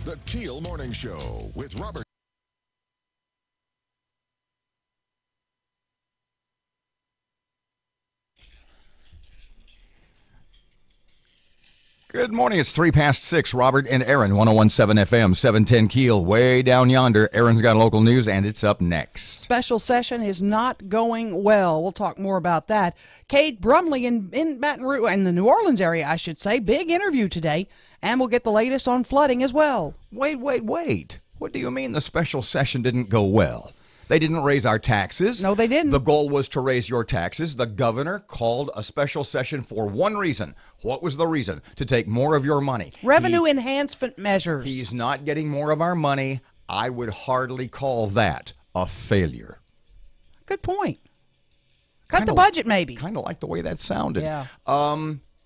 The KEEL Morning Show with Robert. Good morning. It's 6:03. Robert and Erin, 101.7 FM, 710 KEEL, way down yonder. Erin's got local news, and it's up next. Special session is not going well. We'll talk more about that. Cade Brumley in Baton Rouge, in the New Orleans area, I should say. Big interview today, and we'll get the latest on flooding as well. Wait. What do you mean the special session didn't go well? They didn't raise our taxes. No, they didn't. The goal was to raise your taxes. The governor called a special session for one reason. What was the reason? To take more of your money. Revenue enhancement measures. He's not getting more of our money. I would hardly call that a failure. Good point. Cut the budget, maybe. Kind of like the way that sounded. Yeah.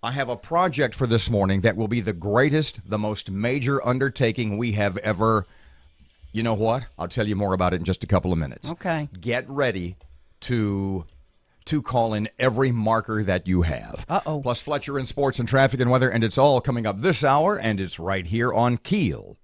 I have a project for this morning that will be the greatest, the most major undertaking we have ever. You know what? I'll tell you more about it in just a couple of minutes. Okay. Get ready to call in every marker that you have. Uh-oh. Plus Fletcher in sports and traffic and weather, and it's all coming up this hour, and it's right here on KEEL.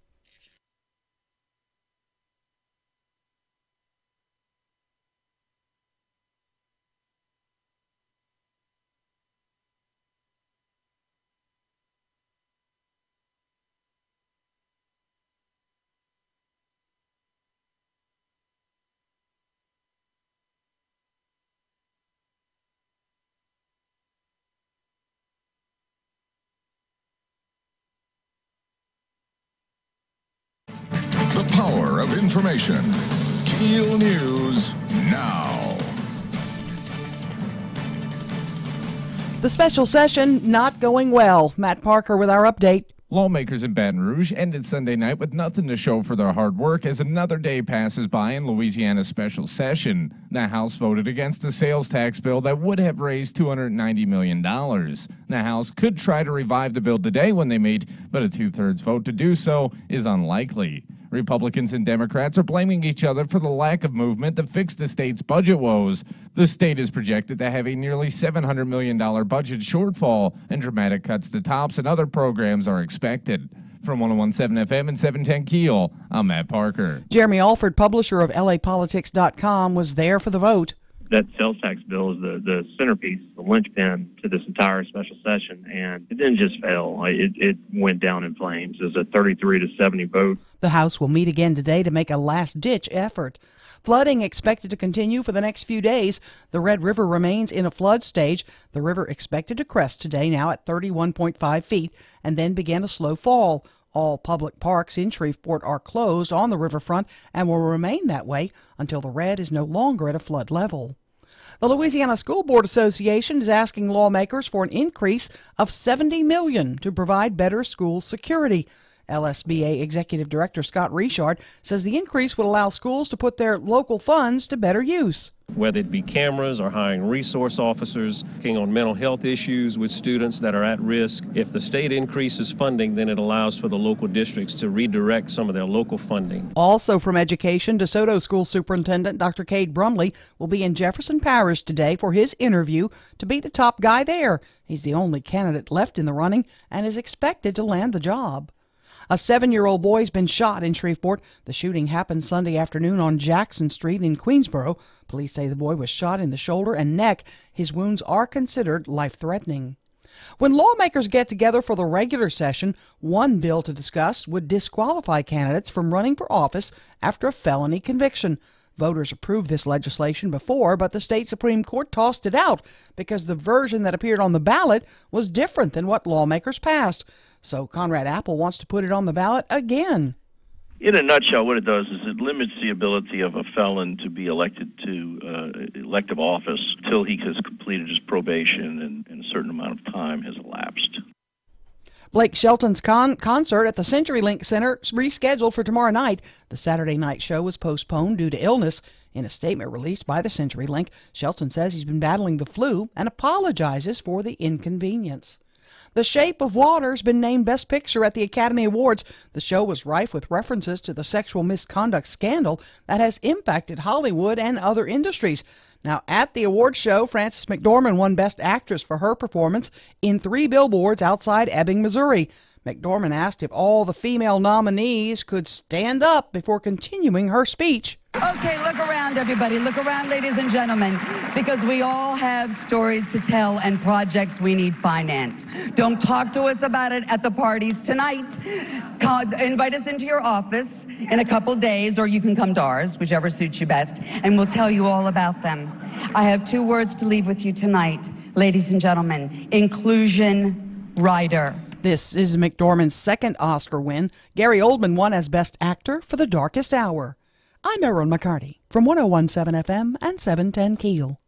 The power of information. KEEL News now. The special session not going well. Matt Parker with our update. Lawmakers in Baton Rouge ended Sunday night with nothing to show for their hard work as another day passes by in Louisiana's special session. The House voted against a sales tax bill that would have raised $290 million. The House could try to revive the bill today when they meet, but a two-thirds vote to do so is unlikely. Republicans and Democrats are blaming each other for the lack of movement to fix the state's budget woes. The state is projected to have a nearly $700 million budget shortfall, and dramatic cuts to TOPS and other programs are expected. From 101.7 FM and 710 KEEL, I'm Matt Parker. Jeremy Alford, publisher of LAPolitics.com, was there for the vote. That sales tax bill is the centerpiece, the linchpin to this entire special session, and it didn't just fail. It went down in flames. It was a 33-70 vote. The House will meet again today to make a last-ditch effort. Flooding expected to continue for the next few days. The Red River remains in a flood stage. The river expected to crest today, now at 31.5 feet, and then begin a slow fall. All public parks in Shreveport are closed on the riverfront and will remain that way until the red is no longer at a flood level. The Louisiana School Board Association is asking lawmakers for an increase of $70 million to provide better school security. LSBA Executive Director Scott Richard says the increase would allow schools to put their local funds to better use. Whether it be cameras or hiring resource officers, working on mental health issues with students that are at risk. If the state increases funding, then it allows for the local districts to redirect some of their local funding. Also from education, DeSoto School Superintendent Dr. Cade Brumley will be in Jefferson Parish today for his interview to be the top guy there. He's the only candidate left in the running and is expected to land the job. A 7-year-old boy has been shot in Shreveport. The shooting happened Sunday afternoon on Jackson Street in Queensboro. Police say the boy was shot in the shoulder and neck. His wounds are considered life-threatening. When lawmakers get together for the regular session, one bill to discuss would disqualify candidates from running for office after a felony conviction. Voters approved this legislation before, but the state Supreme Court tossed it out because the version that appeared on the ballot was different than what lawmakers passed. So Conrad Apple wants to put it on the ballot again. In a nutshell, what it does is it limits the ability of a felon to be elected to elective office until he has completed his probation and a certain amount of time has elapsed. Blake Shelton's concert at the CenturyLink Center rescheduled for tomorrow night. The Saturday night show was postponed due to illness. In a statement released by the CenturyLink, Shelton says he's been battling the flu and apologizes for the inconvenience. The Shape of Water's been named Best Picture at the Academy Awards. The show was rife with references to the sexual misconduct scandal that has impacted Hollywood and other industries. Now, at the awards show, Frances McDormand won Best Actress for her performance in 3 Billboards Outside Ebbing, Missouri. McDormand asked if all the female nominees could stand up before continuing her speech. Okay, look around, everybody. Look around, ladies and gentlemen, because we all have stories to tell and projects we need finance. Don't talk to us about it at the parties tonight. Invite us into your office in a couple days, or you can come to ours, whichever suits you best, and we'll tell you all about them. I have 2 words to leave with you tonight, ladies and gentlemen. Inclusion rider. This is McDormand's second Oscar win. Gary Oldman won as Best Actor for The Darkest Hour. I'm Erin McCarty from 101.7 FM and 710 KEEL.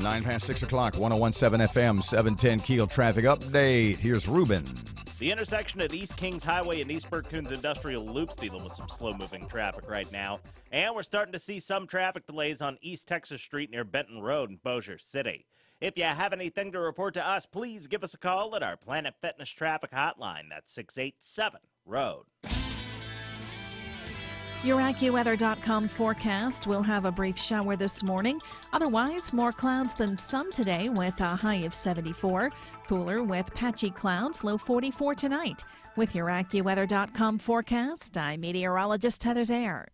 Nine past 6 o'clock, 101.7 FM, 710 KEEL traffic update. Here's Ruben. The intersection at East Kings Highway and East Burcoons Industrial Loop's dealing with some slow-moving traffic right now. And we're starting to see some traffic delays on East Texas Street near Benton Road in Bossier City. If you have anything to report to us, please give us a call at our Planet Fitness traffic hotline. That's 687-ROAD. Your AccuWeather.com forecast will have a brief shower this morning. Otherwise, more clouds than some today with a high of 74. Cooler with patchy clouds, low 44 tonight. With your AccuWeather.com forecast, I'm meteorologist Heather Zaire.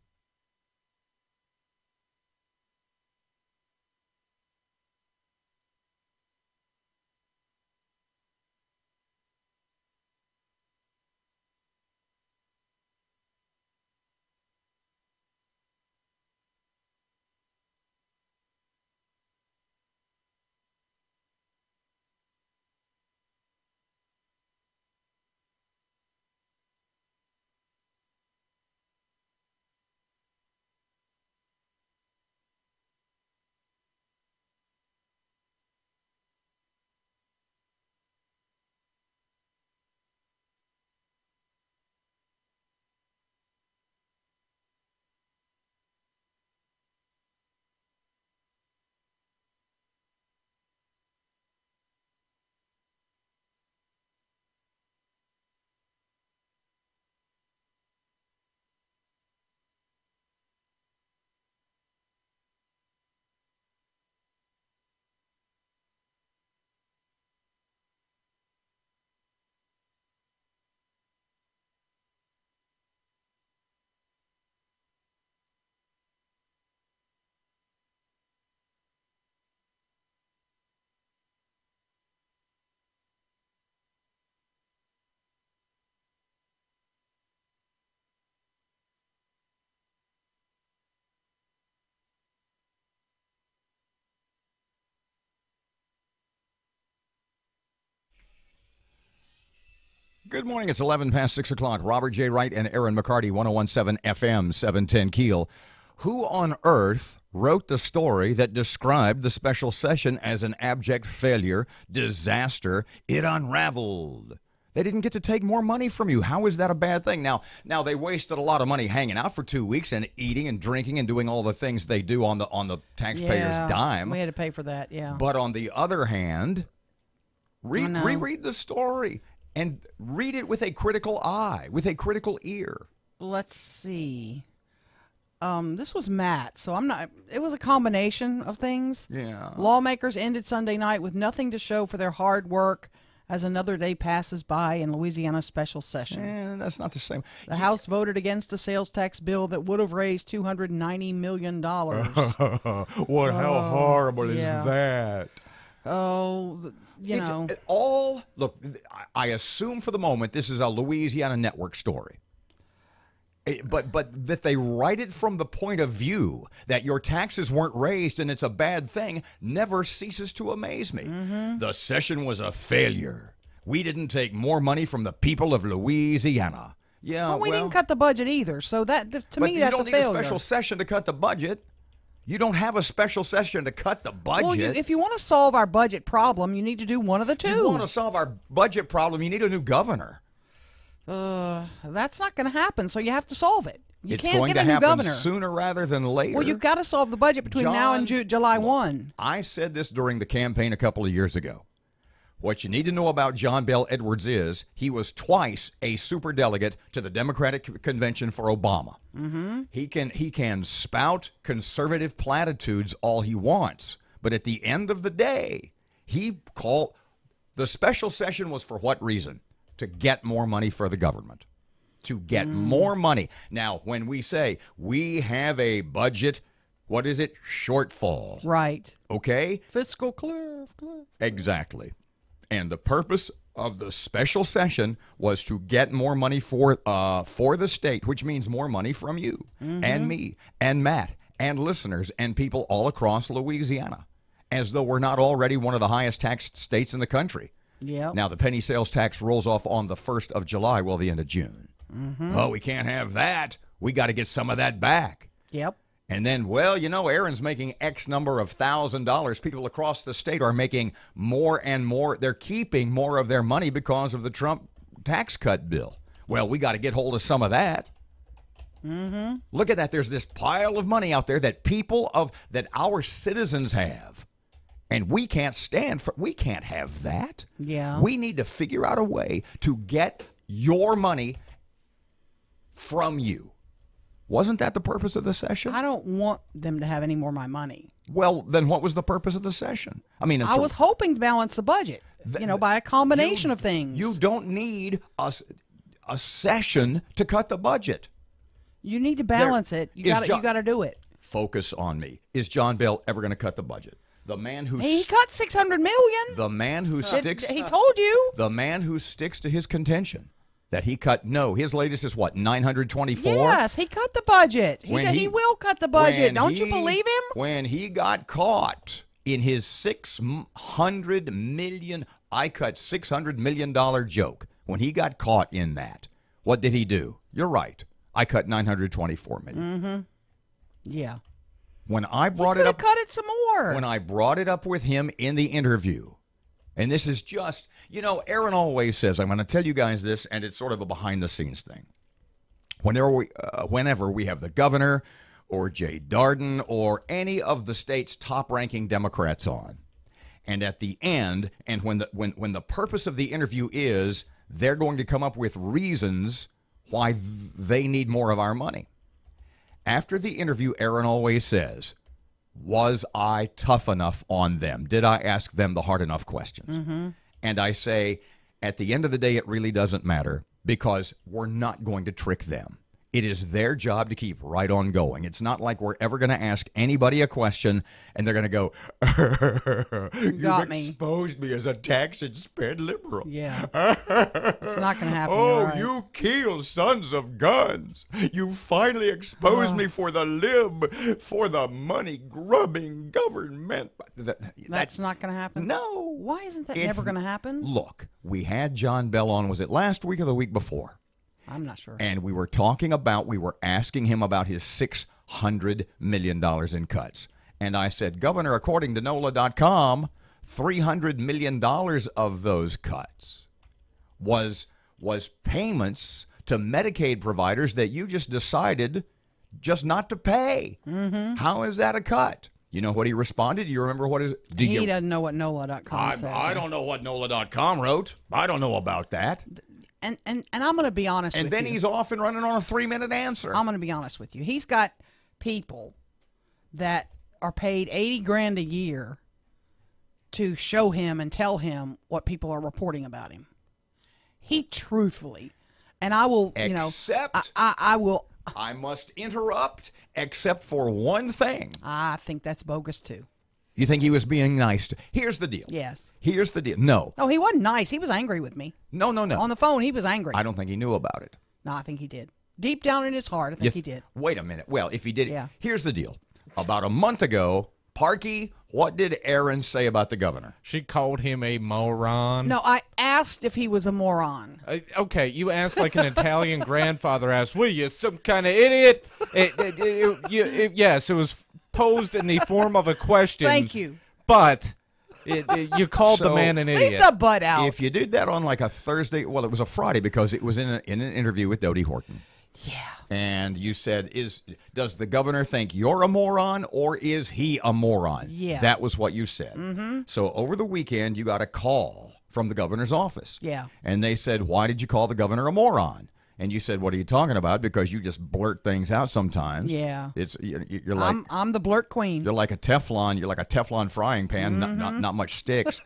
Good morning. It's 11 past 6 o'clock. Robert J. Wright and Erin McCarty, 101.7 FM, 710 KEEL. Who on earth wrote the story that described the special session as an abject failure, disaster? It unraveled. They didn't get to take more money from you. How is that a bad thing? Now they wasted a lot of money hanging out for 2 weeks and eating and drinking and doing all the things they do on the taxpayer's dime. We had to pay for that, yeah. But on the other hand, reread the story. And read it with a critical eye, with a critical ear. Let's see. This was Matt, so it was a combination of things. Yeah. Lawmakers ended Sunday night with nothing to show for their hard work as another day passes by in Louisiana's special session. That's not the same. The House voted against a sales tax bill that would have raised $290 million. How horrible is that? Oh, look, I assume for the moment this is a Louisiana network story. But that they write it from the point of view that your taxes weren't raised and it's a bad thing never ceases to amaze me. Mm-hmm. The session was a failure. We didn't take more money from the people of Louisiana. Yeah, we didn't cut the budget either, so that to me that's a failure. You don't need a special session to cut the budget. You don't have a special session to cut the budget. Well, if you want to solve our budget problem, you need to do one of the two. If you want to solve our budget problem, you need a new governor. That's not going to happen, so you have to solve it. You It's can't going get to a new happen governor sooner rather than later. Well, you've got to solve the budget between now and July 1. I said this during the campaign a couple of years ago. What you need to know about John Bel Edwards is he was twice a superdelegate to the Democratic Convention for Obama. Mm-hmm. He can spout conservative platitudes all he wants, but at the end of the day, the special session was for what reason? To get more money for the government. To get more money. Now, when we say we have a budget, what is it? Shortfall. Right. Okay? Fiscal cliff. Exactly. And the purpose of the special session was to get more money for the state, which means more money from you and me and Matt and listeners and people all across Louisiana, as though we're not already one of the highest taxed states in the country. Yep. Now, the penny sales tax rolls off on the 1st of July, well, the end of June. Oh, we can't have that. We got to get some of that back. Yep. And then, well, Erin's making X number of $1,000. People across the state are making more and more. They're keeping more of their money because of the Trump tax cut bill. Well, we got to get hold of some of that. Mm-hmm. Look at that. There's this pile of money out there that that our citizens have. And we can't we can't have that. Yeah. We need to figure out a way to get your money from you. Wasn't that the purpose of the session? I don't want them to have any more of my money. Well, then what was the purpose of the session? I mean, I was hoping to balance the budget, by a combination of things. You don't need a session to cut the budget. You need to balance it. You got to do it. Focus on me. Is John Bel ever going to cut the budget? The man who he cut $600 million. The man who sticks. He told you. The man who sticks to his contention that he cut. No, his latest is what, 924? Yes, he cut the budget. He will cut the budget. Don't you believe him? When he got caught in his $600 million, I cut $600 million joke. When he got caught in that, what did he do? You're right. I cut $924 million. Mm-hmm. Yeah. When I brought it up, cut it some more. When I brought it up with him in the interview, and this is just, Erin always says, I'm going to tell you guys this, and it's sort of a behind-the-scenes thing. Whenever we have the governor or Jay Darden or any of the state's top-ranking Democrats on, and at the end, and when the purpose of the interview is, they're going to come up with reasons why they need more of our money. After the interview, Erin always says, was I tough enough on them? Did I ask them the hard enough questions? Mm-hmm. And I say, at the end of the day, it really doesn't matter because we're not going to trick them. It is their job to keep right on going. It's not like we're ever going to ask anybody a question and they're going to go, you've exposed me as a tax and spend liberal. Yeah. It's not going to happen. Oh, right. you KEEL sons of guns. You finally exposed me for the for the money-grubbing government. That's not going to happen? No. Why isn't that never going to happen? Look, we had John Bel on, was it last week or the week before? I'm not sure. And we were asking him about his $600 million in cuts. And I said, Governor, according to NOLA.com, $300 million of those cuts was payments to Medicaid providers that you just decided just not to pay. Mm-hmm. How is that a cut? You know what he responded? Do you remember what is? He doesn't know what NOLA.com says. I don't know what NOLA.com wrote. I don't know about that. And I'm going to be honest with you. And then he's off and running on a 3-minute answer. I'm going to be honest with you. He's got people that are paid $80,000 a year to show him and tell him what people are reporting about him. He truthfully, and I will, I will. I must interrupt, except for one thing. I think that's bogus too. You think he was being nice to? Here's the deal. Yes. Here's the deal. No. No, he wasn't nice. He was angry with me. No. On the phone, he was angry. I don't think he knew about it. No, I think he did. Deep down in his heart, I think he did. Wait a minute. Well, if he did, yeah. Here's the deal. About a month ago, Parkey, what did Erin say about the governor? She called him a moron. No, I asked if he was a moron. Okay, you asked like an Italian grandfather asked, "What are you, some kind of idiot?" Yes, it was posed in the form of a question. Thank you. But you called the man an idiot. Leave the butt out. If you did that on like a Thursday, well, it was a Friday because it was in an interview with Dodie Horton. Yeah. And you said, does the governor think you're a moron or is he a moron? Yeah. That was what you said. Mm-hmm. So over the weekend, you got a call from the governor's office. Yeah. And they said, why did you call the governor a moron? And you said, what are you talking about? Because you just blurt things out sometimes. Yeah. You're like I'm the blurt queen. You're like a Teflon frying pan, not much sticks.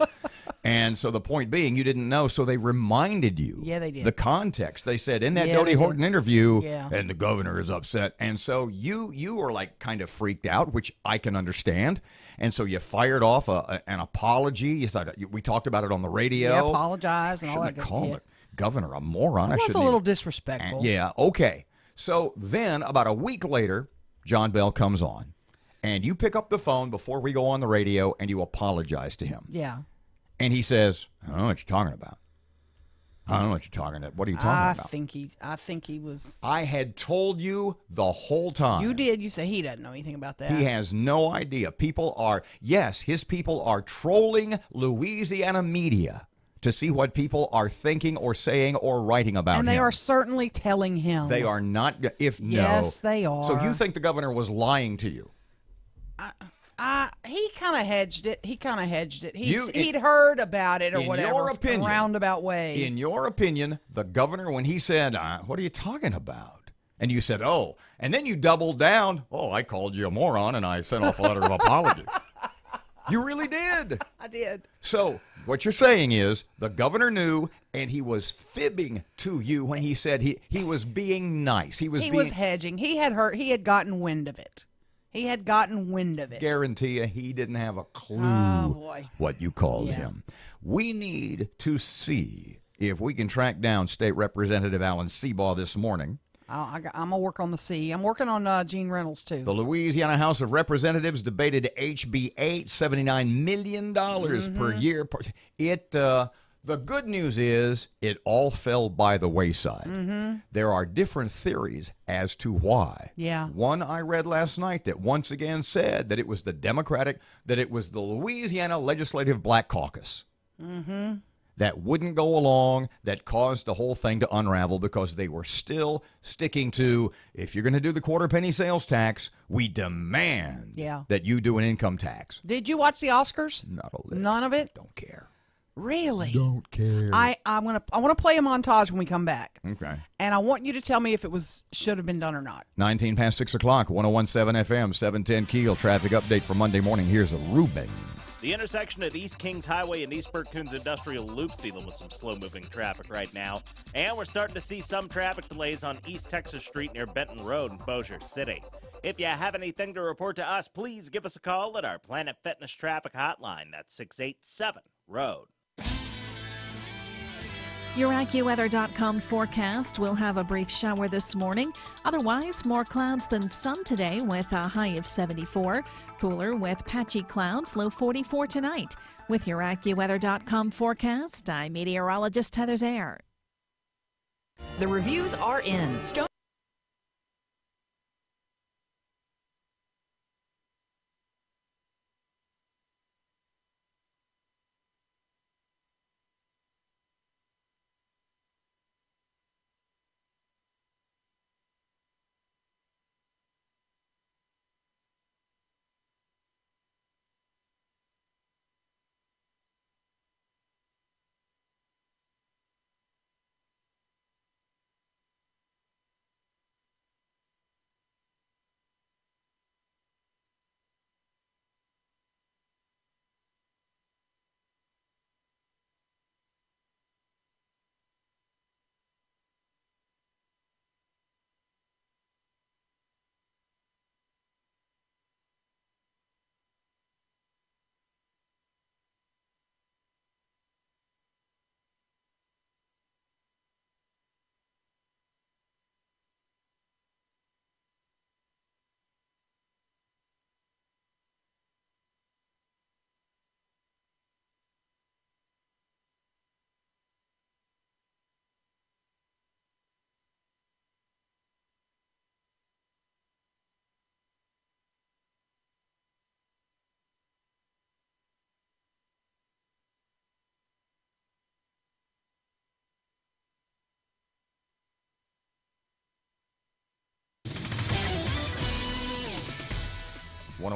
And so the point being, you didn't know, so they reminded you. Yeah, they did. The context. They said in that Yeah, Dodie they Horton did. interview, Yeah. and the governor is upset. And so you were like kind of freaked out, which I can understand. And so you fired off an apology. You thought we talked about it on the radio. Yeah, apologize and all that. Shouldn't have called the governor a moron. It was a little disrespectful. Yeah, okay. So then about a week later, John Bell comes on, and you pick up the phone before we go on the radio, and you apologize to him. Yeah. And he says, I don't know what you're talking about. I don't know what you're talking about. What are you talking about? I think he was. I had told you the whole time. You did. You said he doesn't know anything about that. He has no idea. His people are trolling Louisiana media to see what people are thinking or saying or writing about him. And they are certainly telling him. They are not. Yes, they are. So you think the governor was lying to you? He kind of hedged it. He'd heard about it or whatever. Your opinion, a roundabout way. In your opinion, the governor, when he said, what are you talking about? And you said, oh. And then you doubled down. Oh, I called you a moron, and I sent off a letter of apology. You really did. I did. So what you're saying is the governor knew, and he was fibbing to you when he said he was being nice. He was hedging. He had gotten wind of it. Guarantee you he didn't have a clue what you called him. We need to see if we can track down State Representative Alan Seabaugh this morning. I'm going to work on the C. I'm working on Gene Reynolds, too. The Louisiana House of Representatives debated HB 8, $79 million per year. The good news is it all fell by the wayside. Mm-hmm. There are different theories as to why. Yeah. One I read last night that once again said that it was the Louisiana Legislative Black Caucus. Mm-hmm. That wouldn't go along, that caused the whole thing to unravel because they were still sticking to, if you're going to do the quarter penny sales tax, we demand that you do an income tax. Did you watch the Oscars? Not a little. None of it? Don't care. Really? Don't care. I want to play a montage when we come back. Okay. And I want you to tell me if it should have been done or not. 19 past 6 o'clock, 101.7 FM, 710 Keel. Traffic update for Monday morning. Here's a Ruben. The intersection at East Kings Highway and East Burcoons Industrial Loop's dealing with some slow-moving traffic right now. And we're starting to see some traffic delays on East Texas Street near Benton Road in Bossier City. If you have anything to report to us, please give us a call at our Planet Fitness traffic hotline. That's 687-ROAD. Your AccuWeather.com forecast will have a brief shower this morning. Otherwise, more clouds than sun today with a high of 74. Cooler with patchy clouds, low 44 tonight. With your AccuWeather.com forecast, I'm meteorologist Heather Zaire. The reviews are in.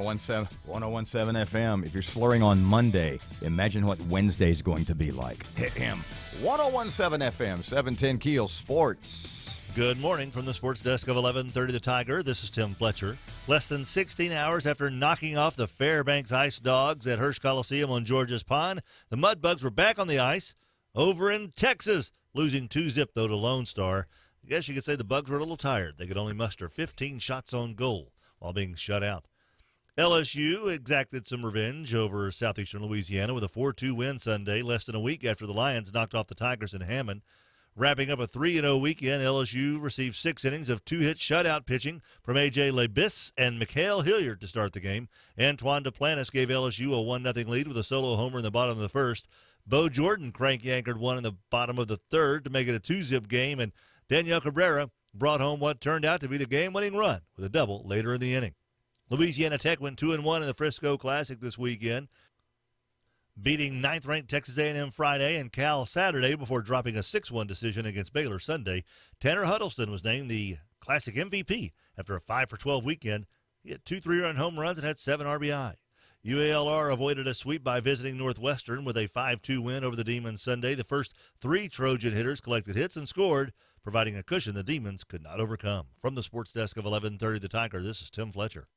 1017 FM. If you're slurring on Monday, imagine what Wednesday's going to be like. Hit him. 1017 FM, 710 Keel Sports. Good morning from the sports desk of 1130 The Tiger. This is Tim Fletcher. Less than 16 hours after knocking off the Fairbanks Ice Dogs at Hirsch Coliseum on Georges Pond, the Mudbugs were back on the ice over in Texas, losing 2-0, though, to Lone Star. I guess you could say the Bugs were a little tired. They could only muster 15 shots on goal while being shut out. LSU exacted some revenge over Southeastern Louisiana with a 4-2 win Sunday, less than a week after the Lions knocked off the Tigers in Hammond. Wrapping up a 3-0 weekend, LSU received 6 innings of 2-hit shutout pitching from A.J. Lebis and Mikhail Hilliard to start the game. Antoine Duplantis gave LSU a 1-0 lead with a solo homer in the bottom of the first. Bo Jordan crank-anchored one in the bottom of the third to make it a 2-zip game, and Daniel Cabrera brought home what turned out to be the game-winning run with a double later in the inning. Louisiana Tech went 2-1 in the Frisco Classic this weekend, beating 9th-ranked Texas A&M Friday and Cal Saturday before dropping a 6-1 decision against Baylor Sunday. Tanner Huddleston was named the Classic MVP after a 5-for-12 weekend. He had 2 3-run home runs and had 7 RBI. UALR avoided a sweep by visiting Northwestern with a 5-2 win over the Demons Sunday. The first 3 Trojan hitters collected hits and scored, providing a cushion the Demons could not overcome. From the sports desk of 1130 The Tiger, this is Tim Fletcher.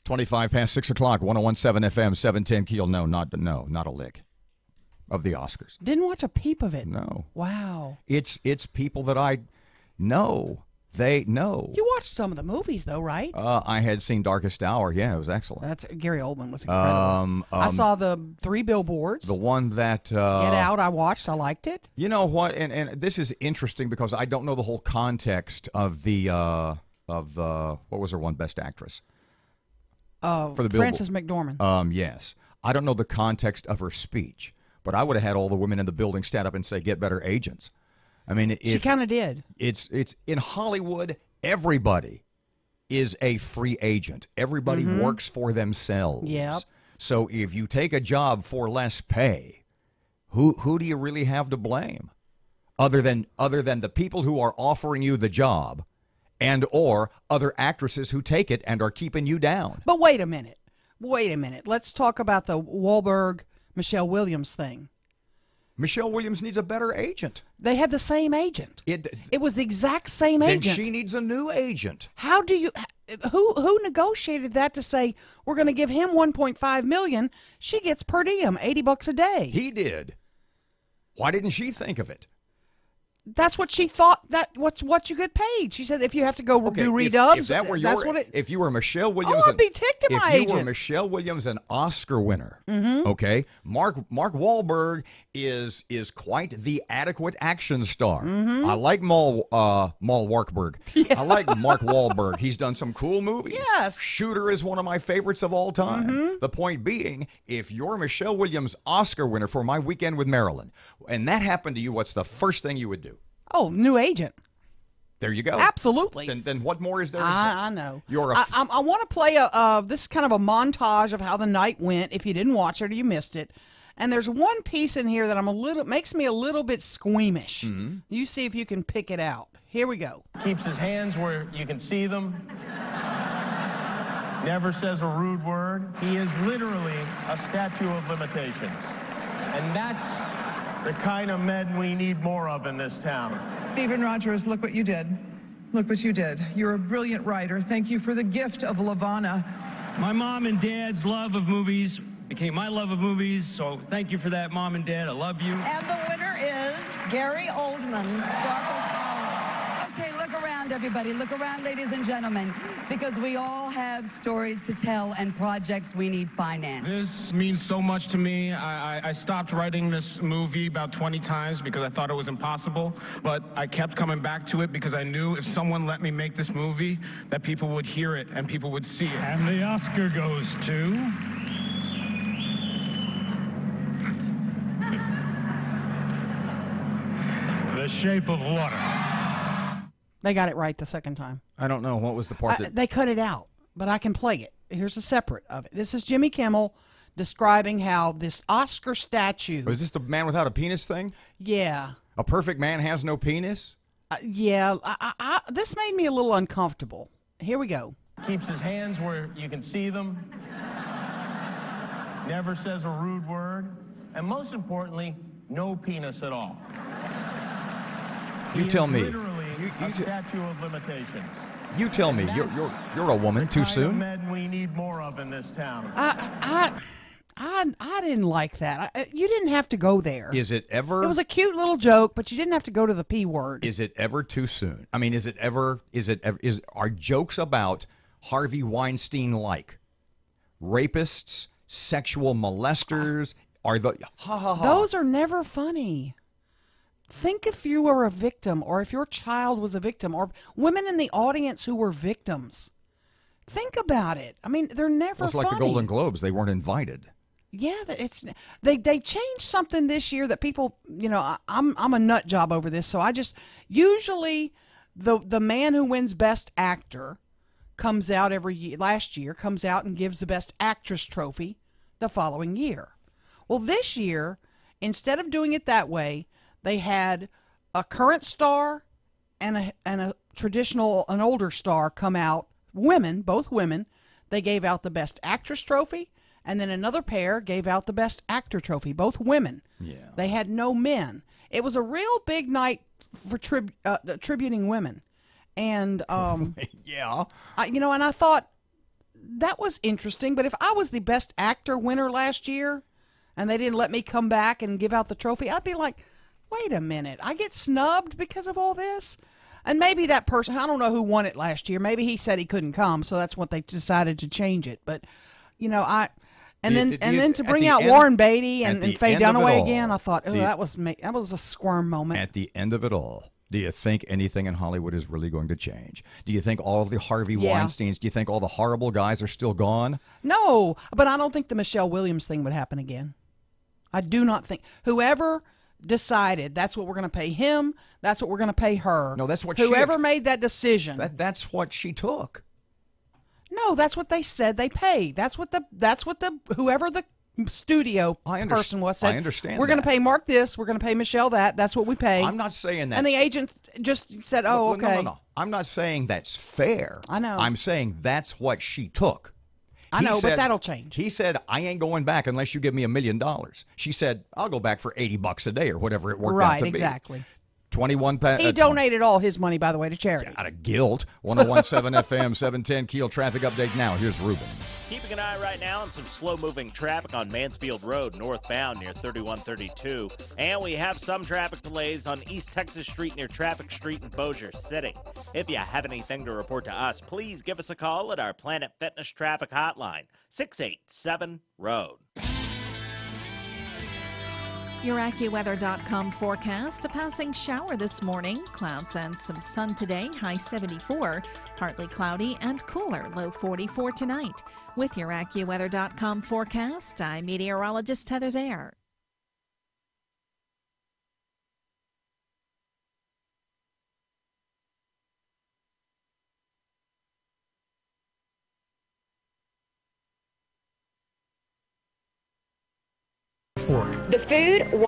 Twenty-five past 6 o'clock, 1017 FM, 710 Keel. No, not a lick of the Oscars. Didn't watch a peep of it. No. Wow. It's people that I know. They know. You watched some of the movies, though, right? I had seen Darkest Hour. Yeah, it was excellent. That's Gary Oldman was incredible. I saw the 3 Billboards. The one that Get Out. I watched. I liked it. You know what? And this is interesting because I don't know the whole context of the what was her one Best Actress. For the Frances McDormand. Yes. I don't know the context of her speech, but I would have had all the women in the building stand up and say, "Get better agents." I mean, she kind of did. It's in Hollywood. Everybody is a free agent. Everybody works for themselves. Yep. So if you take a job for less pay, who do you really have to blame, other than the people who are offering you the job, and or other actresses who take it and are keeping you down? But wait a minute. Let's talk about the Wahlberg Michelle Williams thing. Michelle Williams needs a better agent. They had the same agent. It was the exact same agent. Then she needs a new agent. How do you? Who negotiated that to say we're going to give him $1.5 million? She gets per diem, $80 a day. He did. Why didn't she think of it? That's what she thought. What you get paid. She said if you have to go do redubs, if that were that's what it. If you were Michelle Williams, I'd be ticked at my agent. If you were Michelle Williams, an Oscar winner, okay, Mark Wahlberg is quite the adequate action star. I like Mal Warkberg. I like Mark Wahlberg. He's done some cool movies. Yes, Shooter is one of my favorites of all time. The point being, if you're Michelle Williams, Oscar winner for My Weekend with Marilyn, and that happened to you, what's the first thing you would do? Oh, new agent. There you go. Absolutely. Then what more is there to say? I know. I want to play this is kind of a montage of how the night went. If you didn't watch it or you missed it, and there's one piece in here that makes me a little bit squeamish. You see if you can pick it out. Here we go. Keeps his hands where you can see them. Never says a rude word. He is literally a statue of limitations, and that's the kind of men we need more of in this town. Stephen Rogers, look what you did. Look what you did. You're a brilliant writer. Thank you for the gift of Lavana. My mom and dad's love of movies became my love of movies, so thank you for that, Mom and Dad. I love you. And the winner is Gary Oldman. Okay, look around, everybody. Look around, ladies and gentlemen, because we all have stories to tell and projects we need finance. This means so much to me. I stopped writing this movie about 20 times because I thought it was impossible, but I kept coming back to it because I knew if someone let me make this movie, that people would hear it and people would see it. And the Oscar goes to... The Shape of Water. They got it right the second time. I don't know. What was the part that... They cut it out, but I can play it. Here's a separate of it. This is Jimmy Kimmel describing how this Oscar statue... Was this the man without a penis thing? Yeah. A perfect man has no penis? Yeah. This made me a little uncomfortable. Here we go. Keeps his hands where you can see them. Never says a rude word. And most importantly, no penis at all. You tell me. Literally a statue of limitations. You tell me. You're a woman. Too soon? Men we need more of in this town. I didn't like that. You didn't have to go there. Is it ever? It was a cute little joke, but you didn't have to go to the P word. Is it ever too soon? I mean, are jokes about Harvey Weinstein like rapists, sexual molesters? Those are never funny. Think if you were a victim, or if your child was a victim, or women in the audience who were victims. Think about it. I mean, they're never funny. It's like the Golden Globes. They weren't invited. Yeah, they changed something this year that people, I'm a nut job over this, so usually the man who wins Best Actor comes out every year. Last year comes out and gives the Best Actress trophy the following year. Well, this year, instead of doing it that way, they had a current star and a traditional, an older star come out. Both women. They gave out the Best Actress trophy, and then another pair gave out the Best Actor trophy. Both women. Yeah. They had no men. It was a real big night for tributing women, and yeah. And I thought that was interesting. But if I was the Best Actor winner last year, and they didn't let me come back and give out the trophy, I'd be like, wait a minute, I get snubbed because of all this? And maybe that person, I don't know who won it last year. Maybe he said he couldn't come, so that's what they decided to change it. But, then to bring out Warren Beatty and Faye Dunaway again, I thought, that was a squirm moment. At the end of it all, do you think anything in Hollywood is really going to change? Do you think all of the Harvey Weinsteins, do you think all the horrible guys are still gone? No, but I don't think the Michelle Williams thing would happen again. I do not think. Whoever decided that's what we're going to pay him, that's what we're going to pay her. No, that's what whoever made that decision. That's what she took. No, that's what they said they paid. That's what the whoever the studio person was said. I understand. We're going to pay Mark this. We're going to pay Michelle that. That's what we pay. I'm not saying that. And the agent just said, "Oh, okay." No. I'm not saying that's fair. I know. I'm saying that's what she took. I know, but that'll change. He said, "I ain't going back unless you give me $1 million." She said, "I'll go back for $80 a day or whatever it worked out to be." Right, exactly. 21. He donated all his money, by the way, to charity. Out of guilt. 101.7 FM, 710 KEEL traffic update now. Here's Ruben. keeping an eye right now on some slow-moving traffic on Mansfield Road northbound near 3132. And we have some traffic delays on East Texas Street near Traffic Street in Bossier City. If you have anything to report to us, please give us a call at our Planet Fitness traffic hotline, 687-ROAD. Your AccuWeather.com forecast, a passing shower this morning, clouds and some sun today, high 74, partly cloudy and cooler, low 44 tonight. With your AccuWeather.com forecast, I'm meteorologist Heather Zaire. The food.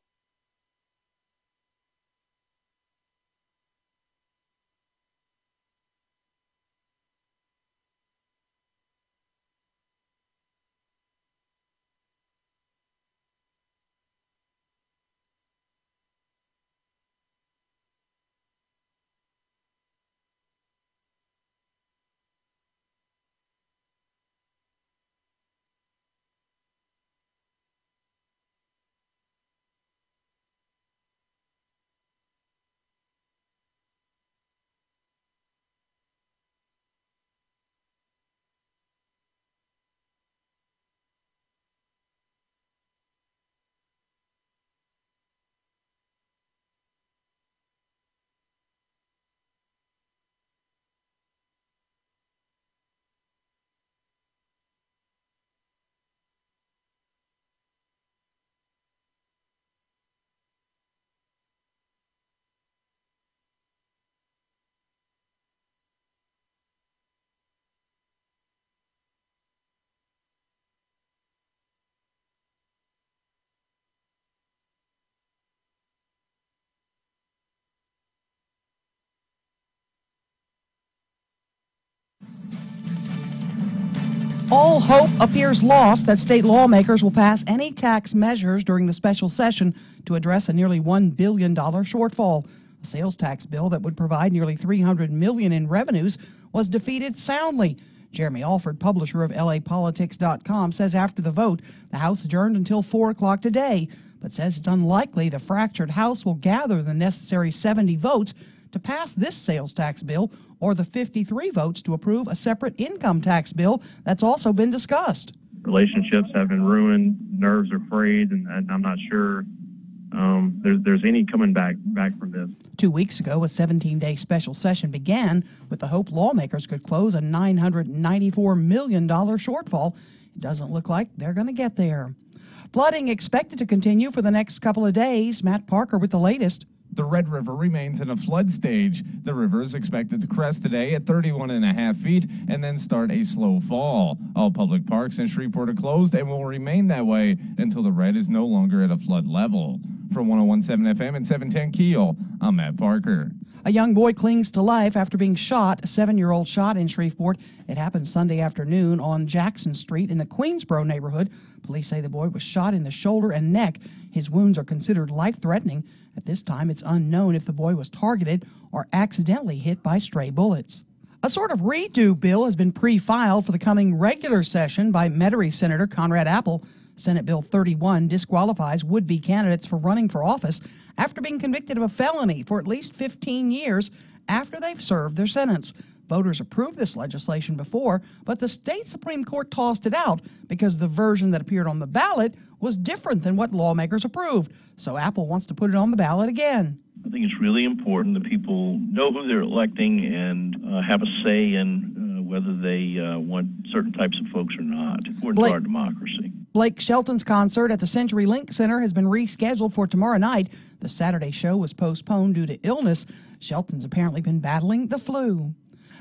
All hope appears lost that state lawmakers will pass any tax measures during the special session to address a nearly $1 billion shortfall. A sales tax bill that would provide nearly $300 million in revenues was defeated soundly. Jeremy Alford, publisher of LAPolitics.com, says after the vote, the House adjourned until 4 o'clock today, but says it's unlikely the fractured House will gather the necessary 70 votes to pass this sales tax bill or the 53 votes to approve a separate income tax bill that's also been discussed. Relationships have been ruined, nerves are frayed, and I'm not sure there's any coming back from this. 2 weeks ago, a 17-day special session began with the hope lawmakers could close a $994 million shortfall. It doesn't look like they're going to get there. Flooding expected to continue for the next couple of days. Matt Parker with the latest. The Red River remains in a flood stage. The river is expected to crest today at 31.5 feet and then start a slow fall. All public parks in Shreveport are closed and will remain that way until the red is no longer at a flood level. From 101.7 FM and 710 KEEL, I'm Matt Parker. A young boy clings to life after being shot, a 7-year-old shot in Shreveport. It happened Sunday afternoon on Jackson Street in the Queensboro neighborhood. Police say the boy was shot in the shoulder and neck. His wounds are considered life-threatening. At this time, it's unknown if the boy was targeted or accidentally hit by stray bullets. A sort of redo bill has been pre-filed for the coming regular session by Metairie Senator Conrad Apple. Senate Bill 31 disqualifies would-be candidates for running for office after being convicted of a felony for at least 15 years after they've served their sentence. Voters approved this legislation before, but the state Supreme Court tossed it out because the version that appeared on the ballot was different than what lawmakers approved. So Apple wants to put it on the ballot again. I think it's really important that people know who they're electing and have a say in whether they want certain types of folks or not. Important to our democracy. Blake Shelton's concert at the CenturyLink Center has been rescheduled for tomorrow night. The Saturday show was postponed due to illness. Shelton's apparently been battling the flu.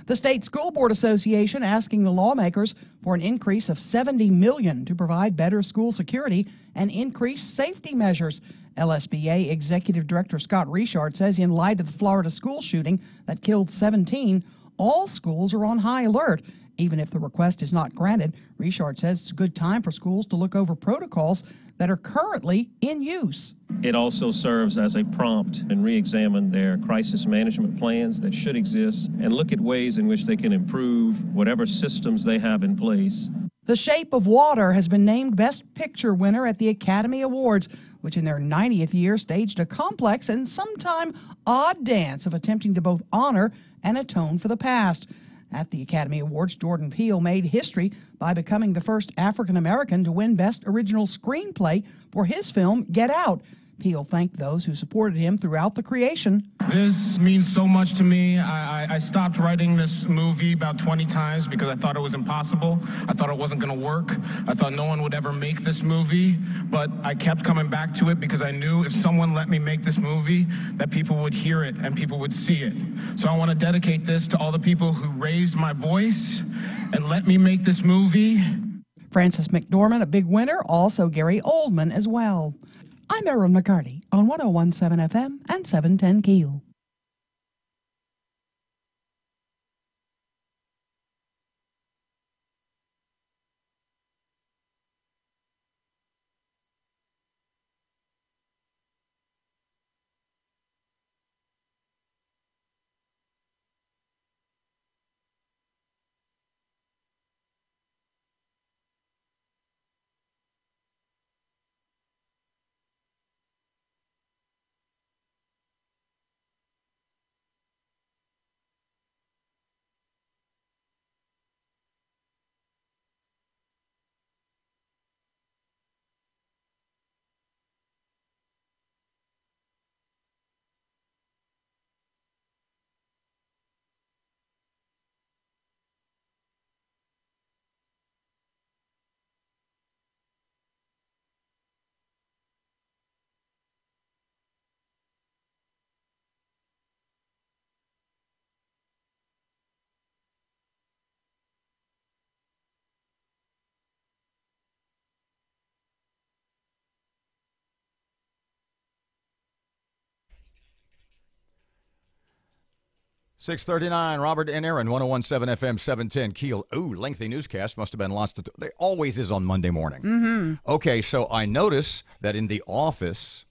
The State School Board Association asking the lawmakers for an increase of $70 million to provide better school security and increase safety measures. LSBA Executive Director Scott Richard says in light of the Florida school shooting that killed 17, all schools are on high alert. Even if the request is not granted, Richard says it's a good time for schools to look over protocols that are currently in use. It also serves as a prompt and re-examine their crisis management plans that should exist and look at ways in which they can improve whatever systems they have in place. The Shape of Water has been named Best Picture winner at the Academy Awards, which in their 90th year staged a complex and sometime odd dance of attempting to both honor and atone for the past. At the Academy Awards, Jordan Peele made history by becoming the first African American to win Best Original Screenplay for his film Get Out. Peele thanked those who supported him throughout the creation. This means so much to me. I stopped writing this movie about 20 times because I thought it was impossible. I thought it wasn't going to work. I thought no one would ever make this movie. But I kept coming back to it because I knew if someone let me make this movie, that people would hear it and people would see it. So I want to dedicate this to all the people who raised my voice and let me make this movie. Frances McDormand, a big winner, also Gary Oldman as well. I'm Erin McCarty on 101.7 FM and 710 KEEL. .639, Robert and Erin, 101.7 FM, 710 KEEL. Ooh, lengthy newscast. Must have been lots of... There always is on Monday morning. Mm-hmm. Okay, so I notice that in the office,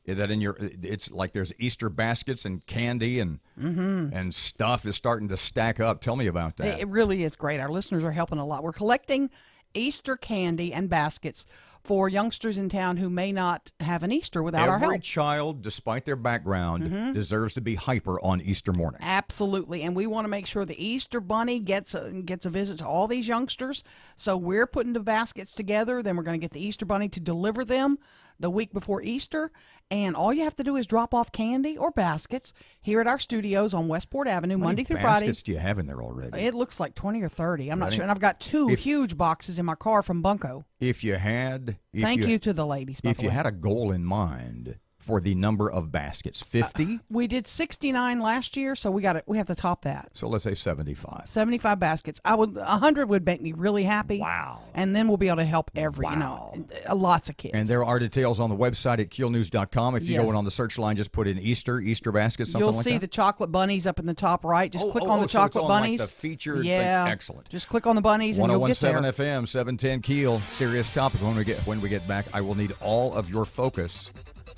that in your... It's like there's Easter baskets and candy and and stuff is starting to stack up. Tell me about that. It really is great. Our listeners are helping a lot. We're collecting Easter candy and baskets for youngsters in town who may not have an Easter without our help. Every child, despite their background, deserves to be hyper on Easter morning. Absolutely, and we want to make sure the Easter Bunny gets a visit to all these youngsters. So we're putting the baskets together. Then we're going to get the Easter Bunny to deliver them the week before Easter. And all you have to do is drop off candy or baskets here at our studios on Westport Avenue, Monday through Friday. How many baskets do you have in there already? It looks like 20 or 30. I'm not sure. And I've got two huge boxes in my car from Bunko. If you had... Thank you to the ladies, by the way. If you had a goal in mind for the number of baskets, 50? We did 69 last year, so we have to top that. So let's say 75. 75 baskets. 100 would make me really happy. Wow. And then we'll be able to help lots of kids. And there are details on the website at keelnews.com. If you go in on the search line, just put in Easter basket, something like that. You'll see the chocolate bunnies up in the top right. Just click on the chocolate bunnies. Like the featured thing. Excellent. Just click on the bunnies and you'll get there. 101.7 FM, 710 KEEL. Serious topic. When we get back, I will need all of your focus.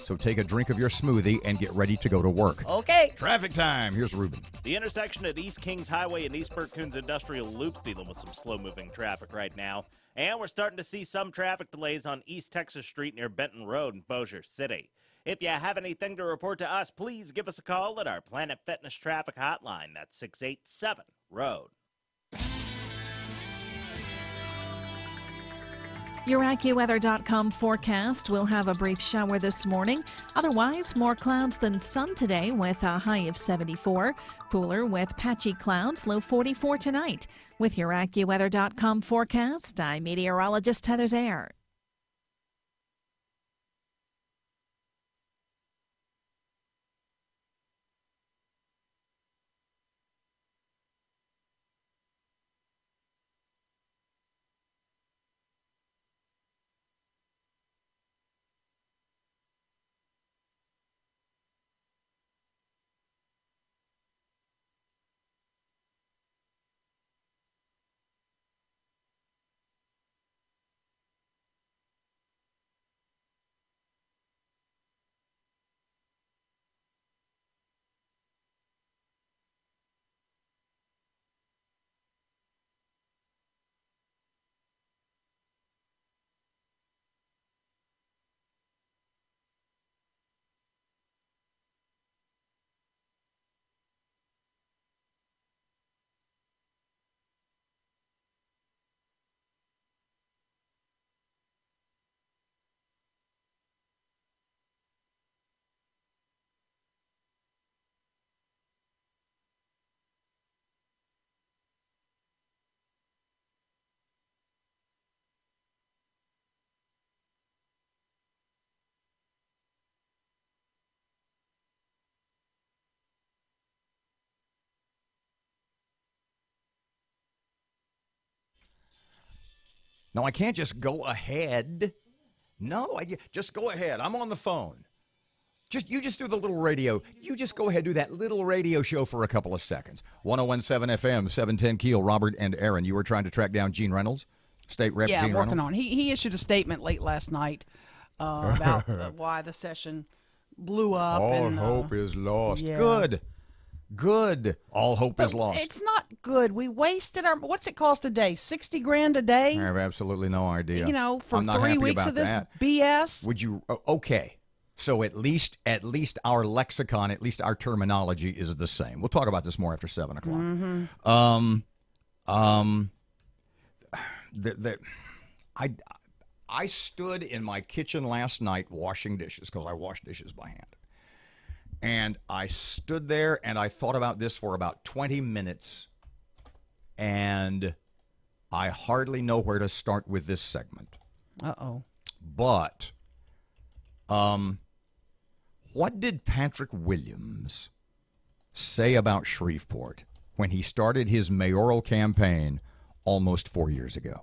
So take a drink of your smoothie and get ready to go to work. Okay. Traffic time. Here's Ruben. The intersection at East Kings Highway and East Burke-Coons Industrial Loop's dealing with some slow-moving traffic right now. And we're starting to see some traffic delays on East Texas Street near Benton Road in Bossier City. If you have anything to report to us, please give us a call at our Planet Fitness traffic hotline. That's 687-ROAD. Your AccuWeather.com forecast will have a brief shower this morning. Otherwise, more clouds than sun today with a high of 74. Cooler with patchy clouds, low 44 tonight. With your AccuWeather.com forecast, I'm meteorologist Heather Zaire. No, I can't just go ahead. No, just go ahead. I'm on the phone. You just do the little radio. You just go ahead, do that little radio show for a couple of seconds. 101.7 FM, 710 Keel, Robert and Erin. You were trying to track down Gene Reynolds, State Rep Gene Reynolds? Yeah, I'm working on it. He issued a statement late last night about why the session blew up. All hope is lost. Yeah. Good. All hope is lost. It's not good. We wasted what's it cost a day? $60,000 a day? I have absolutely no idea. For I'm not 3 happy weeks about of this that. BS. Would you? Okay. So at least our lexicon, at least our terminology is the same. We'll talk about this more after 7 o'clock. Mm-hmm. I stood in my kitchen last night washing dishes because I wash dishes by hand. And I stood there and I thought about this for about 20 minutes, and I hardly know where to start with this segment. Uh-oh. But what did Patrick Williams say about Shreveport when he started his mayoral campaign almost 4 years ago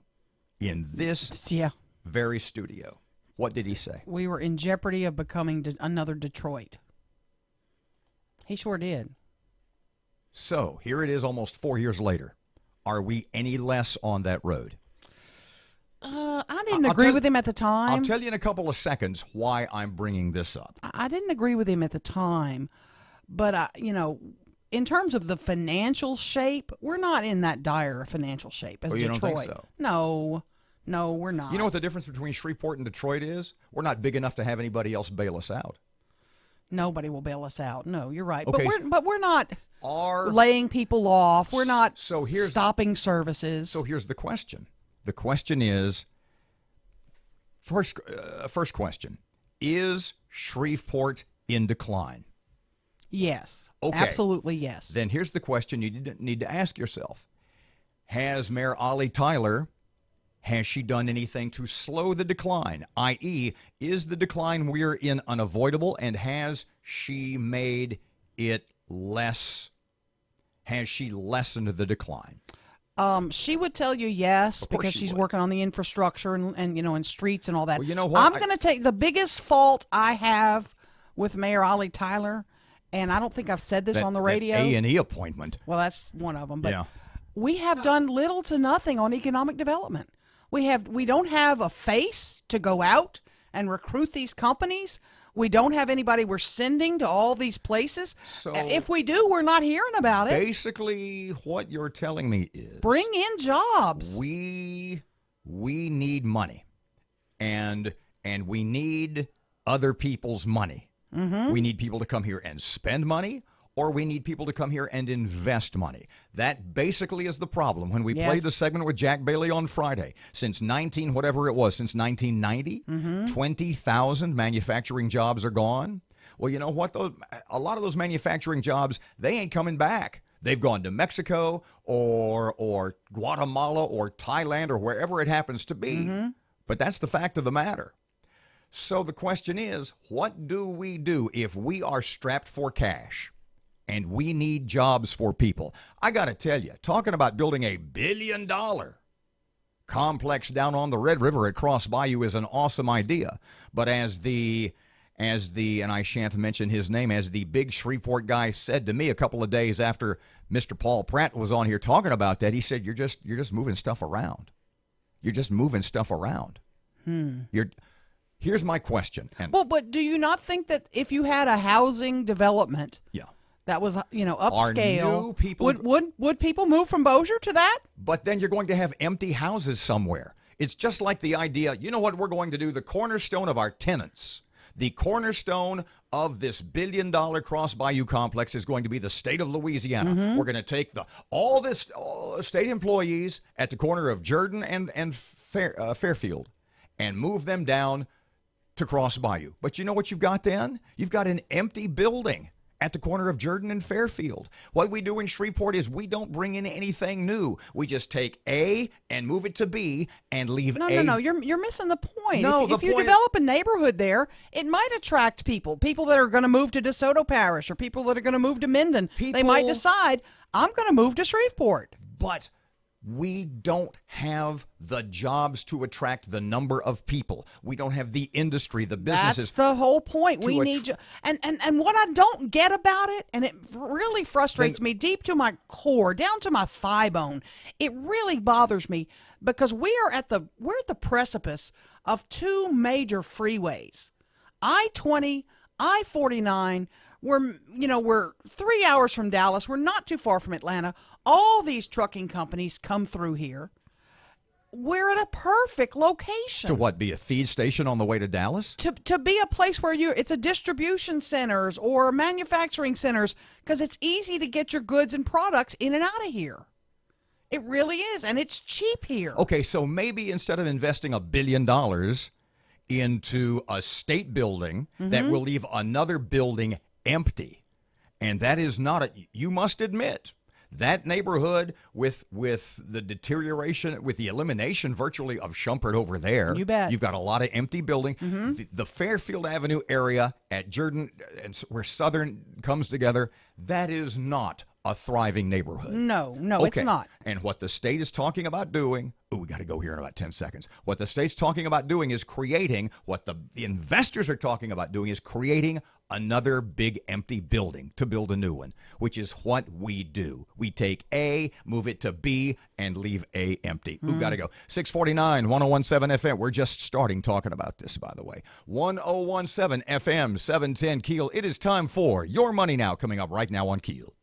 in this very studio? What did he say? We were in jeopardy of becoming another Detroit. He sure did. So here it is almost 4 years later. Are we any less on that road? I didn't agree with him at the time. I'll tell you in a couple of seconds why I'm bringing this up. I didn't agree with him at the time. But, in terms of the financial shape, we're not in that dire financial shape as Detroit. You don't think so? No, we're not. You know what the difference between Shreveport and Detroit is? We're not big enough to have anybody else bail us out. Nobody will bail us out. No, you're right. Okay, but we're not laying people off. We're not stopping services. So here's the question. The question is, first question, is Shreveport in decline? Yes. Okay. Absolutely yes. Then here's the question you need to ask yourself. Has Mayor Ollie Tyler, has she done anything to slow the decline? I.e., is the decline we're in unavoidable, and has she made it less? Has she lessened the decline? She would tell you yes, because she's working on the infrastructure and streets and all that. Well, you know what? I'm going to take the biggest fault I have with Mayor Ollie Tyler, and I don't think I've said this on the radio. That A&E appointment. Well, that's one of them. But we have done little to nothing on economic development. We don't have a face to go out and recruit these companies. We don't have anybody we're sending to all these places. So if we do, we're not hearing about it. Basically, what you're telling me is bring in jobs. We need money, and we need other people's money. Mm-hmm. We need people to come here and spend money, or we need people to come here and invest money. That basically is the problem. When we played the segment with Jack Bailey on Friday, since 1990, 20,000 manufacturing jobs are gone. Well, you know what? A lot of those manufacturing jobs, they ain't coming back. They've gone to Mexico or Guatemala or Thailand or wherever it happens to be. Mm-hmm. But that's the fact of the matter. So the question is, what do we do if we are strapped for cash and we need jobs for people? I got to tell you, talking about building $1 billion complex down on the Red River at Cross Bayou is an awesome idea. But as the and I shan't mention his name, as the big Shreveport guy said to me a couple of days after Mr. Paul Pratt was on here talking about that, he said, you're just moving stuff around. You're just moving stuff around. Here's my question. But do you not think that if you had a housing development that was, upscale, would people move from Bossier to that? But then you're going to have empty houses somewhere. It's just like the idea, you know what we're going to do? The cornerstone of our tenants, the cornerstone of this $1 billion Cross Bayou complex is going to be the state of Louisiana. Mm-hmm. We're going to take all state employees at the corner of Jordan and Fairfield and move them down to Cross Bayou. But you know what you've got then? You've got an empty building at the corner of Jordan and Fairfield. What we do in Shreveport is we don't bring in anything new. We just take A and move it to B and leave A. No. You're missing the point. No, if you develop a neighborhood there, it might attract people that are going to move to DeSoto Parish or people that are going to move to Minden. They might decide, I'm going to move to Shreveport. But We don't have the jobs to attract the number of people. We don't have the industry, the businesses. That's the whole point. We need you. And what I don't get about it, and it really frustrates me deep to my core, down to my thigh bone. It really bothers me because we're at the precipice of two major freeways. I-20, I-49. We're 3 hours from Dallas. We're not too far from Atlanta. All these trucking companies come through here. We're at a perfect location. To what, be a feed station on the way to Dallas? To be a place where it's a distribution centers or manufacturing centers, because it's easy to get your goods and products in and out of here. It really is, and it's cheap here. Okay, so maybe instead of investing $1 billion into a state building that will leave another building empty, and that is not you must admit, that neighborhood with the deterioration, with the elimination virtually of Shumpert over there, you bet. You've got a lot of empty building. The Fairfield Avenue area at Jordan, and where Southern comes together, that is not a thriving neighborhood. No, Okay. It's not. And what the state is talking about doing, we got to go here in about 10 seconds. What the state's talking about doing is creating, what the investors are talking about doing is creating another big empty building to build a new one, which is what we do. We take A, move it to B, and leave A empty. We've got to go. 649, 1017 FM. We're just starting talking about this, by the way. 1017 FM, 710 Keel. It is time for Your Money Now, coming up right now on Keel.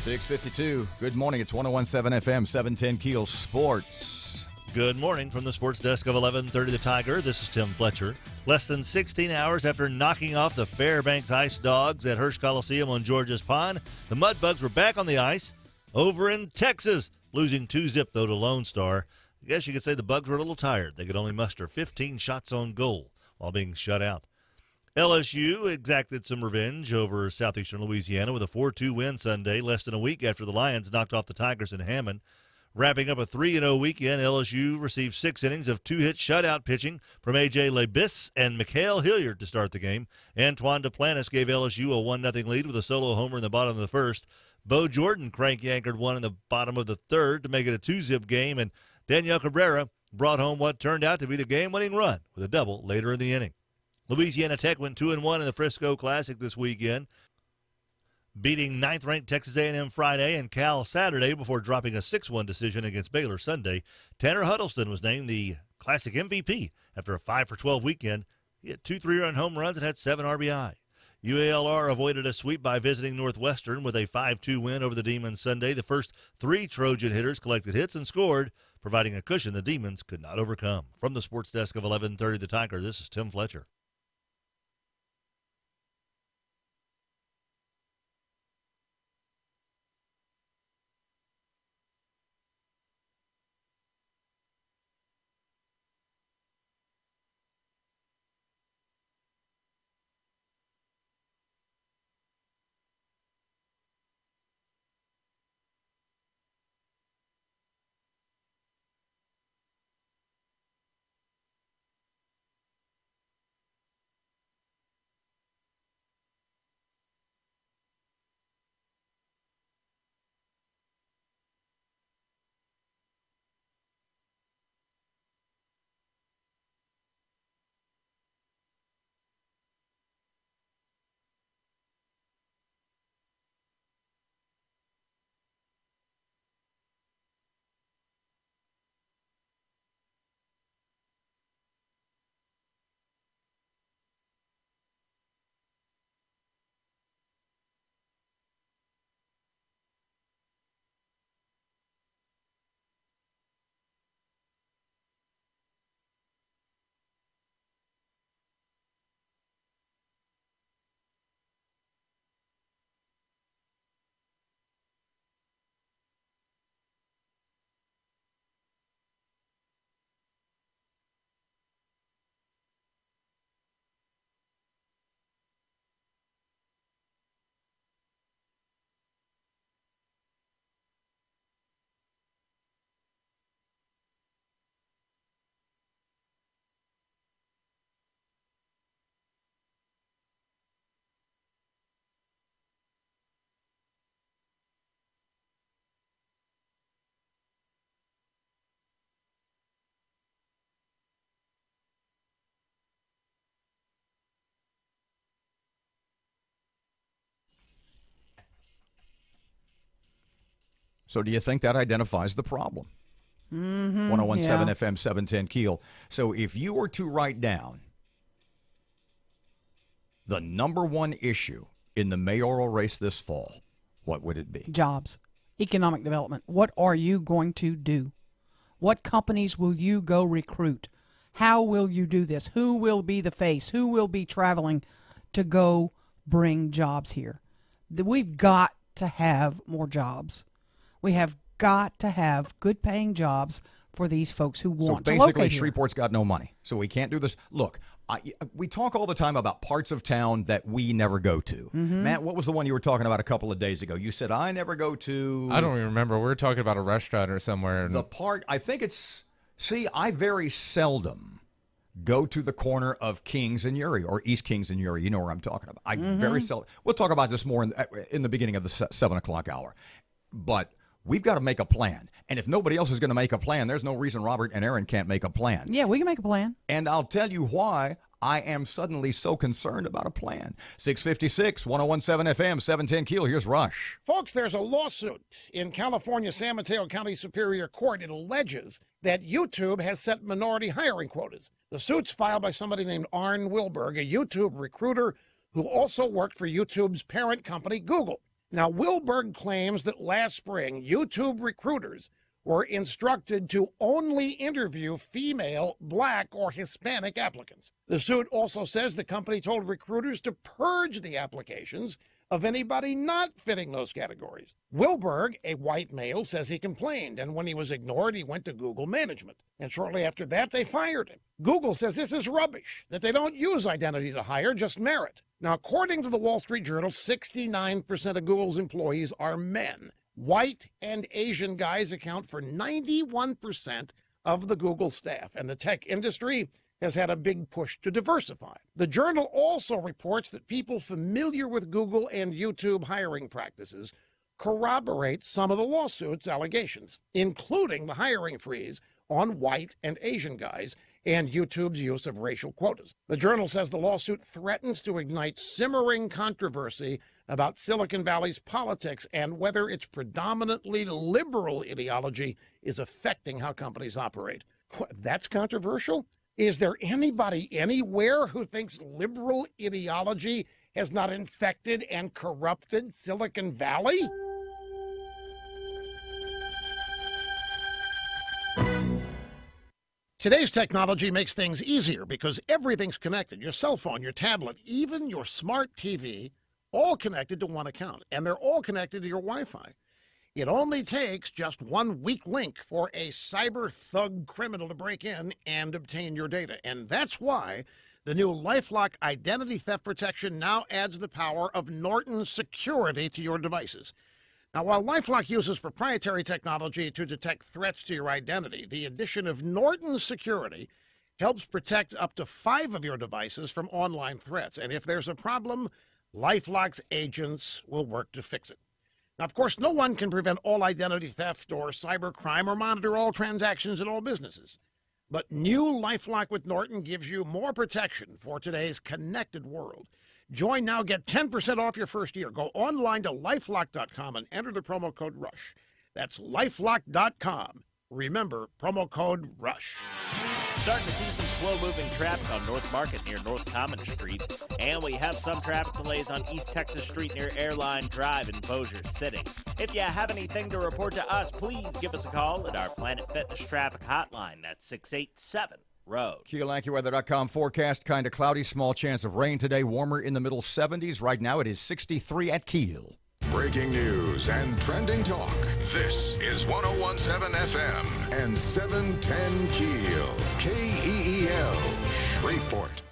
$6:52. Good morning. It's 1017 FM, 710 Keel Sports. Good morning from the sports desk of 1130 The Tiger. This is Tim Fletcher. Less than 16 hours after knocking off the Fairbanks Ice Dogs at Hirsch Coliseum on Georges Pond, the Mudbugs were back on the ice over in Texas, losing 2-0, though, to Lone Star. I guess you could say the Bugs were a little tired. They could only muster 15 shots on goal while being shut out. LSU exacted some revenge over Southeastern Louisiana with a 4-2 win Sunday, less than a week after the Lions knocked off the Tigers in Hammond. Wrapping up a 3-0 weekend, LSU received 6 innings of 2-hit shutout pitching from A.J. Lebis and Mikhail Hilliard to start the game. Antoine Duplantis gave LSU a 1-0 lead with a solo homer in the bottom of the first. Bo Jordan crank-anchored one in the bottom of the third to make it a 2-zip game, and Daniel Cabrera brought home what turned out to be the game-winning run with a double later in the inning. Louisiana Tech went 2-1 in the Frisco Classic this weekend, beating 9th-ranked Texas A&M Friday and Cal Saturday before dropping a 6-1 decision against Baylor Sunday. Tanner Huddleston was named the Classic MVP after a 5-for-12 weekend. He had 2 3-run home runs and had 7 RBI. UALR avoided a sweep by visiting Northwestern with a 5-2 win over the Demons Sunday. The first 3 Trojan hitters collected hits and scored, providing a cushion the Demons could not overcome. From the sports desk of 1130 The Tiger, this is Tim Fletcher. So do you think that identifies the problem? Mm-hmm, 1017 yeah. FM 710 Keel. So if you were to write down the number one issue in the mayoral race this fall, what would it be? Jobs, economic development. What are you going to do? What companies will you go recruit? How will you do this? Who will be the face? Who will be traveling to go bring jobs here? We've got to have more jobs. We have got to have good paying jobs for these folks who want to locate here. So basically, Shreveport's got no money, so we can't do this. Look, we talk all the time about parts of town that we never go to. Mm-hmm. Matt, what was the one you were talking about a couple of days ago? You said, I never go to... I don't even remember. We were talking about a restaurant or somewhere. The part, I think it's... See, I very seldom go to the corner of Kings and Uri, or East Kings and Uri. You know where I'm talking about. I very seldom... We'll talk about this more in the beginning of the 7 o'clock hour. But... we've got to make a plan. And if nobody else is going to make a plan, there's no reason Robert and Erin can't make a plan. Yeah, we can make a plan. And I'll tell you why I am suddenly so concerned about a plan. 656, 1017 FM, 710 Keel. Here's Rush. Folks, there's a lawsuit in California San Mateo County Superior Court. It alleges that YouTube has set minority hiring quotas. The suit's filed by somebody named Arn Wilberg, a YouTube recruiter who also worked for YouTube's parent company, Google. Now, Wilberg claims that last spring, YouTube recruiters were instructed to only interview female, Black, or Hispanic applicants. The suit also says the company told recruiters to purge the applications of anybody not fitting those categories. Wilberg, a white male, says he complained, and when he was ignored, he went to Google management. And shortly after that, they fired him. Google says this is rubbish, that they don't use identity to hire, just merit. Now, according to the Wall Street Journal, 69% of Google's employees are men. White and Asian guys account for 91% of the Google staff, and the tech industry has had a big push to diversify. The Journal also reports that people familiar with Google and YouTube hiring practices corroborate some of the lawsuit's allegations, including the hiring freeze on white and Asian guys and YouTube's use of racial quotas. The Journal says the lawsuit threatens to ignite simmering controversy about Silicon Valley's politics and whether its predominantly liberal ideology is affecting how companies operate. That's controversial? Is there anybody anywhere who thinks liberal ideology has not infected and corrupted Silicon Valley? Today's technology makes things easier because everything's connected. Your cell phone, your tablet, even your smart TV, all connected to one account, and they're all connected to your Wi-Fi. It only takes just one weak link for a cyber thug criminal to break in and obtain your data. And that's why the new LifeLock Identity Theft Protection now adds the power of Norton security to your devices. Now, while LifeLock uses proprietary technology to detect threats to your identity, the addition of Norton security helps protect up to 5 of your devices from online threats. And if there's a problem, LifeLock's agents will work to fix it. Now, of course, no one can prevent all identity theft or cybercrime or monitor all transactions in all businesses. But new LifeLock with Norton gives you more protection for today's connected world. Join now, get 10% off your first year. Go online to lifelock.com and enter the promo code RUSH. That's lifelock.com. Remember, promo code RUSH. Starting to see some slow-moving traffic on North Market near North Common Street. And we have some traffic delays on East Texas Street near Airline Drive in Bossier City. If you have anything to report to us, please give us a call at our Planet Fitness traffic hotline. That's 687 Road. KEELAccuWeather.com forecast, kind of cloudy, small chance of rain today, warmer in the middle 70s. Right now it is 63 at Keel. Breaking news and trending talk. This is 1017 FM and 710 Keel. KEEL, Shreveport.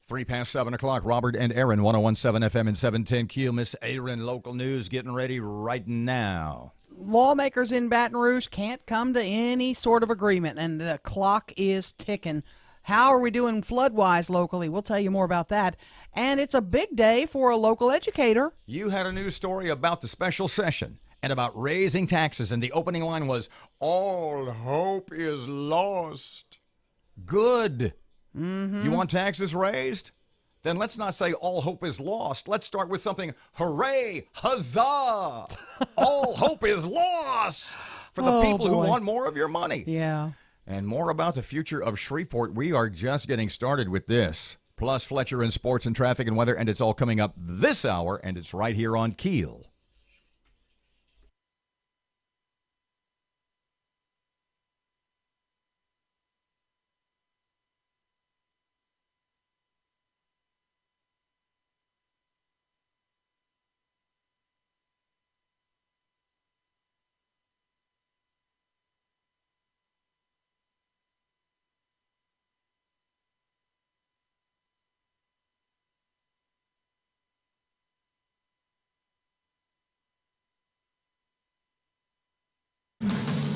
7 o'clock. Robert and Erin, 101.7 FM and 710 KEEL. Miss Erin, local news getting ready right now. Lawmakers in Baton Rouge can't come to any sort of agreement, and the clock is ticking. How are we doing flood-wise locally? We'll tell you more about that. And it's a big day for a local educator. You had a news story about the special session and about raising taxes, and the opening line was, "All hope is lost." Good. Mm-hmm. You want taxes raised? Then let's not say all hope is lost. Let's start with something, hooray, huzzah. All hope is lost for the people who want more of your money. Yeah. And more about the future of Shreveport. We are just getting started with this. Plus Fletcher in sports and traffic and weather, and it's all coming up this hour, and it's right here on KEEL.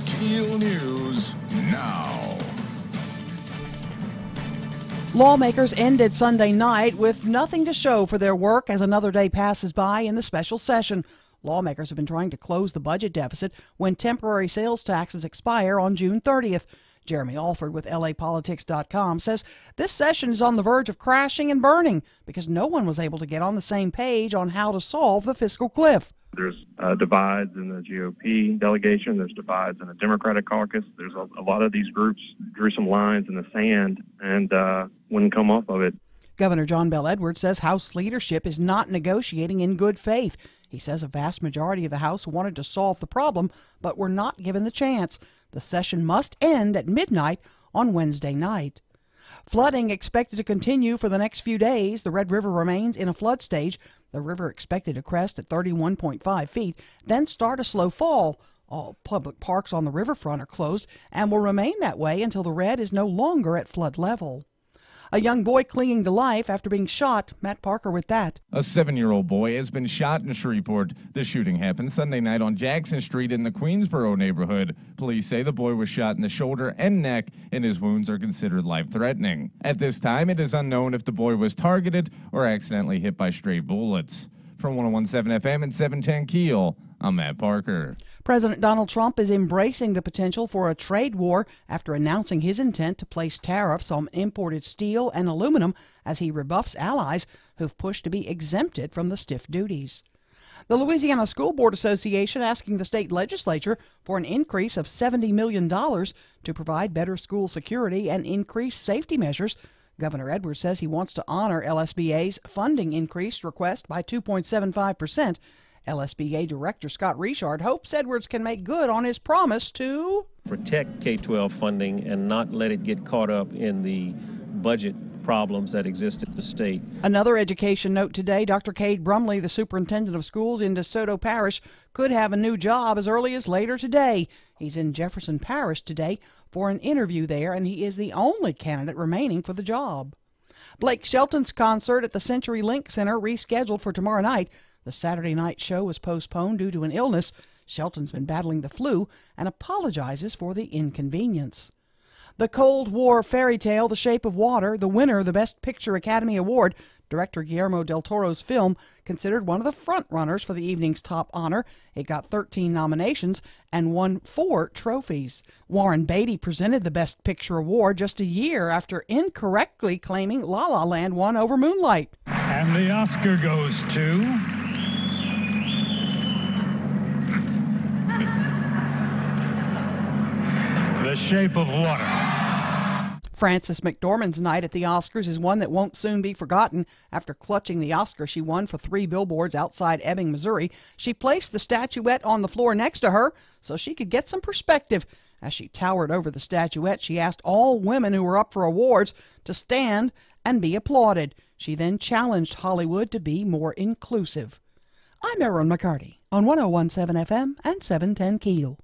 KEEL News now. Lawmakers ended Sunday night with nothing to show for their work as another day passes by in the special session. Lawmakers have been trying to close the budget deficit when temporary sales taxes expire on June 30th. Jeremy Alford with LAPolitics.com says this session is on the verge of crashing and burning because no one was able to get on the same page on how to solve the fiscal cliff. There's divides in the GOP delegation. There's divides in the Democratic caucus. There's a lot of these groups drew some lines in the sand and wouldn't come off of it. Governor John Bel Edwards says House leadership is not negotiating in good faith. He says a vast majority of the House wanted to solve the problem, but were not given the chance. The session must end at midnight on Wednesday night. Flooding expected to continue for the next few days. The Red River remains in a flood stage. The river expected to crest at 31.5 feet, then start a slow fall. All public parks on the riverfront are closed and will remain that way until the red is no longer at flood level. A young boy clinging to life after being shot. Matt Parker with that. A 7-year-old boy has been shot in Shreveport. The shooting happened Sunday night on Jackson Street in the Queensboro neighborhood. Police say the boy was shot in the shoulder and neck, and his wounds are considered life-threatening. At this time, it is unknown if the boy was targeted or accidentally hit by stray bullets. From 101.7 FM and 710 KEEL, I'm Matt Parker. President Donald Trump is embracing the potential for a trade war after announcing his intent to place tariffs on imported steel and aluminum as he rebuffs allies who've pushed to be exempted from the stiff duties. The Louisiana School Board Association asking the state legislature for an increase of $70 million to provide better school security and increase safety measures. Governor Edwards says he wants to honor LSBA's funding increase request by 2.75%. LSBA Director Scott Richard hopes Edwards can make good on his promise to protect K-12 funding and not let it get caught up in the budget problems that exist at the state. Another education note today, Dr. Cade Brumley, the superintendent of schools in DeSoto Parish, could have a new job as early as later today. He's in Jefferson Parish today for an interview there, and he is the only candidate remaining for the job. Blake Shelton's concert at the Century Link Center rescheduled for tomorrow night. The Saturday night show was postponed due to an illness. Shelton's been battling the flu and apologizes for the inconvenience. The Cold War fairy tale, The Shape of Water, the winner of the Best Picture Academy Award, director Guillermo del Toro's film, considered one of the front-runners for the evening's top honor. It got 13 nominations and won 4 trophies. Warren Beatty presented the Best Picture Award just a year after incorrectly claiming La La Land won over Moonlight. And the Oscar goes to... The Shape of Water. Frances McDormand's night at the Oscars is one that won't soon be forgotten. After clutching the Oscar she won for 3 billboards outside Ebbing, Missouri, she placed the statuette on the floor next to her so she could get some perspective. As she towered over the statuette, she asked all women who were up for awards to stand and be applauded. She then challenged Hollywood to be more inclusive. I'm Erin McCarty on 101.7 FM and 710 KEEL.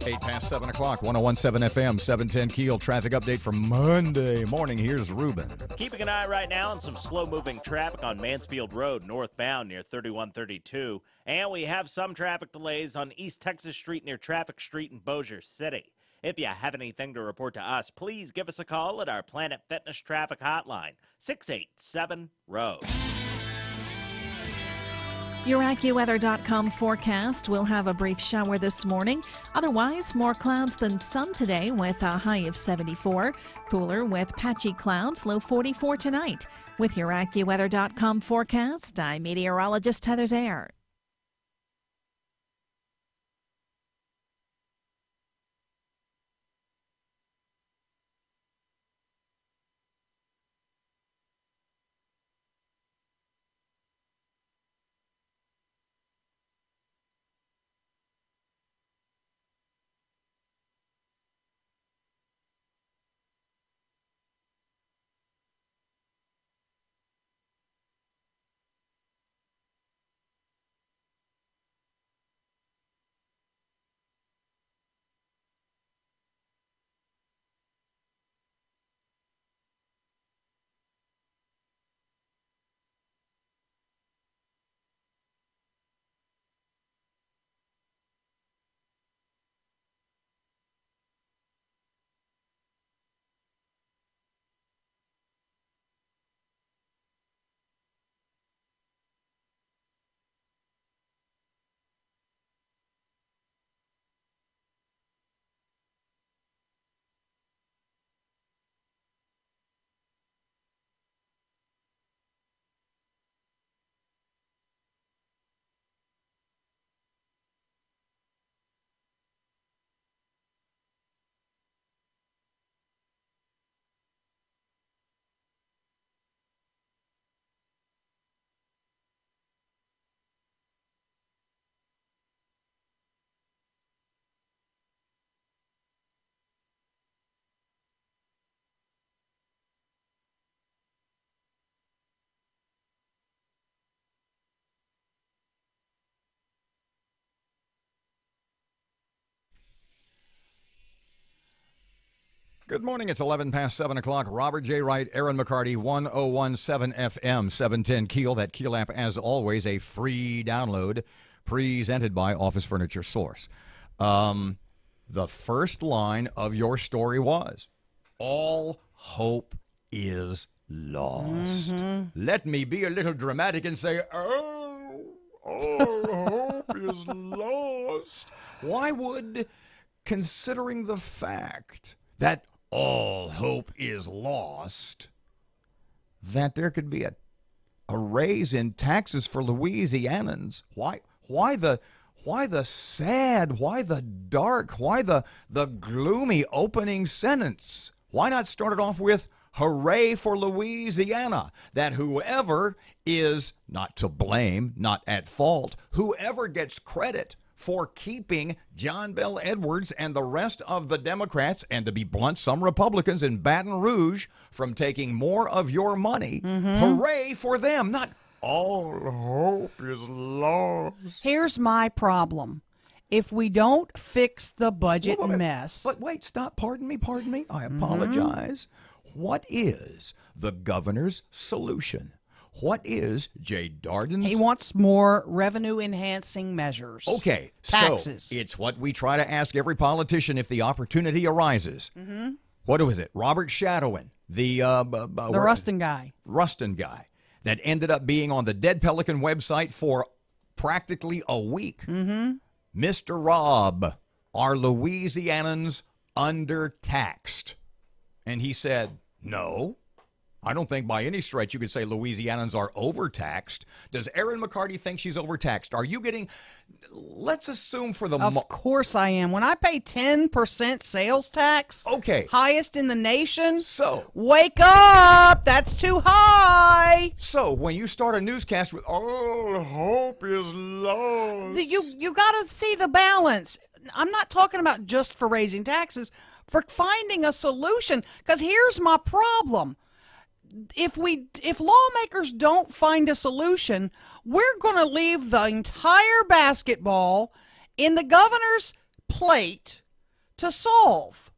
8 past 7 o'clock, 1017 FM, 710 Keel. Traffic update for Monday morning. Here's Ruben. Keeping an eye right now on some slow-moving traffic on Mansfield Road, northbound near 3132. And we have some traffic delays on East Texas Street near Traffic Street in Bossier City. If you have anything to report to us, please give us a call at our Planet Fitness Traffic Hotline, 687-ROAD. Your AccuWeather.com forecast will have a brief shower this morning. Otherwise, more clouds than some today with a high of 74. Cooler with patchy clouds, low 44 tonight. With your AccuWeather.com forecast, I'm meteorologist Heather Zaire. Good morning. It's 11 past 7 o'clock. Robert J. Wright, Erin McCarty, 1017 FM, 710 Keel. That Keel app, as always, a free download presented by Office Furniture Source. The first line of your story was, all hope is lost. Let me be a little dramatic and say, all hope is lost. Why would, considering the fact that all hope is lost, that there could be a raise in taxes for Louisianans? Why the sad, why the dark, why the gloomy opening sentence? Why not start it off with, hooray for Louisiana, that whoever is not to blame, not at fault, whoever gets credit for keeping John Bel Edwards and the rest of the Democrats, and to be blunt, some Republicans in Baton Rouge, from taking more of your money. Hooray for them, not all hope is lost. Here's my problem. If we don't fix the budget mess. But wait, stop. Pardon me. I apologize. What is the governor's solution? What is Jay Darden's? He wants more revenue-enhancing measures. Okay, taxes. So it's what we try to ask every politician if the opportunity arises. What was it? Robert Shadowin, the Ruston guy. Ruston guy that ended up being on the Dead Pelican website for practically a week. Mr. Rob, are Louisianans undertaxed? And he said, no. I don't think by any stretch you could say Louisianans are overtaxed. Does Erin McCarty think she's overtaxed? Are you getting, let's assume for the Of course I am. When I pay 10% sales tax, okay, highest in the nation, so wake up, that's too high. So when you start a newscast with, all hope is lost. You got to see the balance. I'm not talking about just for raising taxes, for finding a solution, because here's my problem. If lawmakers don't find a solution, we're going to leave the entire basketball in the governor's plate to solve.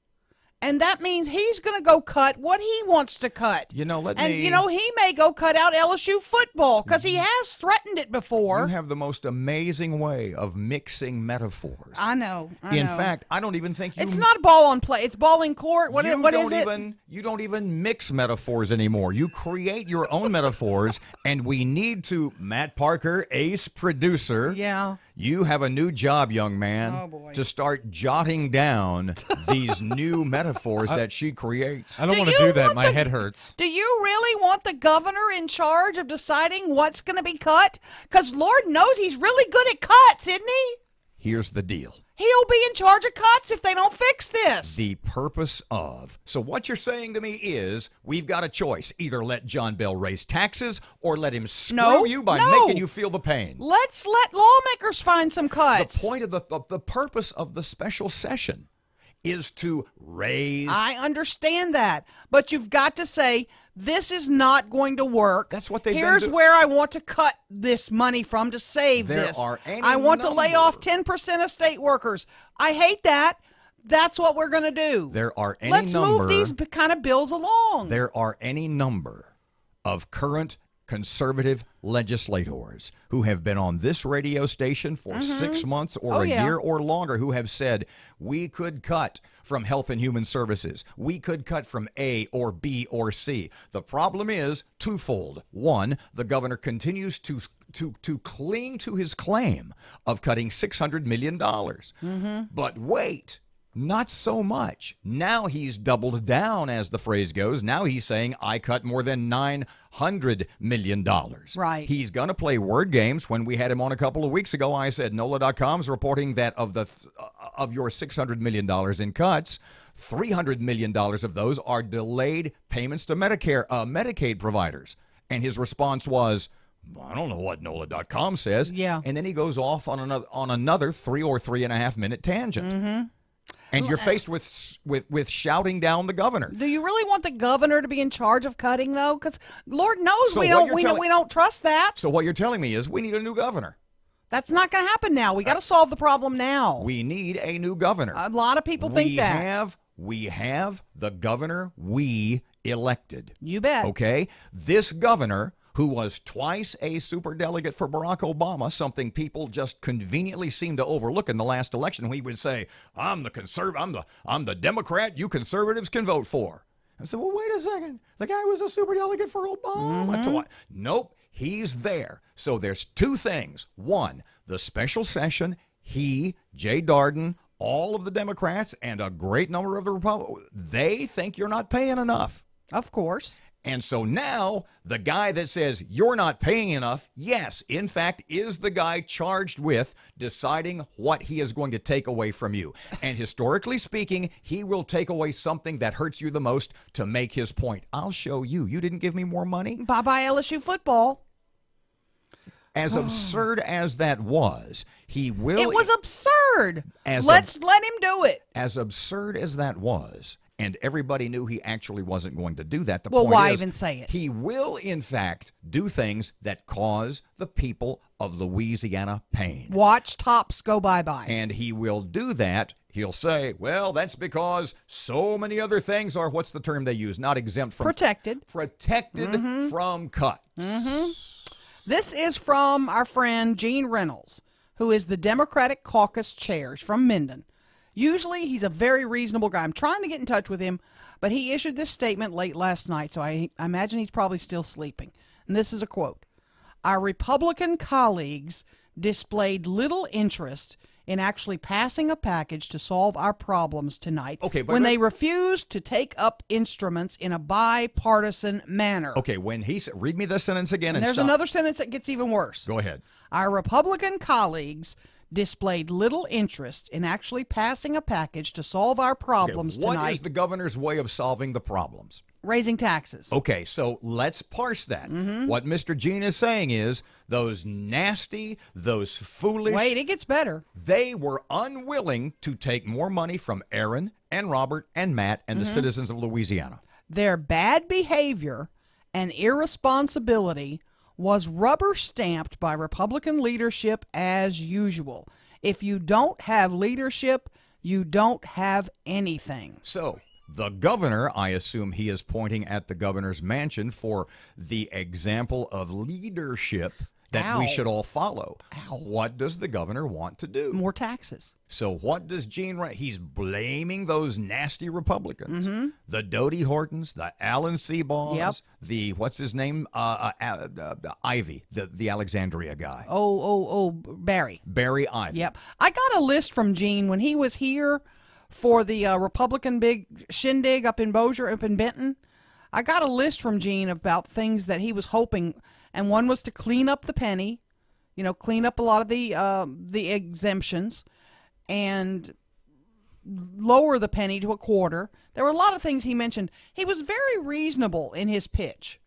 And that means he's going to go cut what he wants to cut. You know, he may go cut out LSU football because he has threatened it before. You have the most amazing way of mixing metaphors. I know. In fact, I don't even think you... It's not ball on play. It's ball in court. What is it? You don't even mix metaphors anymore. You create your own metaphors, and we need to... Matt Parker, ace producer. Yeah. You have a new job, young man, oh boy, to start jotting down these new metaphors that she creates. I don't want to do that. My head hurts. Do you really want the governor in charge of deciding what's going to be cut? Because Lord knows he's really good at cuts, isn't he? Here's the deal. He'll be in charge of cuts if they don't fix this. The purpose of. So what you're saying to me is we've got a choice. Either let John Bell raise taxes or let him screw you by making you feel the pain. Let's let lawmakers find some cuts. The point of the purpose of the special session is to raise. I understand that. But you've got to say, this is not going to work. That's what they've Here's where I want to cut this money from to save this. I want to lay off 10% of state workers. I hate that. That's what we're going to do. There are any Let's move these kind of bills along. There are any number of current conservative legislators who have been on this radio station for 6 months or a year or longer who have said, we could cut from Health and Human Services. We could cut from A or B or C. The problem is twofold. One, the governor continues to cling to his claim of cutting $600 million. But wait. Not so much. Now he's doubled down, as the phrase goes. Now he's saying, I cut more than $900 million. Right. He's going to play word games. When we had him on a couple of weeks ago, I said, NOLA.com's reporting that of your $600 million in cuts, $300 million of those are delayed payments to Medicaid providers. And his response was, I don't know what NOLA.com says. Yeah. And then he goes off on another 3 or 3.5 minute tangent. And you're faced with shouting down the governor. Do you really want the governor to be in charge of cutting, though? Because Lord knows we don't trust that. So what you're telling me is we need a new governor. That's not going to happen now. We got to solve the problem now. We need a new governor. A lot of people think that. We have the governor we elected. You bet. Okay? This governor, who was twice a superdelegate for Barack Obama, something people just conveniently seem to overlook in the last election. He would say, I'm the Democrat you conservatives can vote for. I said, well, wait a second. The guy was a superdelegate for Obama. Nope, he's there. So there's two things. One, the special session, he, Jay Darden, all of the Democrats, and a great number of the Republicans, they think you're not paying enough. Of course. And so now the guy that says you're not paying enough, yes, in fact, is the guy charged with deciding what he is going to take away from you. And historically speaking, he will take away something that hurts you the most to make his point. I'll show you. You didn't give me more money? Bye-bye LSU football. As absurd as that was, he will... It was absurd. Let's let him do it. As absurd as that was... And everybody knew he actually wasn't going to do that. Well, why even say it? He will, in fact, do things that cause the people of Louisiana pain. Watch tops go bye-bye. And he will do that. He'll say, well, that's because so many other things are, what's the term they use? Not exempt from... Protected. Protected from cuts. This is from our friend Gene Reynolds, who is the Democratic Caucus chair from Minden. Usually, he's a very reasonable guy. I'm trying to get in touch with him, but he issued this statement late last night, so I imagine he's probably still sleeping. And this is a quote. Our Republican colleagues displayed little interest in actually passing a package to solve our problems tonight when they refused to take up instruments in a bipartisan manner. Okay, when he said, read me this sentence again and there's stop. Another sentence that gets even worse. Go ahead. Our Republican colleagues displayed little interest in actually passing a package to solve our problems tonight. What is the governor's way of solving the problems? Raising taxes. Okay, so let's parse that. What Mr. Gene is saying is those nasty, those foolish... Wait, it gets better. They were unwilling to take more money from Erin and Robert and Matt and the citizens of Louisiana. Their bad behavior and irresponsibility was rubber stamped by Republican leadership as usual. If you don't have leadership, you don't have anything. So the governor, I assume he is pointing at the governor's mansion for the example of leadership that we should all follow. What does the governor want to do? More taxes. So what does Gene write? He's blaming those nasty Republicans, the Doty Hortons, the Alan Seabaugh, the what's his name, Ivy, the Alexandria guy. Barry Ivy. Yep. I got a list from Gene when he was here for the Republican big shindig up in Bossier, up in Benton. I got a list from Gene about things that he was hoping, and one was to clean up the penny, clean up a lot of the exemptions, and lower the penny to a quarter. There were a lot of things he mentioned. He was very reasonable in his pitch,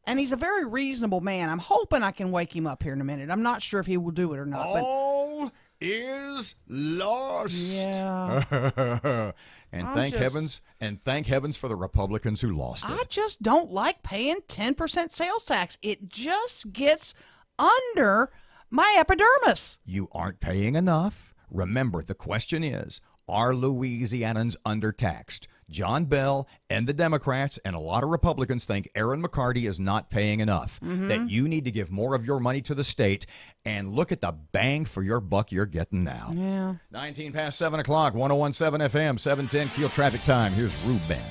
and he's a very reasonable man. I'm hoping I can wake him up here in a minute. I'm not sure if he will do it or not. All is lost. Yeah. And thank heavens for the Republicans who lost it. I just don't like paying 10% sales tax. It just gets under my epidermis. You aren't paying enough. Remember, the question is, are Louisianans undertaxed? John Bell and the Democrats and a lot of Republicans think Erin McCarty is not paying enough, that you need to give more of your money to the state, and look at the bang for your buck you're getting now. Yeah. 19 past 7 o'clock, 101.7 FM, 710 Keel traffic time. Here's Ruben.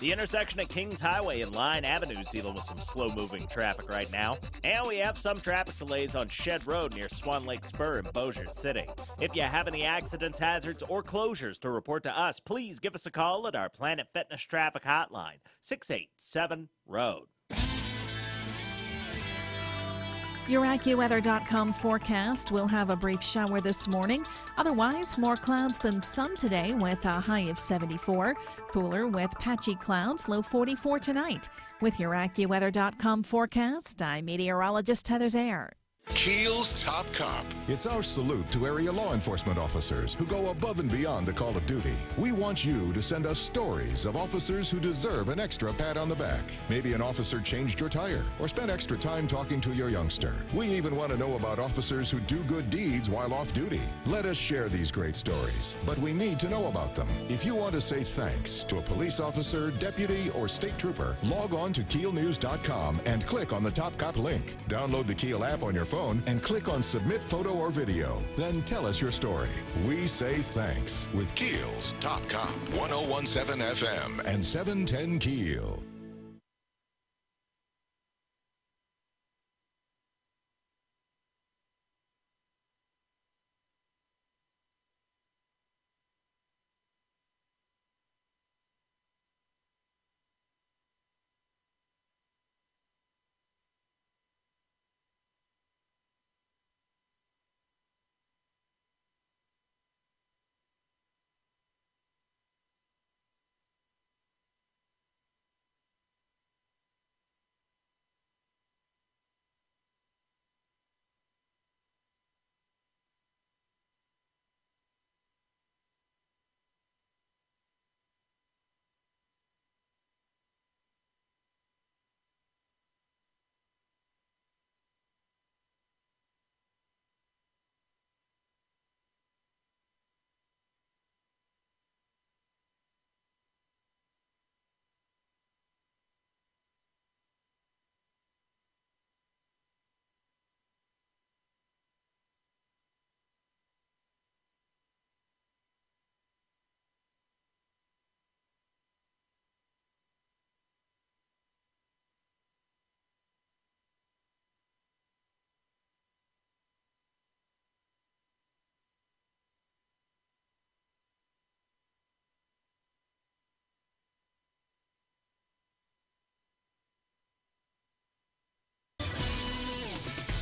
The intersection at Kings Highway and Line Avenue is dealing with some slow-moving traffic right now. And we have some traffic delays on Shed Road near Swan Lake Spur in Bossier City. If you have any accidents, hazards, or closures to report to us, please give us a call at our Planet Fitness Traffic Hotline, 687-ROAD. Your AccuWeather.com forecast will have a brief shower this morning. Otherwise, more clouds than some today with a high of 74. Cooler with patchy clouds, low 44 tonight. With your AccuWeather.com forecast, I'm meteorologist Heather Zaire. KEEL's Top Cop. It's our salute to area law enforcement officers who go above and beyond the call of duty. We want you to send us stories of officers who deserve an extra pat on the back. Maybe an officer changed your tire or spent extra time talking to your youngster. We even want to know about officers who do good deeds while off duty. Let us share these great stories, but we need to know about them. If you want to say thanks to a police officer, deputy, or state trooper, log on to KEELnews.com and click on the Top Cop link. Download the KEEL app on your phone and click on Submit Photo or Video. Then tell us your story. We say thanks with KEEL's Top Cop, 101.7 FM and 710 KEEL.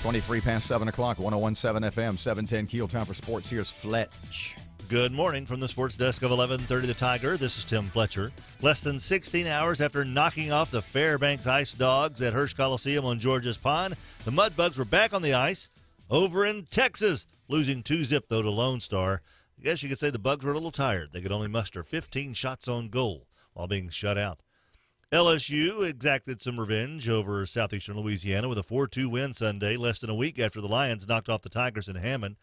Twenty-three past 7 o'clock, 101.7 FM, 710 Keel. Time for sports. Here's Fletch. Good morning from the sports desk of 1130 The Tiger. This is Tim Fletcher. Less than 16 hours after knocking off the Fairbanks Ice Dogs at Hirsch Coliseum on George's Pond, the Mudbugs were back on the ice over in Texas, losing 2-0 though to Lone Star. I guess you could say the Bugs were a little tired. They could only muster 15 shots on goal while being shut out. LSU exacted some revenge over Southeastern Louisiana with a 4-2 win Sunday, less than a week after the Lions knocked off the Tigers in Hammond.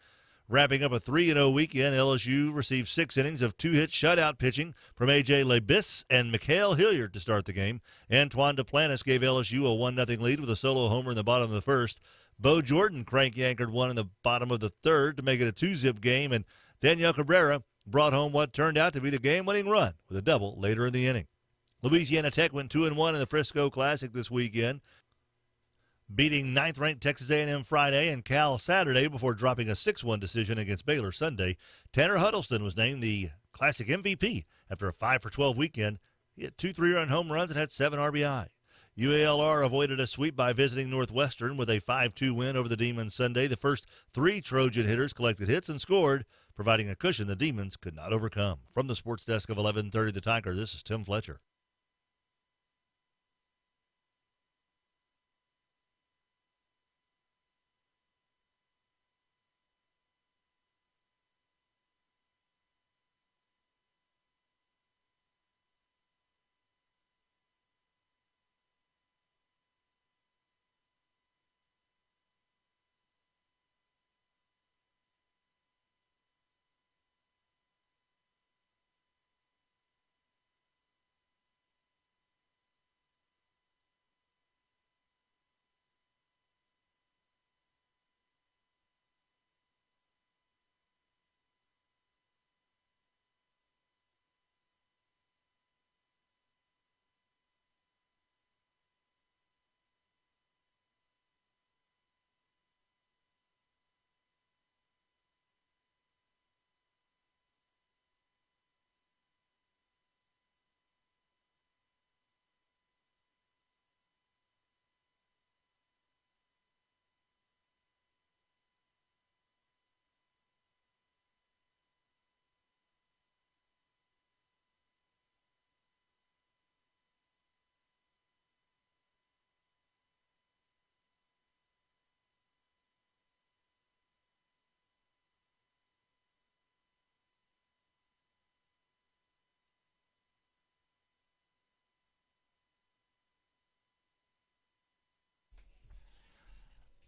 Wrapping up a 3-0 weekend, LSU received 6 innings of 2-hit shutout pitching from A.J. Lebis and Mikhail Hilliard to start the game. Antoine Duplantis gave LSU a 1-0 lead with a solo homer in the bottom of the first. Bo Jordan crank-anchored one in the bottom of the third to make it a 2-zip game, and Daniel Cabrera brought home what turned out to be the game-winning run with a double later in the inning. Louisiana Tech went 2-1 in the Frisco Classic this weekend, beating 9th-ranked Texas A&M Friday and Cal Saturday before dropping a 6-1 decision against Baylor Sunday. Tanner Huddleston was named the Classic MVP after a 5-for-12 weekend. He had 2 3-run home runs and had 7 RBI. UALR avoided a sweep by visiting Northwestern with a 5-2 win over the Demons Sunday. The first 3 Trojan hitters collected hits and scored, providing a cushion the Demons could not overcome. From the sports desk of 1130 The Tiger, this is Tim Fletcher.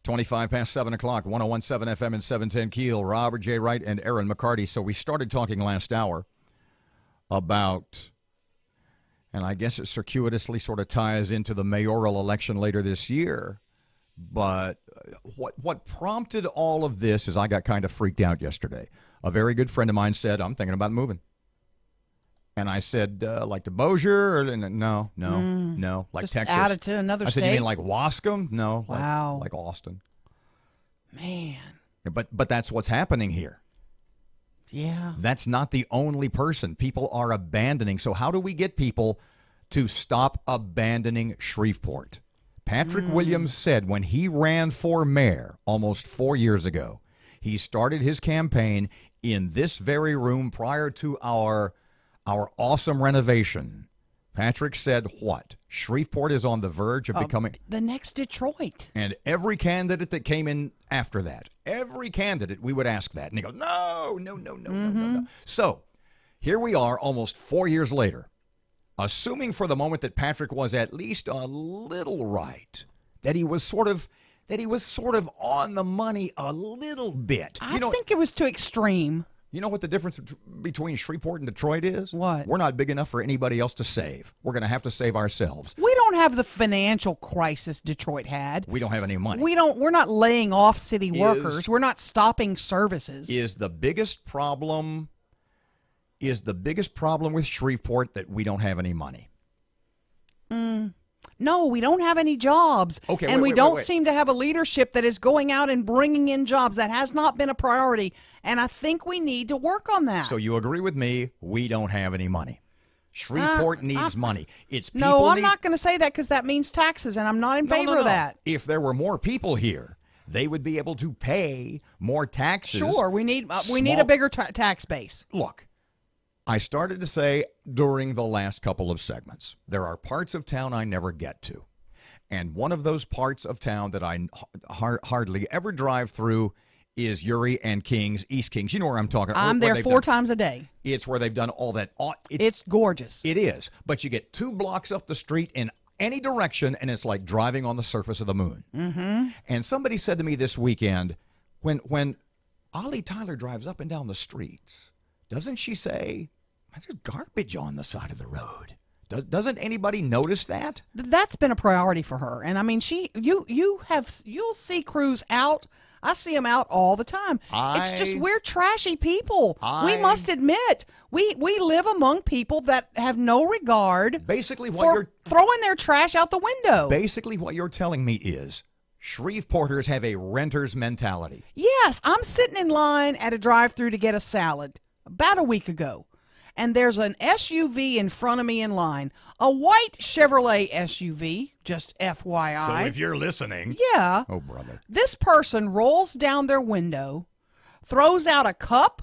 Twenty-five past 7 o'clock, 101.7 FM and 710 Keel. Robert J. Wright and Erin McCarty. So we started talking last hour about, and I guess it circuitously sort of ties into the mayoral election later this year, but what prompted all of this is I got kind of freaked out yesterday. A very good friend of mine said, I'm thinking about moving. And I said, like to Bossier? Or, no. Like just Texas. Add it to another state? I said, you mean like Wascom? No. Wow. Like Austin. Man. But that's what's happening here. Yeah. That's not the only person. People are abandoning. So how do we get people to stop abandoning Shreveport? Patrick Williams said when he ran for mayor almost 4 years ago, he started his campaign in this very room prior to our awesome renovation. Patrick said what? Shreveport is on the verge of becoming the next Detroit. And every candidate that came in after that, every candidate, we would ask that. And he goes, no. So here we are almost 4 years later, assuming for the moment that Patrick was at least a little right, that he was sort of on the money a little bit. I think it was too extreme. You know what the difference between Shreveport and Detroit is? What? We're not big enough for anybody else to save. We're going to have to save ourselves. We don't have the financial crisis Detroit had. We don't have any money. We're not laying off city workers. We're not stopping services. Is the biggest problem with Shreveport that we don't have any money? No, we don't have any jobs. Okay, and we don't wait. seem to have a leadership that is going out and bringing in jobs. That has not been a priority, and I think we need to work on that. So you agree with me, we don't have any money. Shreveport needs money. I'm not going to say that because that means taxes, and I'm not in favor of that. If there were more people here, they would be able to pay more taxes. Sure, we need a bigger tax base. Look, I started to say during the last couple of segments, there are parts of town I never get to. And one of those parts of town that I hardly ever drive through is Uri and East Kings. You know where I'm talking about. I'm there 4 times a day. It's where they've done all that. It's gorgeous. It is. But you get 2 blocks up the street in any direction, and it's like driving on the surface of the moon. Mm-hmm. And somebody said to me this weekend, when Ollie Tyler drives up and down the streets. Doesn't she say, there's garbage on the side of the road? Doesn't anybody notice that? That's been a priority for her. And I mean, you'll see crews out. I see them out all the time. It's just we're trashy people. We must admit, we live among people that have no regard for throwing their trash out the window. Basically, what you're telling me is Shreveporters have a renter's mentality. Yes, I'm sitting in line at a drive-thru to get a salad about a week ago. And there's an SUV in front of me in line, a white Chevrolet SUV, just FYI. So if you're listening. Yeah. Oh, brother. This person rolls down their window, throws out a cup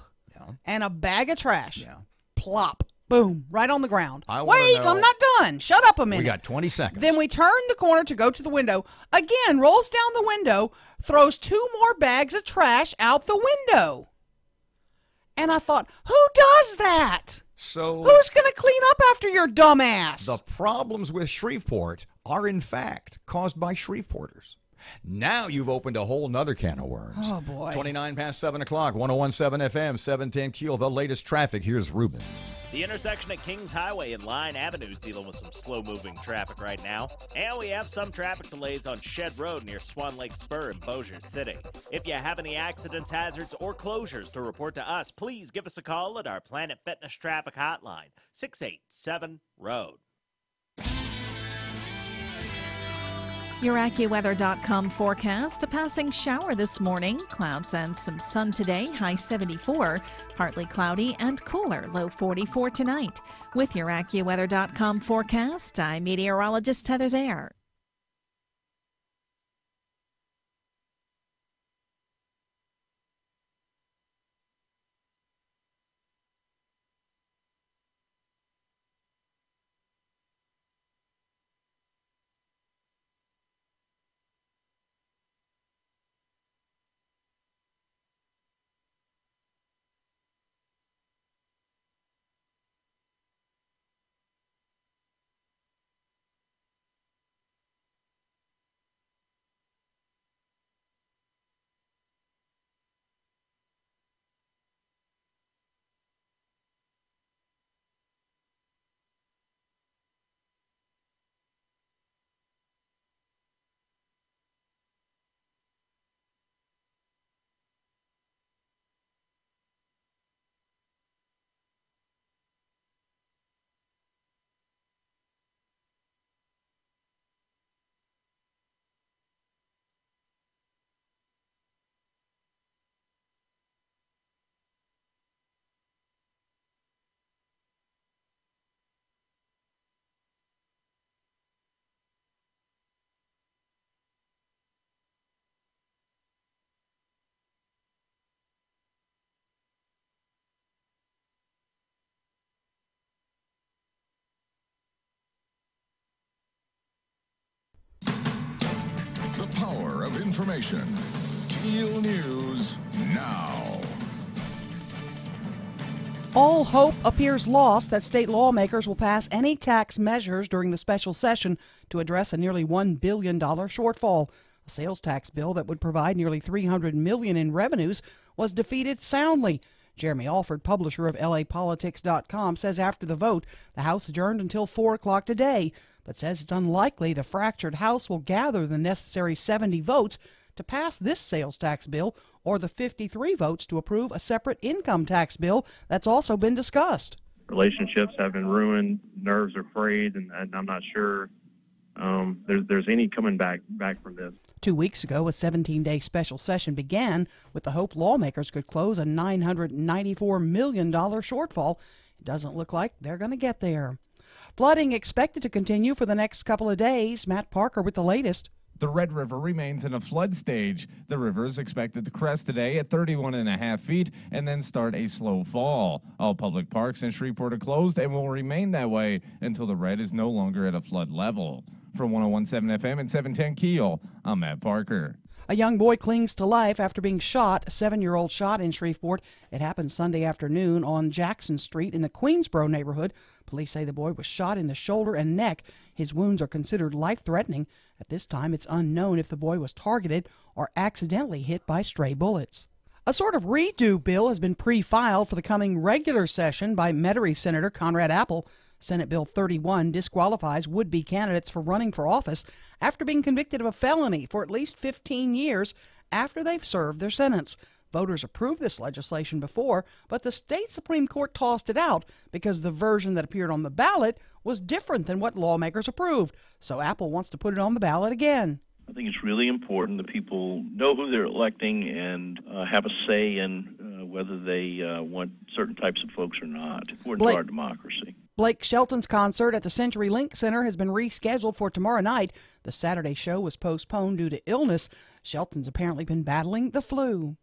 and a bag of trash. Yeah. Plop. Boom. Right on the ground. Wait, I'm not done. Shut up a minute. We got 20 seconds. Then we turn the corner to go to the window. Again, rolls down the window, throws 2 more bags of trash out the window. And I thought, who does that? So who's going to clean up after your dumb ass? The problems with Shreveport are, in fact, caused by Shreveporters. Now you've opened a whole nother can of worms. Oh, boy. 29 past 7 o'clock, 101.7 FM, 710 KEEL. The latest traffic. Here's Ruben. The intersection at Kings Highway and Line Avenue is dealing with some slow-moving traffic right now. And we have some traffic delays on Shed Road near Swan Lake Spur in Bossier City. If you have any accidents, hazards, or closures to report to us, please give us a call at our Planet Fitness Traffic Hotline, 687-ROAD. Your AccuWeather.com forecast, a passing shower this morning, clouds and some sun today, high 74, partly cloudy and cooler, low 44 tonight. With your AccuWeather.com forecast, I'm meteorologist Heather Zaire. The power of information. KEEL News now. All hope appears lost that state lawmakers will pass any tax measures during the special session to address a nearly $1 billion shortfall. A sales tax bill that would provide nearly $300 million in revenues was defeated soundly. Jeremy Alford, publisher of LAPolitics.com, says after the vote, the House adjourned until 4 o'clock today, but says it's unlikely the fractured House will gather the necessary 70 votes to pass this sales tax bill or the 53 votes to approve a separate income tax bill that's also been discussed. Relationships have been ruined, nerves are frayed, and I'm not sure there's any coming back from this. 2 weeks ago, a 17-day special session began with the hope lawmakers could close a $994 million shortfall. It doesn't look like they're going to get there. Flooding expected to continue for the next couple of days. Matt Parker with the latest. The Red River remains in a flood stage. The river is expected to crest today at 31.5 feet and then start a slow fall. All public parks in Shreveport are closed and will remain that way until the red is no longer at a flood level. From 101.7 FM and 710 KEEL, I'm Matt Parker. A young boy clings to life after being shot. A 7-year-old shot in Shreveport. It happened Sunday afternoon on Jackson Street in the Queensboro neighborhood. Police say the boy was shot in the shoulder and neck. His wounds are considered life-threatening. At this time, it's unknown if the boy was targeted or accidentally hit by stray bullets. A sort of redo bill has been pre-filed for the coming regular session by Metairie Senator Conrad Apple. Senate Bill 31 disqualifies would-be candidates for running for office after being convicted of a felony for at least 15 years after they've served their sentence. Voters approved this legislation before, but the state Supreme Court tossed it out because the version that appeared on the ballot was different than what lawmakers approved. So Apple wants to put it on the ballot again. I think it's really important that people know who they're electing and have a say in whether they want certain types of folks or not. Important to our democracy. Blake Shelton's concert at the CenturyLink Center has been rescheduled for tomorrow night. The Saturday show was postponed due to illness. Shelton's apparently been battling the flu.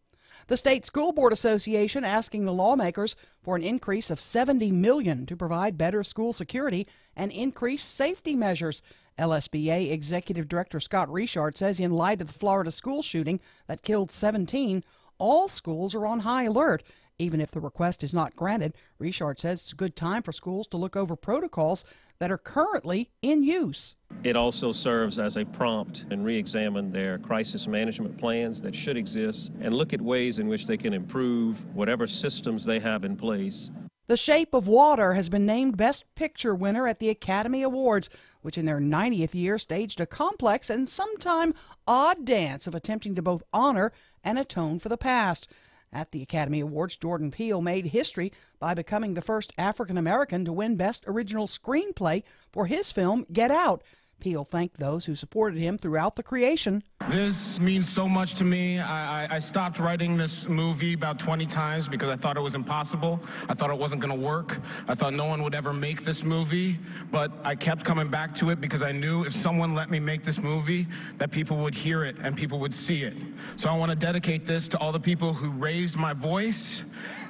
The State School Board Association asking the lawmakers for an increase of $70 million to provide better school security and increase safety measures. LSBA Executive Director Scott Richard says in light of the Florida school shooting that killed 17, all schools are on high alert. Even if the request is not granted, Richard says it's a good time for schools to look over protocols that are currently in use. It also serves as a prompt and re-examine their crisis management plans that should exist and look at ways in which they can improve whatever systems they have in place. The Shape of Water has been named Best Picture winner at the Academy Awards, which in their 90th year staged a complex and sometime odd dance of attempting to both honor and atone for the past. At the Academy Awards, Jordan Peele made history by becoming the first African American to win Best Original Screenplay for his film Get Out. Peele thanked those who supported him throughout the creation. This means so much to me. I stopped writing this movie about 20 times because I thought it was impossible. I thought it wasn't going to work. I thought no one would ever make this movie. But I kept coming back to it because I knew if someone let me make this movie, that people would hear it and people would see it. So I want to dedicate this to all the people who raised my voice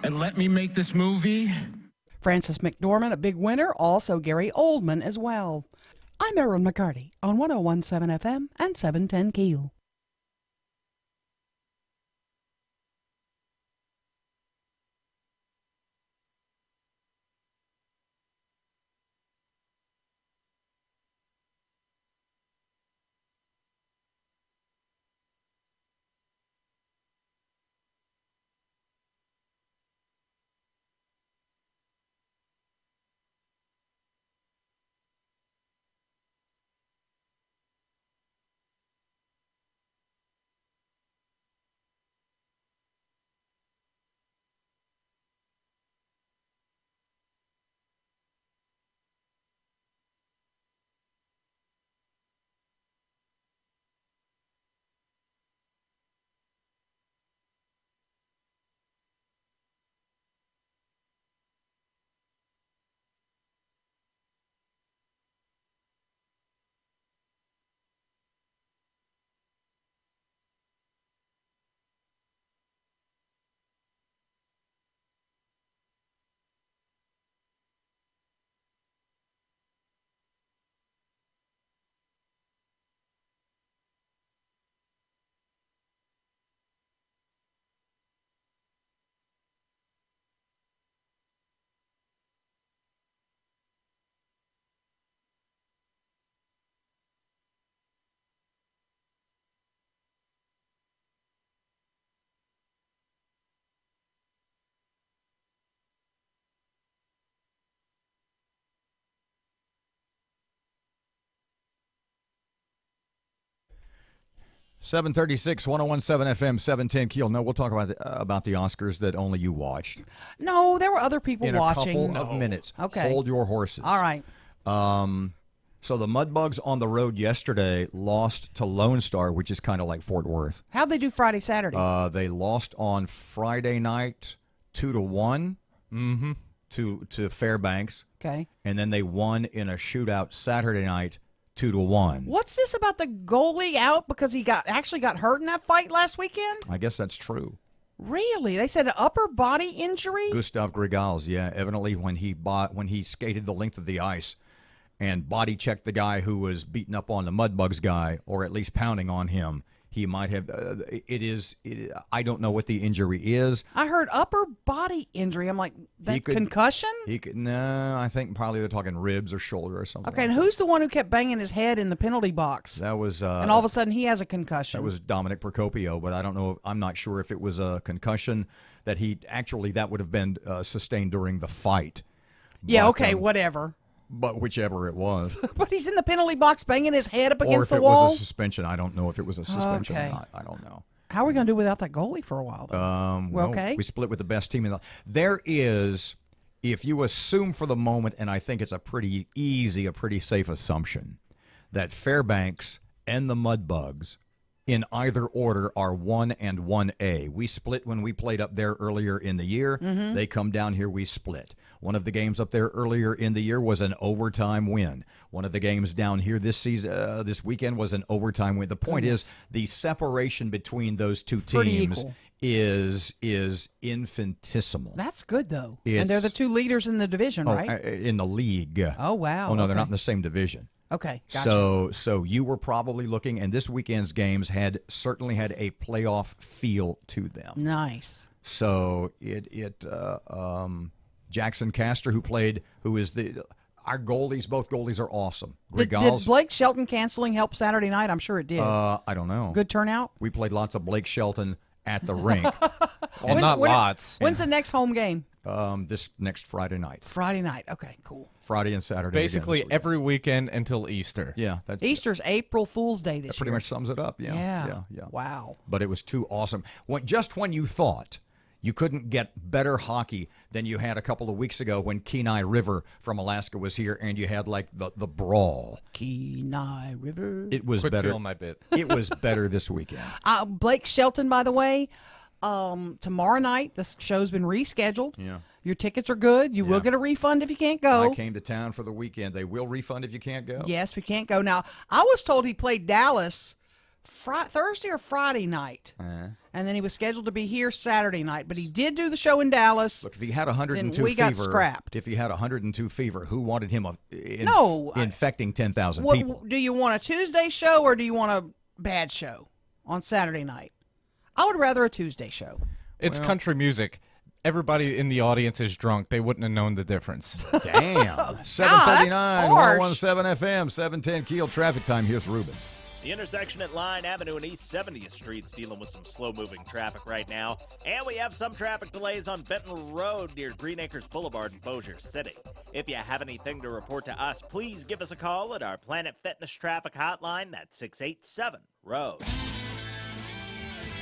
and let me make this movie. Frances McDormand, a big winner, also Gary Oldman as well. I'm Erin McCarty on 101.7 FM and 710 KEEL. Seven 101.7 FM, 710 KEEL. No, we'll talk about the Oscars that only you watched. No, there were other people watching. In a couple of minutes. Okay. Hold your horses. All right. So the Mudbugs on the road yesterday lost to Lone Star, which is kind of like Fort Worth. How'd they do Friday, Saturday? They lost on Friday night 2-1 to Fairbanks. Okay. And then they won in a shootout Saturday night 2-1. What's this about the goalie out because he actually got hurt in that fight last weekend? I guess that's true. Really? They said an upper body injury? Gustav Grigals, yeah. Evidently, when he skated the length of the ice and body checked the guy who was beating up on the Mudbugs guy, or at least pounding on him, He might have. I don't know what the injury is. I heard upper body injury. I'm like, concussion? He could. No, I think probably they're talking ribs or shoulder or something. Okay, like and who's the one who kept banging his head in the penalty box? That was. And all of a sudden he has a concussion. That was Dominic Procopio, but I don't know. I'm not sure if it was a concussion that that would have been sustained during the fight. Yeah. But, okay. Whatever. But whichever it was. But he's in the penalty box banging his head up against the wall. Or if it wall. was a suspension. I don't know if it was a suspension or not. I don't know. How are we going to do without that goalie for a while, though? Well, okay. We split with the best team. There is, if you assume for the moment, and I think it's a pretty safe assumption, that Fairbanks and the Mudbugs in either order are 1 and 1A. We split when we played up there earlier in the year. Mm-hmm. They come down here, we split. One of the games up there earlier in the year was an overtime win. One of the games down here this weekend was an overtime win. The point is the separation between those two teams is infinitesimal. That's good, though. And they're the two leaders in the division, right? In the league. Oh, wow. Oh, no, they're not in the same division. Okay, gotcha. So you were probably looking, and this weekend's games certainly had a playoff feel to them. Nice. So Jackson Castor, who is our goalies, both goalies are awesome. Did Blake Shelton canceling help Saturday night? I'm sure it did. I don't know. Good turnout? We played lots of Blake Shelton at the rink. Not lots. When's the next home game? This next Friday night. Friday night. Okay, cool. Friday and Saturday. Basically every weekend until Easter. Yeah. Easter's April Fool's Day this year. That pretty much sums it up. Yeah. Wow. But it was too awesome. Just when you thought you couldn't get better hockey than you had a couple of weeks ago when Kenai River from Alaska was here, and you had like the brawl. Kenai River. It was better. Stealing my bit. It was better this weekend. Blake Shelton, by the way, tomorrow night the show's been rescheduled. Yeah. Your tickets are good. You will get a refund if you can't go. I came to town for the weekend. They will refund if you can't go. Yes, we can't go. Now, I was told he played Dallas Thursday or Friday night. And then he was scheduled to be here Saturday night, but he did do the show in Dallas. Look, if he had 102 then we fever, got scrapped. If he had 102 fever, who wanted him infecting 10,000 people? Do you want a Tuesday show or do you want a bad show on Saturday night? I would rather a Tuesday show. It's country music. Everybody in the audience is drunk. They wouldn't have known the difference. Damn. 739, 117 FM, 710 Keel traffic time. Here's Ruben. The intersection at Line Avenue and East 70th Street's dealing with some slow-moving traffic right now. And we have some traffic delays on Benton Road near Green Acres Boulevard in Bossier City. If you have anything to report to us, please give us a call at our Planet Fitness traffic hotline. That's 687-ROAD.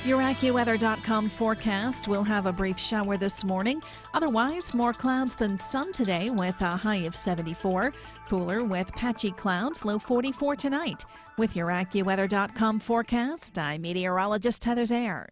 Your AccuWeather.com forecast will have a brief shower this morning. Otherwise, more clouds than sun today with a high of 74. Cooler with patchy clouds, low 44 tonight. With your AccuWeather.com forecast, I'm meteorologist Heather Zaire.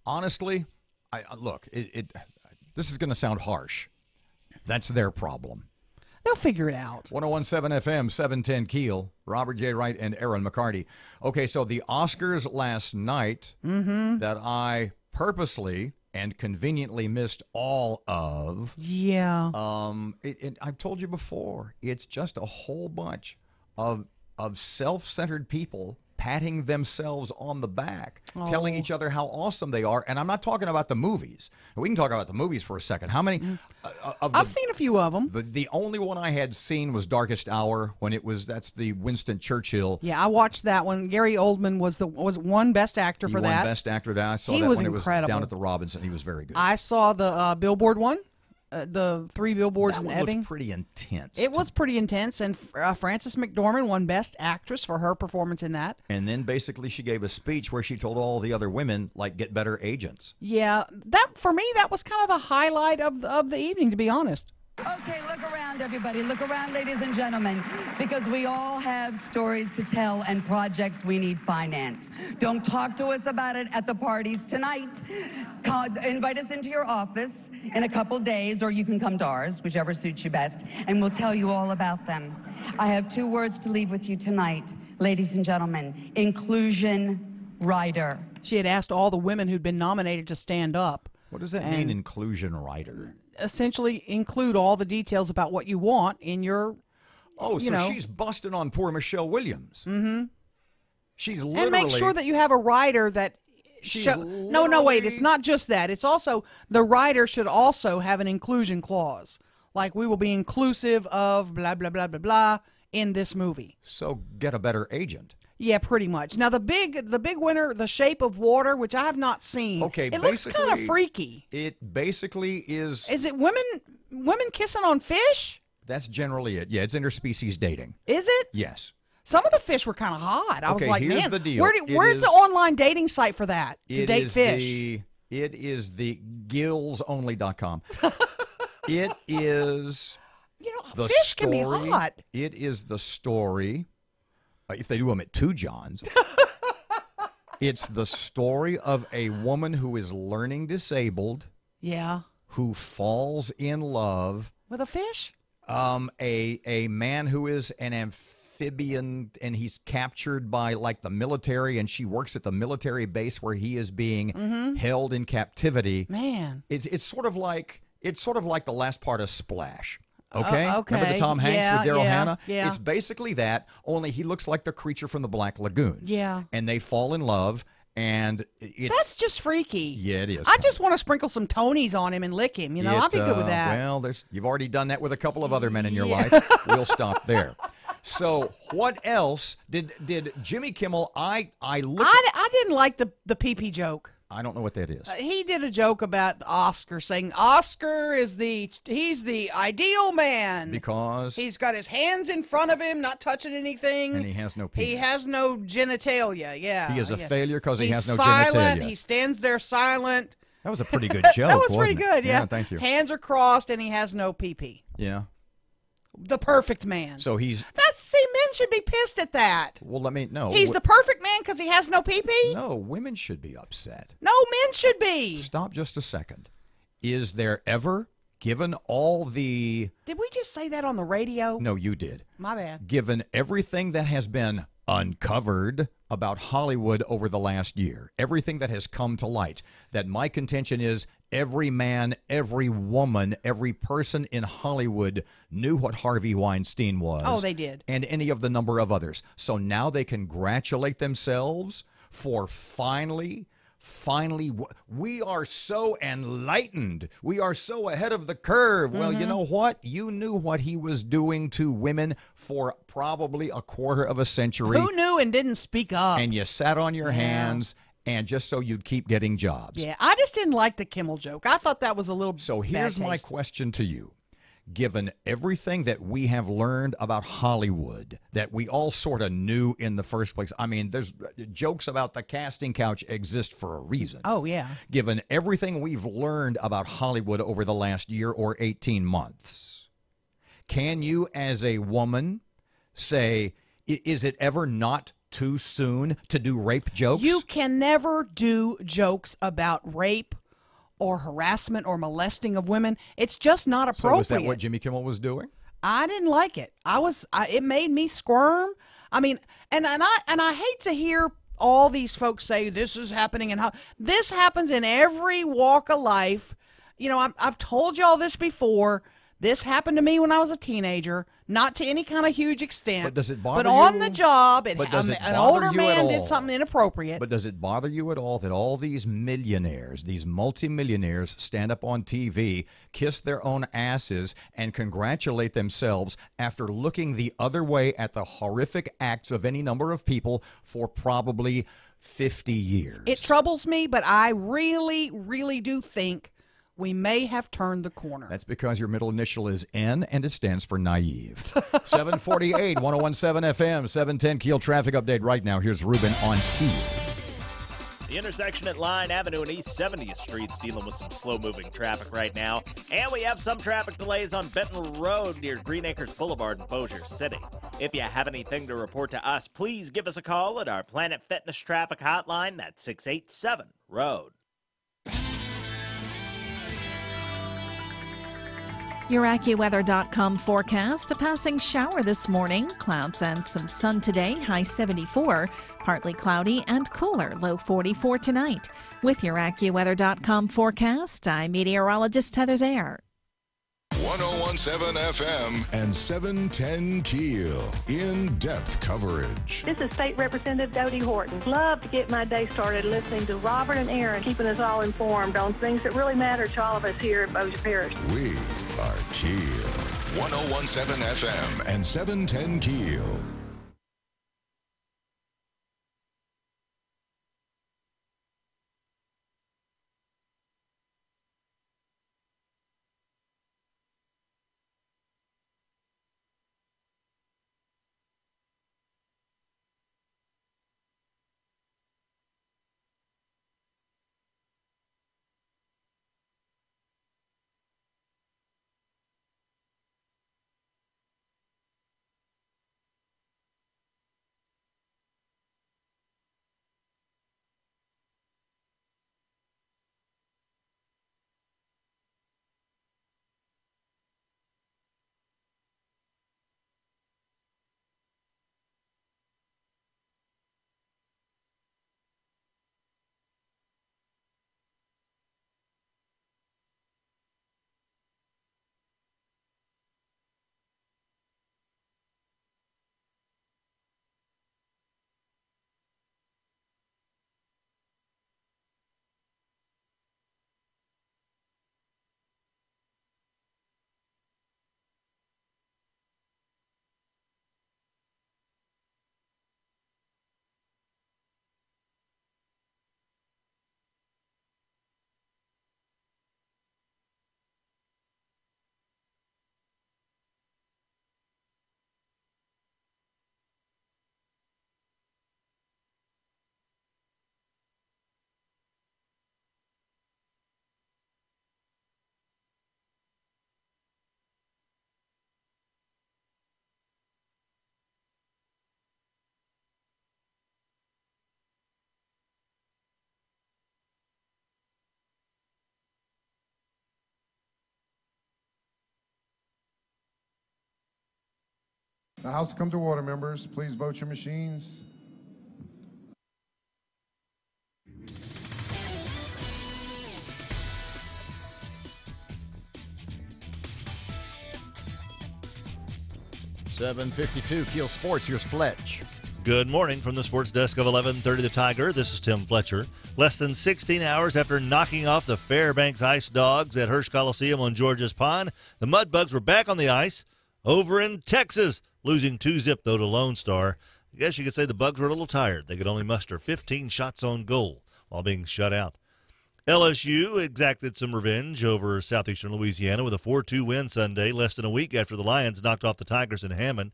Honestly, look, this is going to sound harsh. That's their problem. They'll figure it out. 101.7 FM, 710 Keel. Robert J. Wright and Erin McCarty. Okay, so the Oscars last night that I purposely and conveniently missed all of. Yeah. I've told you before, it's just a whole bunch of self-centered people patting themselves on the back, telling each other how awesome they are. And I'm not talking about the movies. We can talk about the movies for a second. How many? I've seen a few of them. The only one I had seen was Darkest Hour, when that's the Winston Churchill. Yeah, I watched that one. Gary Oldman was one Best Actor for that. Won Best Actor. That I saw he that was when incredible. It was down at the Robinson. He was very good. I saw the Billboard one. The 3 billboards that in one Ebbing. Looked pretty intense. It was pretty intense, and Frances McDormand won Best Actress for her performance in that. And then basically she gave a speech where she told all the other women, get better agents. Yeah, that for me, that was kind of the highlight of the evening, to be honest. Okay, look around, everybody. Look around, ladies and gentlemen, because we all have stories to tell and projects we need finance. Don't talk to us about it at the parties tonight. Invite us into your office in a couple days, or you can come to ours, whichever suits you best, and we'll tell you all about them. I have 2 words to leave with you tonight, ladies and gentlemen. Inclusion rider. She had asked all the women who'd been nominated to stand up. What does that mean, inclusion rider? Essentially include all the details about what you want in your. Oh, so she's busting on poor Michelle Williams. Mm-hmm. She's literally. And make sure that you have a writer that. No, wait. It's not just that. It's also the writer should also have an inclusion clause, like we will be inclusive of blah blah blah blah blah in this movie. So get a better agent. Yeah, pretty much. Now the big winner, The Shape of Water, which I have not seen. Okay, it looks kind of freaky. It basically is. Is it women kissing on fish? That's generally it. Yeah, it's interspecies dating. Is it? Yes. Some of the fish were kind of hot. I was like, here's man, the deal. Where's the online dating site for that to date fish? It is the gillsonly.com. It is. The fish story, can be hot. It is the story. If they do them at 2 Johns, it's the story of a woman who is learning disabled. Yeah. Who falls in love with a fish? A man who is an amphibian, and he's captured by the military, and she works at the military base where he is being held in captivity. Man, it's sort of like the last part of Splash. Okay? Okay. Remember the Tom Hanks with Daryl Hannah? Yeah. It's basically that, only he looks like the creature from the Black Lagoon. Yeah. And they fall in love, and it's... That's just freaky. Yeah, it is. I just want to sprinkle some Tonys on him and lick him. I'd be good with that. Well, you've already done that with a couple of other men in your life. We'll stop there. So, what else did Jimmy Kimmel... I didn't like the pee-pee joke. I don't know what that is. He did a joke about Oscar, saying Oscar he's the ideal man because he's got his hands in front of him, not touching anything, and he has no penis. He has no genitalia. Yeah, he is a failure because he has no silent. genitalia. He stands there silent. That was a pretty good joke. That was pretty wasn't good. it? Yeah, thank you. Hands are crossed, and he has no pee-pee. Yeah. The perfect man. So he's... men should be pissed at that. Well, no. He's the perfect man because he has no pee-pee? No, women should be upset. No, men should be. Stop just a second. Is there ever, given all the... Did we just say that on the radio? No, you did. My bad. Given everything that has been uncovered about Hollywood over the last year, everything that has come to light, that my contention is every man, every woman, every person in Hollywood knew what Harvey Weinstein was. Oh, they did. And any of the number of others. So now they congratulate themselves for finally, we are so enlightened. We are so ahead of the curve. Well, you know what? You knew what he was doing to women for probably a quarter of a century. Who knew and didn't speak up? And you sat on your hands, and just so you'd keep getting jobs. Yeah, I just didn't like the Kimmel joke. I thought that was a little So here's my question to you. Given everything that we have learned about Hollywood, that we all sort of knew in the first place. I mean, there's jokes about the casting couch exist for a reason. Oh, yeah. Given everything we've learned about Hollywood over the last year or 18 months, can you as a woman say, is it ever not too soon to do rape jokes? You can never do jokes about rape or harassment or molesting of women. It's just not appropriate. So is that what Jimmy Kimmel was doing? I didn't like it. It made me squirm. I mean, and I hate to hear all these folks say this is happening and how this happens in every walk of life. You know, I've told y'all this before. This happened to me when I was a teenager, not to any kind of huge extent. But does it bother But you? on the job, An older man did something inappropriate. But does it bother you at all that all these millionaires, these multimillionaires, stand up on TV, kiss their own asses, and congratulate themselves after looking the other way at the horrific acts of any number of people for probably 50 years? It troubles me, but I really, really do think we may have turned the corner. That's because your middle initial is N, and it stands for naive. 748, 1017 FM, 710 Keel traffic update right now. Here's Ruben on Keel. The intersection at Line Avenue and East 70th Street is dealing with some slow-moving traffic right now. And we have some traffic delays on Benton Road near Green Acres Boulevard in Bossier City. If you have anything to report to us, please give us a call at our Planet Fitness traffic hotline. That's 687-ROAD. Your AccuWeather.com forecast. A passing shower this morning. Clouds and some sun today. High 74. Partly cloudy and cooler. Low 44 tonight. With your AccuWeather.com forecast, I'm meteorologist Heather Zaire. 1017 FM and 710 Keel. In-depth coverage. This is State Representative Dodie Horton. Love to get my day started listening to Robert and Erin, keeping us all informed on things that really matter to all of us here in Bossier Parish. We are Keel. 1017 FM and 710 Keel. The House come to order, members. Please vote your machines. $7:52 Keel Sports. Here's Fletch. Good morning from the sports desk of 1130 The Tiger. This is Tim Fletcher. Less than 16 hours after knocking off the Fairbanks Ice Dogs at Hirsch Coliseum on George's Pond, the Mudbugs were back on the ice over in Texas, losing 2-0 though to Lone Star. I guess you could say the Bugs were a little tired. They could only muster 15 shots on goal while being shut out. LSU exacted some revenge over Southeastern Louisiana with a 4-2 win Sunday, less than a week after the Lions knocked off the Tigers in Hammond.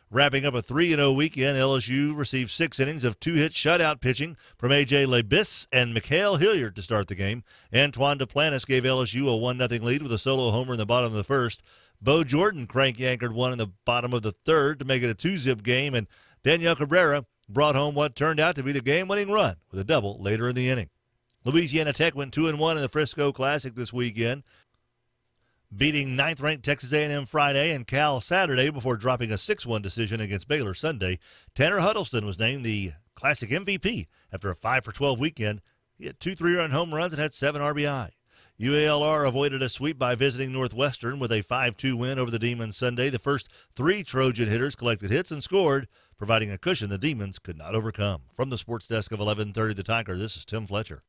Wrapping up a 3-0 weekend, LSU received 6 innings of 2-hit shutout pitching from A.J. Lebis and Mikhail Hilliard to start the game. Antoine Duplantis gave LSU a 1-0 lead with a solo homer in the bottom of the first. Bo Jordan crank-anchored one in the bottom of the third to make it a 2-zip game, and Daniel Cabrera brought home what turned out to be the game-winning run with a double later in the inning. Louisiana Tech went 2-1 in the Frisco Classic this weekend, beating ninth-ranked Texas A&M Friday and Cal Saturday before dropping a 6-1 decision against Baylor Sunday. Tanner Huddleston was named the Classic MVP after a 5-for-12 weekend. He had 2 3-run home runs and had 7 RBI. UALR avoided a sweep by visiting Northwestern with a 5-2 win over the Demons Sunday. The first 3 Trojan hitters collected hits and scored, providing a cushion the Demons could not overcome. From the sports desk of 1130 The Tiger, this is Tim Fletcher.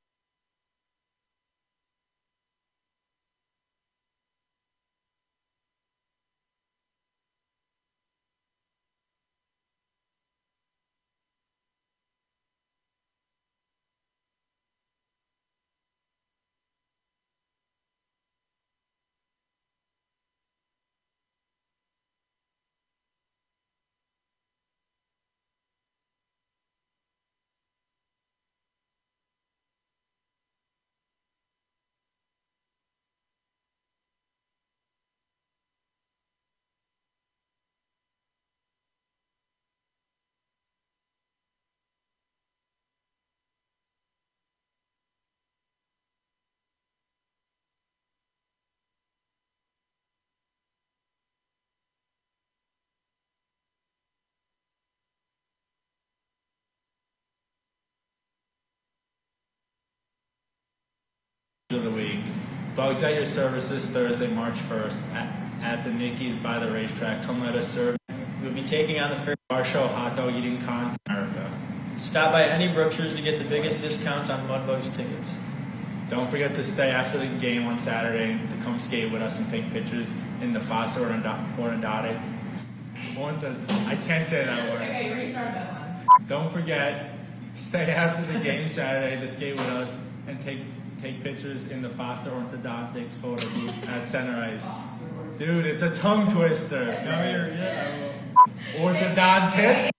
Of the week. Bugs at your service this Thursday, March 1st at the Nicky's by the racetrack. Come let us serve. We'll be taking on the fair Our show, hot dog eating contest in America. Stop by any Brookshire's to get the biggest discounts on Mudbugs tickets. Don't forget to stay after the game on Saturday to come skate with us and take pictures in the Fossa Orthodontic. I can't say that word. Okay, restart that one. Don't forget, stay after the game Saturday to skate with us and take pictures in the Foster Orthodontics photo booth at Center Ice. Dude, it's a tongue twister. Orthodontist.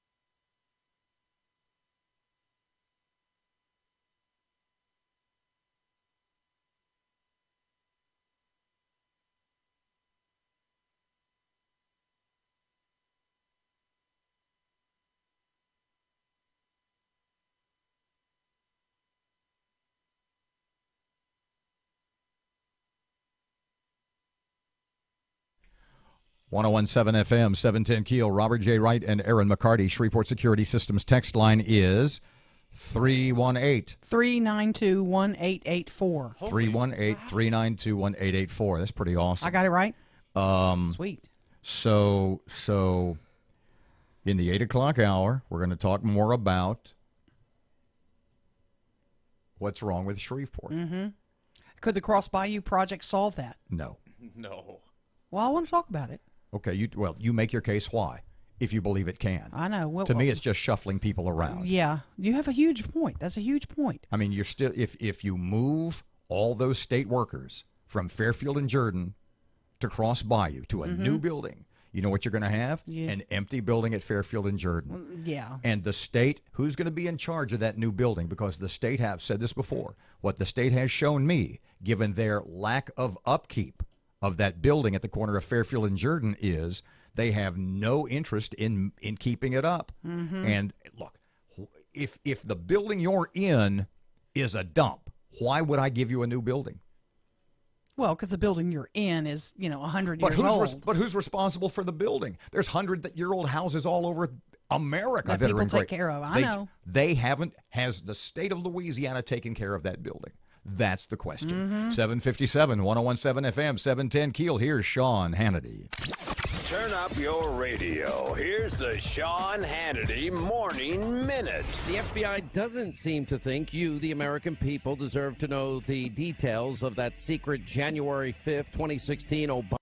.101.7 FM, 710 Keel. Robert J. Wright and Erin McCarty. Shreveport Security Systems text line is 318. 392-1884. 318-392-1884. That's pretty awesome. I got it right? Sweet. So in the 8 o'clock hour, we're going to talk more about what's wrong with Shreveport. Mm-hmm. Could the Cross Bayou project solve that? No. No. Well, I want to talk about it. Okay, you make your case why, if you believe it can. I know. Well, to me, it's just shuffling people around. Yeah, you have a huge point. That's a huge point. I mean, you're still if you move all those state workers from Fairfield and Jordan to Cross Bayou to a new building, you know what you're going to have? Yeah. An empty building at Fairfield and Jordan. Yeah. And the state, who's going to be in charge of that new building? Because the state have said this before. What the state has shown me, given their lack of upkeep of that building at the corner of Fairfield and Jordan, is they have no interest in keeping it up. Mm-hmm. And look, if the building you're in is a dump, why would I give you a new building? Well, because the building you're in is, 100 years old. But who's responsible for the building? There's 100-year-old houses all over America that are in people take care of. I know. Has the state of Louisiana taken care of that building? That's the question. Mm-hmm. 757, 101.7 FM, 710 Keel. Here's Sean Hannity. Turn up your radio. Here's the Sean Hannity Morning Minute. The FBI doesn't seem to think you, the American people, deserve to know the details of that secret January 5th, 2016 Obama.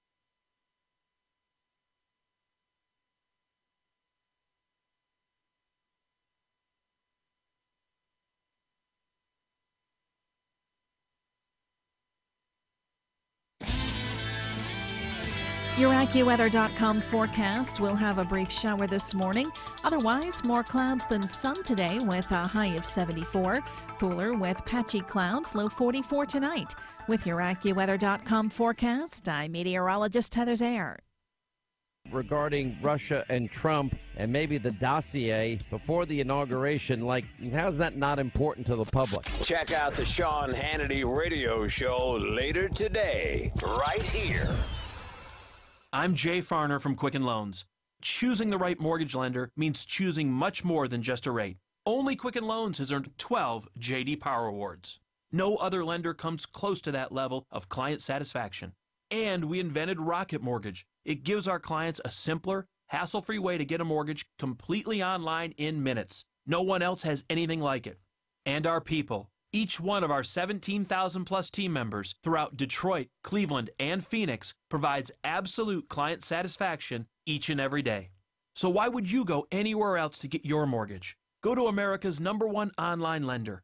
Your AccuWeather.com forecast will have a brief shower this morning. Otherwise, more clouds than sun today with a high of 74. Cooler with patchy clouds, low 44 tonight. With your AccuWeather.com forecast, I'm meteorologist Heather Zayer. regarding Russia and Trump and maybe the dossier before the inauguration. Like, how's that not important to the public? Check out the Sean Hannity radio show later today, right here. I'm Jay Farner from Quicken Loans. Choosing the right mortgage lender means choosing much more than just a rate. Only Quicken Loans has earned 12 J.D. Power Awards. No other lender comes close to that level of client satisfaction. And we invented Rocket Mortgage. It gives our clients a simpler, hassle-free way to get a mortgage completely online in minutes. No one else has anything like it. And our people, each one of our 17,000-plus team members throughout Detroit, Cleveland, and Phoenix provides absolute client satisfaction each and every day. So why would you go anywhere else to get your mortgage? Go to America's #1 online lender.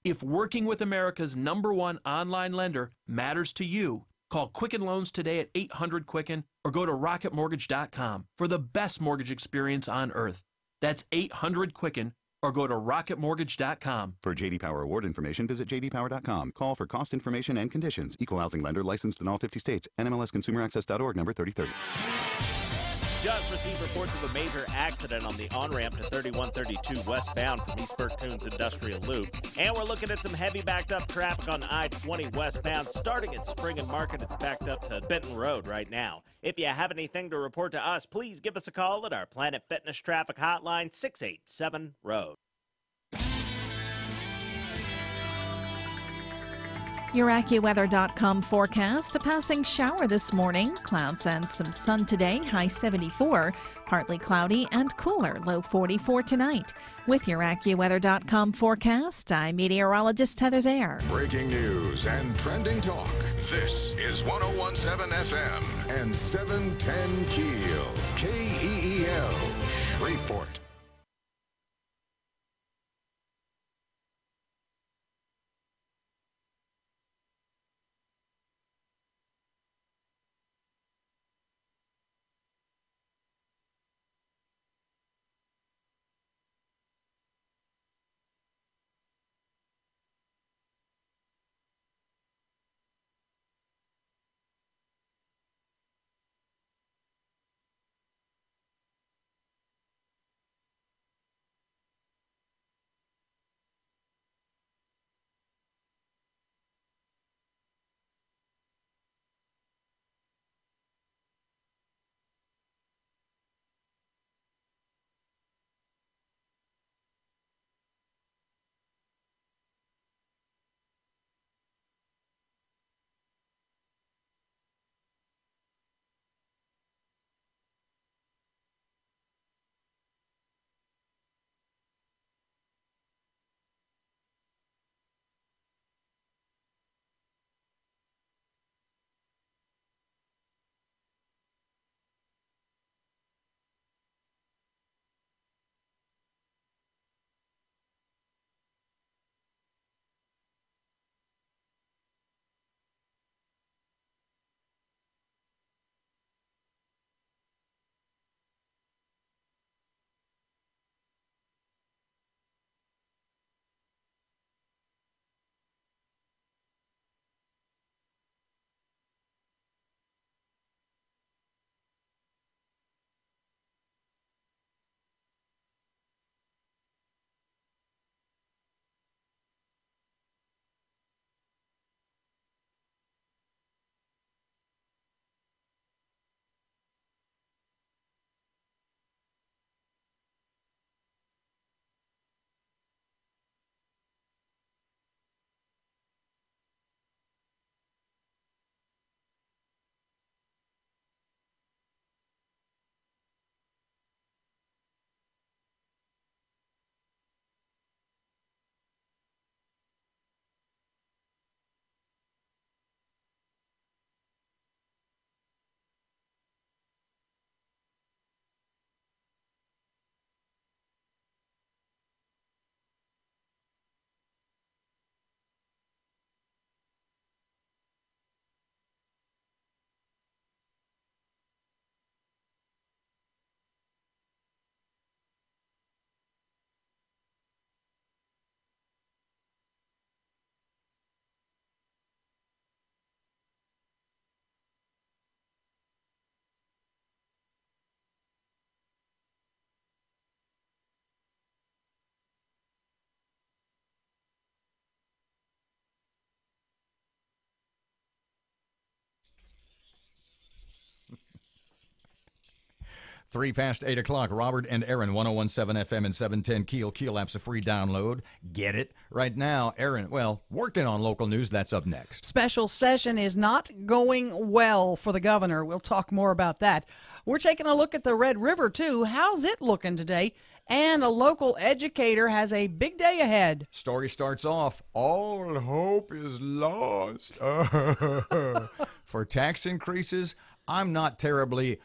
If working with America's #1 online lender matters to you, call Quicken Loans today at 800-QUICKEN or go to rocketmortgage.com for the best mortgage experience on earth. That's 800-QUICKEN or go to rocketmortgage.com. For J.D. Power award information, visit jdpower.com. Call for cost information and conditions. Equal housing lender licensed in all 50 states. NMLSconsumeraccess.org number 3030. Just received reports of a major accident on the on-ramp to 3132 westbound from East Berktoons Industrial Loop. And we're looking at some heavy backed up traffic on I-20 westbound. Starting at Spring and Market, it's backed up to Benton Road right now. If you have anything to report to us, please give us a call at our Planet Fitness Traffic Hotline, 687-ROAD. Your AccuWeather.com forecast. A passing shower this morning. Clouds and some sun today. High 74. Partly cloudy and cooler. Low 44 tonight. With your AccuWeather.com forecast, I'm meteorologist Heather Zaire. Breaking news and trending talk. This is 101.7 FM and 710 KEEL. KEEL, Shreveport. 3 past 8 o'clock. Robert and Erin, 101.7 FM and 710 KEEL. KEEL app's a free download. Get it? Right now, Erin, working on local news. That's up next. Special session is not going well for the governor. We'll talk more about that. We're taking a look at the Red River, too. How's it looking today? And a local educator has a big day ahead. Story starts off, all hope is lost. For tax increases, I'm not terribly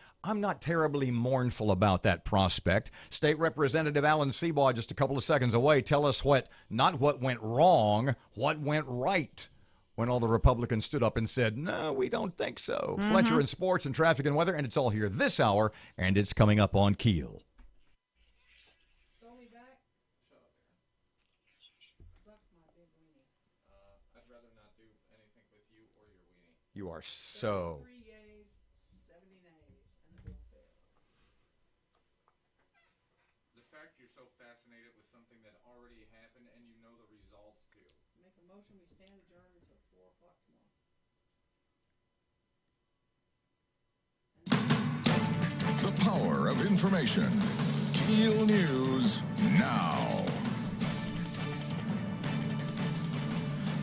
mournful about that prospect. State Representative Alan Seabaugh, just a couple of seconds away, tell us not what went wrong, what went right when all the Republicans stood up and said, no, we don't think so. Fletcher in sports and traffic and weather, and it's all here this hour, and it's coming up on KEEL. I'd rather not do anything with you or your weenie. You are so... The fact you're so fascinated with something that already happened and you know the results too. Make a motion, we stand adjourned until 4 o'clock tomorrow. The power of information. KEEL News now.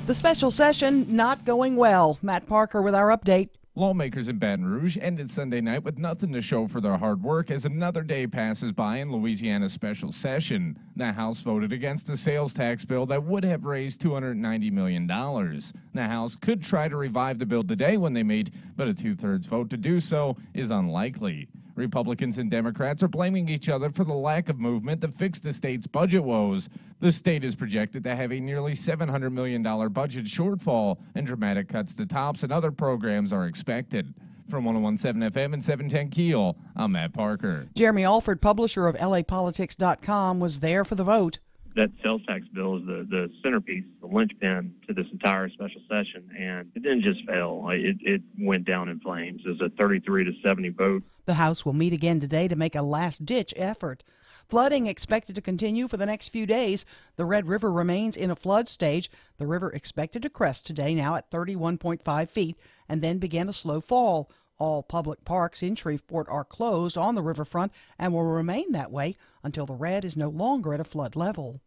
The special session not going well. Matt Parker with our update. Lawmakers in Baton Rouge ended Sunday night with nothing to show for their hard work as another day passes by in Louisiana's special session. The House voted against a sales tax bill that would have raised $290 million. The House could try to revive the bill today when they meet, but a two-thirds vote to do so is unlikely. Republicans and Democrats are blaming each other for the lack of movement to fix the state's budget woes. The state is projected to have a nearly $700 million budget shortfall, and dramatic cuts to TOPS and other programs are expected. From 101.7 FM and 710 KEEL, I'm Matt Parker. Jeremy Alford, publisher of LAPolitics.com, was there for the vote. That sales tax bill is the centerpiece, the linchpin to this entire special session, and it didn't just fail. It went down in flames. It was a 33-70 vote. The House will meet again today to make a last-ditch effort. Flooding expected to continue for the next few days. The Red River remains in a flood stage. The river expected to crest today, now at 31.5 feet, and then begin a slow fall. All public parks in Shreveport are closed on the riverfront and will remain that way until the red is no longer at a flood level.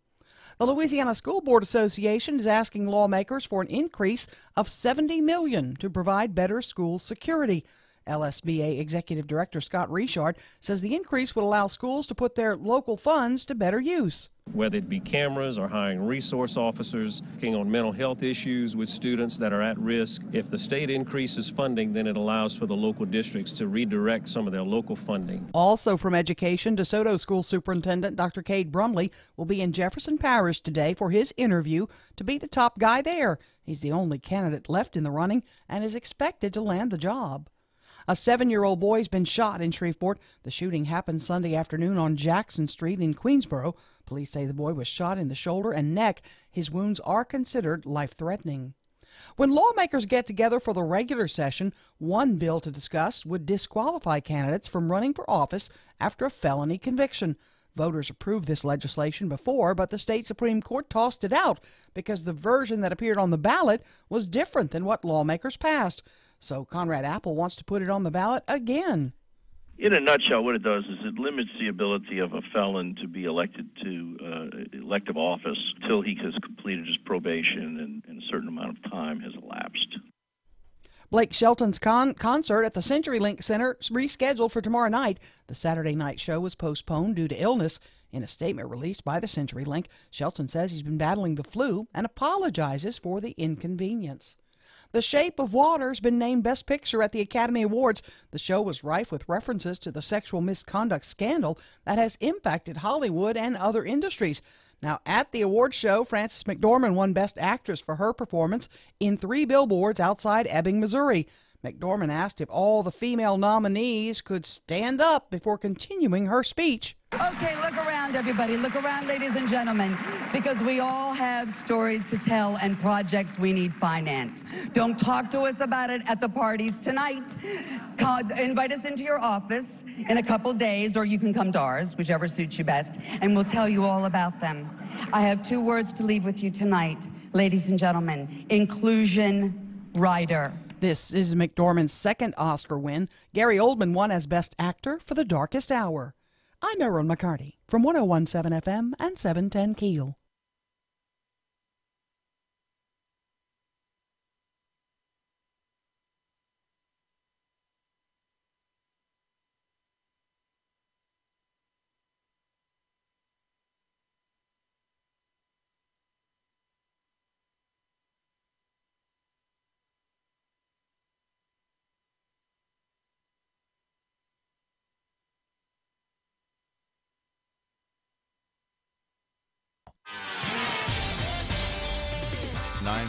The Louisiana School Board Association is asking lawmakers for an increase of $70 million to provide better school security. LSBA Executive Director Scott Richard says the increase would allow schools to put their local funds to better use. Whether it be cameras or hiring resource officers, working on mental health issues with students that are at risk. If the state increases funding, then it allows for the local districts to redirect some of their local funding. Also from education, DeSoto School Superintendent Dr. Cade Brumley will be in Jefferson Parish today for his interview to be the top guy there. He's the only candidate left in the running and is expected to land the job. A 7-year-old boy's been shot in Shreveport. The shooting happened Sunday afternoon on Jackson Street in Queensboro. Police say the boy was shot in the shoulder and neck. His wounds are considered life-threatening. When lawmakers get together for the regular session, one bill to discuss would disqualify candidates from running for office after a felony conviction. Voters approved this legislation before, but the state Supreme Court tossed it out because the version that appeared on the ballot was different than what lawmakers passed. So Conrad Apple wants to put it on the ballot again. In a nutshell, what it does is it limits the ability of a felon to be elected to elective office until he has completed his probation and a certain amount of time has elapsed. Blake Shelton's concert at the CenturyLink Center rescheduled for tomorrow night. The Saturday night show was postponed due to illness. In a statement released by the CenturyLink, Shelton says he's been battling the flu and apologizes for the inconvenience. The Shape of Water has been named Best Picture at the Academy Awards. The show was rife with references to the sexual misconduct scandal that has impacted Hollywood and other industries. Now, at the awards show, Frances McDormand won Best Actress for her performance in 3 Billboards outside Ebbing, Missouri. McDormand asked if all the female nominees could stand up before continuing her speech. Okay, look around, everybody. Look around, ladies and gentlemen, because we all have stories to tell and projects we need finance. Don't talk to us about it at the parties tonight. Invite us into your office in a couple days, or you can come to ours, whichever suits you best, and we'll tell you all about them. I have 2 words to leave with you tonight, ladies and gentlemen. Inclusion rider. This is McDormand's second Oscar win. Gary Oldman won as Best Actor for The Darkest Hour. I'm Erin McCarty from 101.7 FM and 710 KEEL.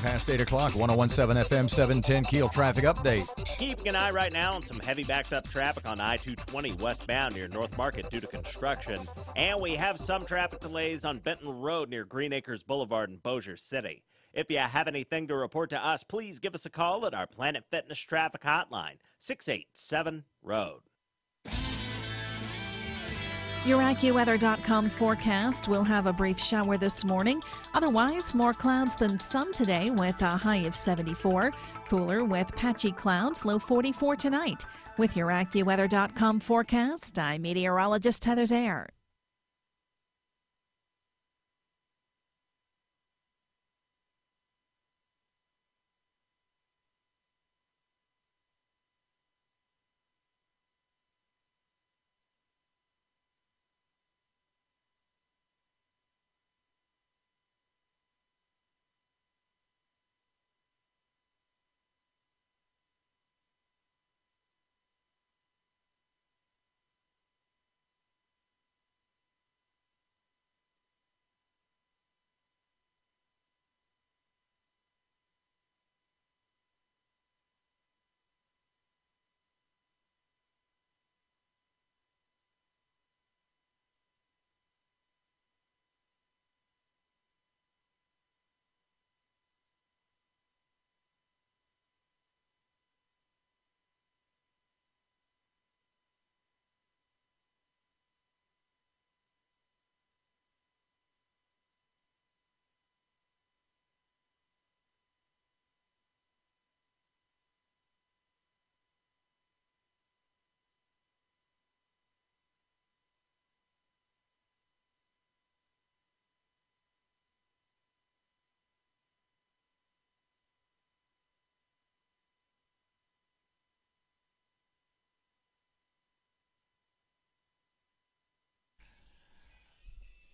Past 8 o'clock, 101.7 FM, 710 KEEL traffic update. Keeping an eye right now on some heavy backed up traffic on I-220 westbound near North Market due to construction. And we have some traffic delays on Benton Road near Green Acres Boulevard in Bossier City. If you have anything to report to us, please give us a call at our Planet Fitness traffic hotline, 687-ROAD. Your AccuWeather.com forecast will have a brief shower this morning. Otherwise, more clouds than some today with a high of 74. Cooler with patchy clouds, low 44 tonight. With your AccuWeather.com forecast, I'm meteorologist Heather Zaire.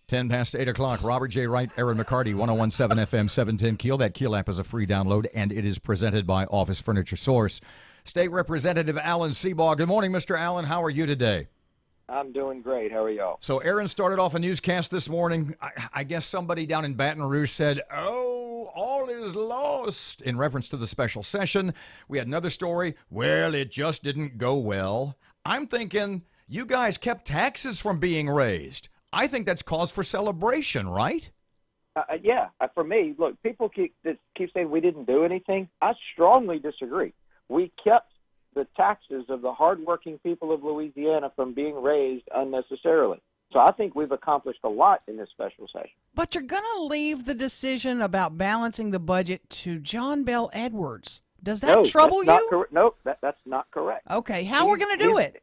Ten past 8 o'clock. Robert J. Wright, Erin McCarty, 101.7 FM, 710 KEEL. That KEEL app is a free download, and it is presented by Office Furniture Source. State Representative Alan Seabaugh. Good morning, Mr. Allen. How are you today? I'm doing great. How are y'all? So Erin started off a newscast this morning. I guess somebody down in Baton Rouge said, "Oh, all is lost," in reference to the special session. We had another story. Well, it just didn't go well. I'm thinking you guys kept taxes from being raised. I think that's cause for celebration, right? Yeah. For me, look, people keep saying we didn't do anything. I strongly disagree. We kept the taxes of the hardworking people of Louisiana from being raised unnecessarily. So I think we've accomplished a lot in this special session. But you're going to leave the decision about balancing the budget to John Bel Edwards. Does that trouble you? No, that's not correct. Okay, how are we going to do it?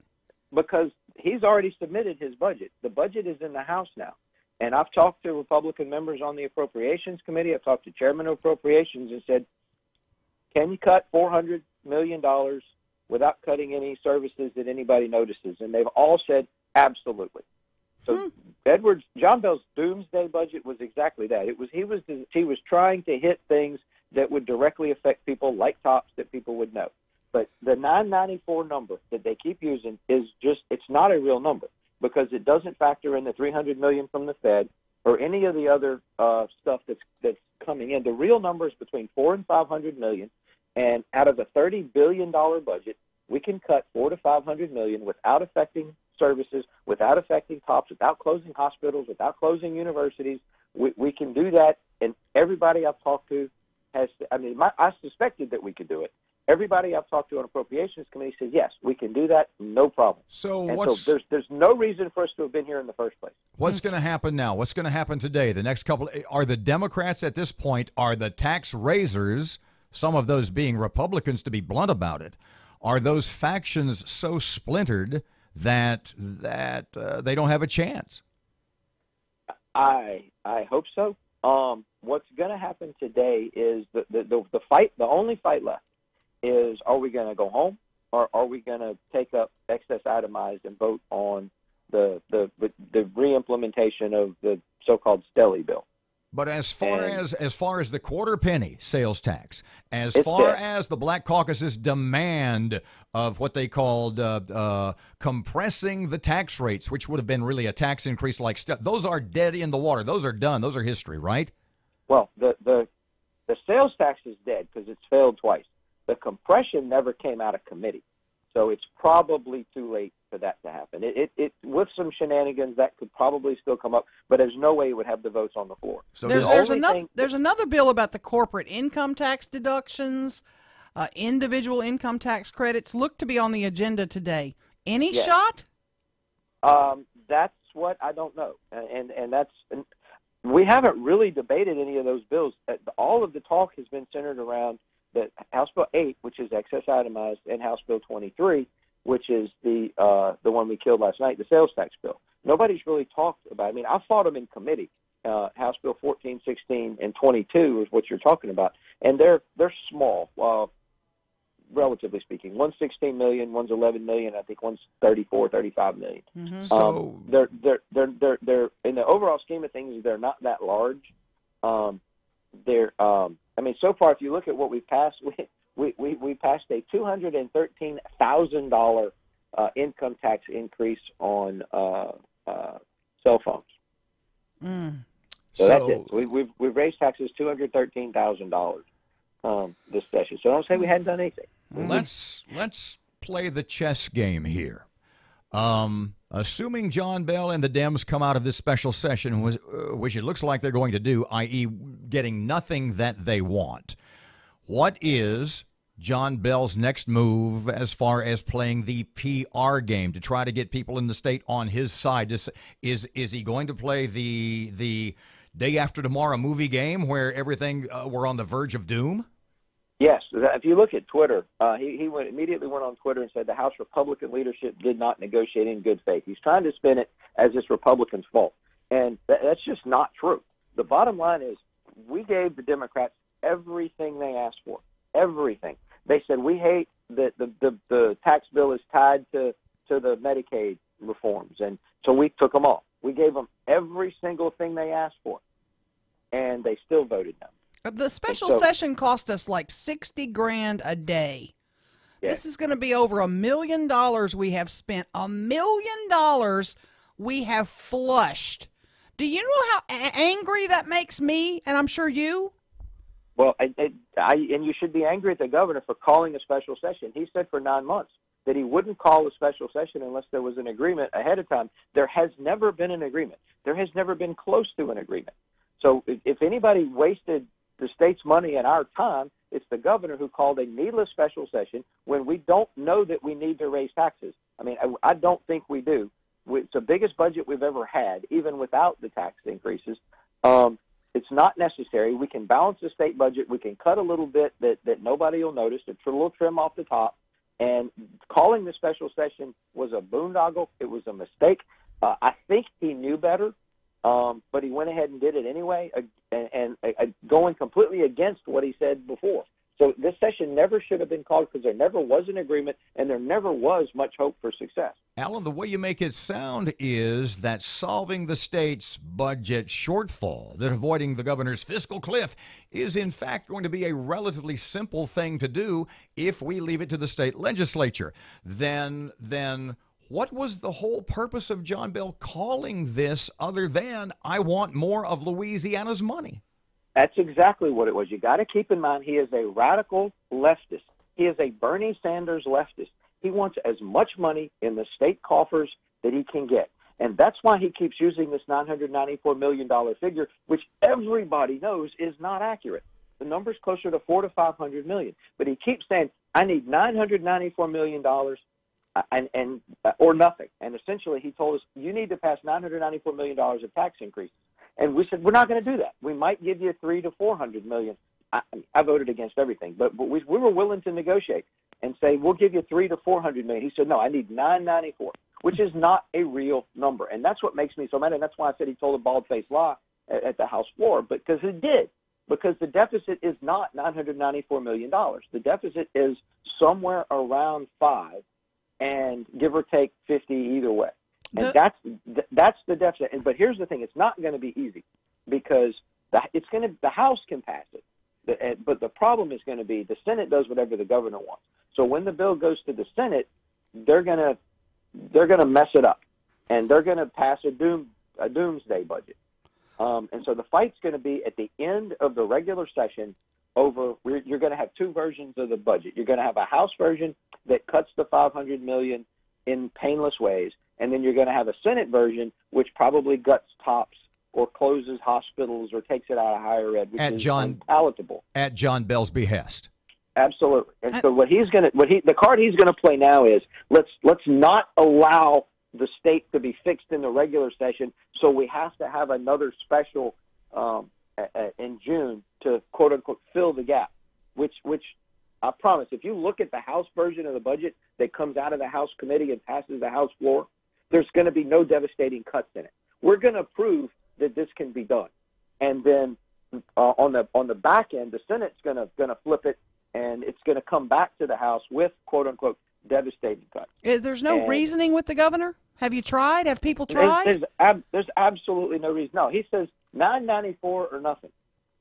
Because he's already submitted his budget. The budget is in the House now. And I've talked to Republican members on the Appropriations Committee. I've talked to Chairman of Appropriations and said, can you cut $400 million without cutting any services that anybody notices? And they've all said, absolutely. So John Bell's doomsday budget was exactly that. He was trying to hit things that would directly affect people like TOPS that people would know. But the 994 number that they keep using is it's not a real number because it doesn't factor in the $300 million from the Fed or any of the other stuff that's coming in. The real number is between $400 and $500 million, and out of a $30 billion budget, we can cut $400 to $500 million without affecting services, without affecting TOPS, without closing hospitals, without closing universities. We can do that, and everybody I've talked to I suspected that we could do it. Everybody I've talked to on Appropriations Committee says, yes, we can do that, no problem. So there's no reason for us to have been here in the first place. What's going to happen now? What's going to happen today? The next couple, are the Democrats at this point, are the tax raisers some of those being Republicans, to be blunt about it. Are those factions so splintered that they don't have a chance? I hope so. What's going to happen today is the fight. The only fight left is: are we going to go home, or are we going to take up excess itemized and vote on the re-implementation of the so-called Stelly bill? But as far as the quarter penny sales tax, as It's far dead. as the Black Caucus's demand of what they called compressing the tax rates, which would have been really a tax increase like stuff, those are dead in the water. Those are done. Those are history, right? Well, the sales tax is dead because it's failed twice. The compression never came out of committee, so it's probably too late for that to happen. It with some shenanigans that could probably still come up, but there's no way it would have the votes on the floor. So there's another bill about the corporate income tax deductions, individual income tax credits. Look to be on the agenda today. Any Yes. shot? That's what I don't know, and that's. We haven't really debated any of those bills. All of the talk has been centered around the House Bill 8, which is excess itemized, and House Bill 23, which is the one we killed last night, the sales tax bill. Nobody's really talked about it. I mean, I fought them in committee. House Bill 14, 16, and 22 is what you're talking about, and they're small, relatively speaking. One's 16 million, one's 11 million. I think one's 34, 35 million. Mm-hmm. They're in the overall scheme of things, they're not that large. I mean, so far, if you look at what we've passed, we passed a $213,000 income tax increase on cell phones. So that's it. We've raised taxes $213,000 this session. So don't say we hadn't done anything. Let's play the chess game here. Assuming John Bell and the Dems come out of this special session, which it looks like they're going to do, i.e. getting nothing that they want, what is John Bell's next move as far as playing the PR game to try to get people in the state on his side? Is he going to play the day after tomorrow movie game where everything we're on the verge of doom? Yes. If you look at Twitter, he immediately went on Twitter and said the House Republican leadership did not negotiate in good faith. He's trying to spin it as it's Republicans' fault. And that's just not true. The bottom line is we gave the Democrats everything they asked for, everything. They said, we hate that the tax bill is tied to the Medicaid reforms. And so we took them all. We gave them every single thing they asked for, and they still voted no. The special session cost us like $60,000 a day. Yes. This is going to be over $1 million we have spent. $1 million we have flushed. Do you know how angry that makes me? And I'm sure you. Well, and you should be angry at the governor for calling a special session. He said for 9 months that he wouldn't call a special session unless there was an agreement ahead of time. There has never been an agreement. There has never been close to an agreement. So if anybody wasted the state's money and our time, it's the governor who called a needless special session when we don't know that we need to raise taxes. I mean, I don't think we do. It's the biggest budget we've ever had, even without the tax increases. It's not necessary. We can balance the state budget. We can cut a little bit that nobody will notice, a little trim off the top. And calling the special session was a boondoggle. It was a mistake. I think he knew better. But he went ahead and did it anyway, and going completely against what he said before. So this session never should have been called because there never was an agreement, and there never was much hope for success. Alan, the way you make it sound is that solving the state's budget shortfall, that avoiding the governor's fiscal cliff, is in fact going to be a relatively simple thing to do if we leave it to the state legislature. Then what was the whole purpose of John Bell calling this other than I want more of Louisiana's money? That's exactly what it was. You got to keep in mind he is a radical leftist. He is a Bernie Sanders leftist. He wants as much money in the state coffers that he can get. And that's why he keeps using this $994 million figure, which everybody knows is not accurate. The number's closer to $400 to $500 million. But he keeps saying, I need $994 million or nothing. And essentially he told us, you need to pass $994 million of tax increases. And we said, we're not going to do that. We might give you $300 to $400 million. I voted against everything, but we were willing to negotiate and say, we'll give you 300 to 400 million. He said, no, I need 994, which is not a real number. And that's what makes me so mad. And that's why I said he told a bald-faced lie at the House floor, because he did. Because the deficit is not $994 million. The deficit is somewhere around 5 and give or take 50 either way. And that's the deficit. But here's the thing. It's not going to be easy because the House can pass it. But the problem is going to be the Senate does whatever the governor wants. So when the bill goes to the Senate, they're going to mess it up. And they're going to pass a doomsday budget. And so the fight's going to be at the end of the regular session over. You're going to have two versions of the budget. You're going to have a House version that cuts the $500 million in painless ways, and then you're going to have a Senate version which probably guts TOPS or closes hospitals or takes it out of higher ed, which is unpalatable. At John Bell's behest. Absolutely. And so the card he's going to play now is let's not allow the state to be fixed in the regular session, so we have to have another special in June to quote unquote fill the gap. Which I promise, if you look at the House version of the budget that comes out of the House committee and passes the House floor, there's going to be no devastating cuts in it. We're going to prove that this can be done, and then on the back end, the Senate's going to flip it, and it's going to come back to the House with quote unquote devastating cuts. There's no reasoning with the governor? Have you tried? Have people tried? There's absolutely no reason. No, he says 994 or nothing.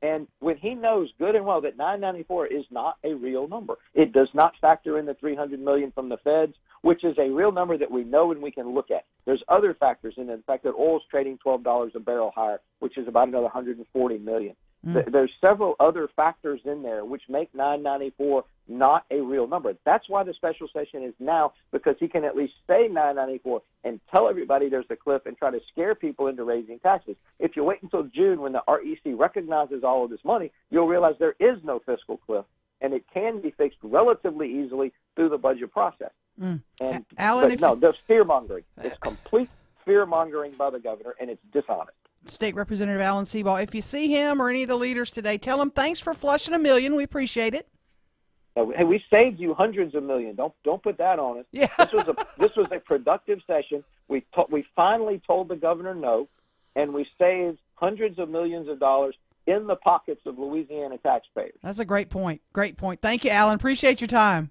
And when he knows good and well that 994 is not a real number, it does not factor in the $300 million from the feds, which is a real number that we know and we can look at. There's other factors in it. The fact that oil's trading $12 a barrel higher, which is about another $140 million. There's several other factors in there which make 994 not a real number. That's why the special session is now, because he can at least say 994 and tell everybody there's a cliff and try to scare people into raising taxes. If you wait until June when the REC recognizes all of this money, you'll realize there is no fiscal cliff, and it can be fixed relatively easily through the budget process. And Alan, there's fear-mongering. It's complete fear-mongering by the governor, and it's dishonest. State Representative Alan Seabaugh, if you see him or any of the leaders today, tell him thanks for flushing $1 million. We appreciate it. Hey, we saved you hundreds of millions. Don't put that on us. Yeah. This was a productive session. We finally told the governor no, and we saved hundreds of millions of dollars in the pockets of Louisiana taxpayers. That's a great point. Great point. Thank you, Alan. Appreciate your time.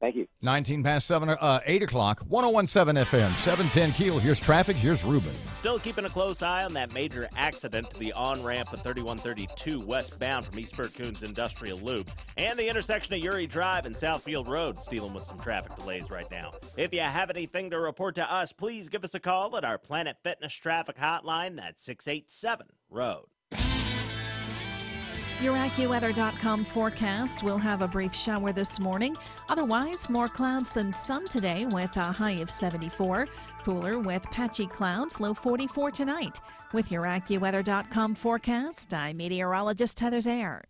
Thank you. 19 past 7, 8 o'clock, 101.7 FM, 710 Keel. Here's traffic. Here's Ruben. Still keeping a close eye on that major accident to the on-ramp at 3132 westbound from East Coons Industrial Loop and the intersection of Uri Drive and Southfield Road, dealing with some traffic delays right now. If you have anything to report to us, please give us a call at our Planet Fitness traffic hotline. That's 687-ROAD. Your AccuWeather.com forecast will have a brief shower this morning. Otherwise, more clouds than some today with a high of 74. Cooler with patchy clouds, low 44 tonight. With your AccuWeather.com forecast, I'm meteorologist Heather Zaire.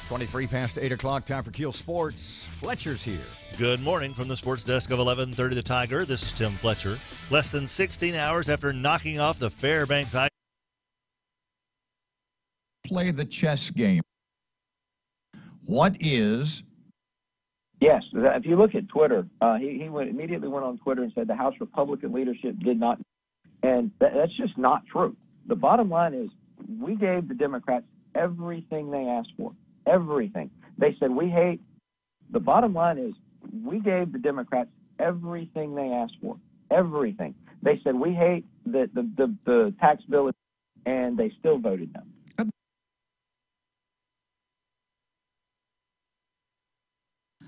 23 past 8 o'clock, time for KEEL Sports. Fletcher's here. Good morning from the sports desk of 1130 The Tiger. This is Tim Fletcher. Less than 16 hours after knocking off the Fairbanks Ice. Play the chess game. What is... Yes, if you look at Twitter, he immediately went on Twitter and said the House Republican leadership did not, and that's just not true. The bottom line is we gave the Democrats everything they asked for, everything. They said we hate. The bottom line is we gave the Democrats everything they asked for, everything. They said we hate the tax bill, and they still voted no.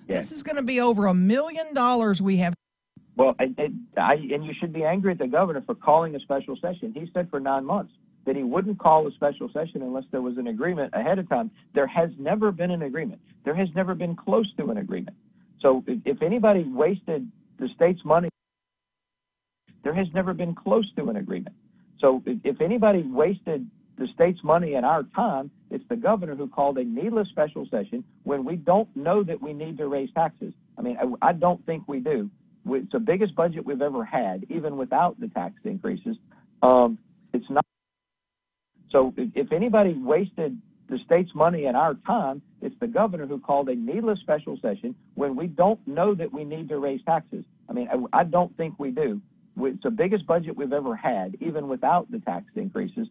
This is going to be over $1 million we have. Well, and you should be angry at the governor for calling a special session. He said for 9 months that he wouldn't call a special session unless there was an agreement ahead of time. There has never been an agreement. There has never been close to an agreement. So if anybody wasted the state's money, there has never been close to an agreement. So if anybody wasted the state's money and our time, it's the governor who called a needless special session when we don't know that we need to raise taxes. I mean, I don't think we do. It's the biggest budget we've ever had, even without the tax increases. It's not. So if anybody wasted the state's money and our time, it's the governor who called a needless special session when we don't know that we need to raise taxes. I mean, I don't think we do. It's the biggest budget we've ever had, even without the tax increases.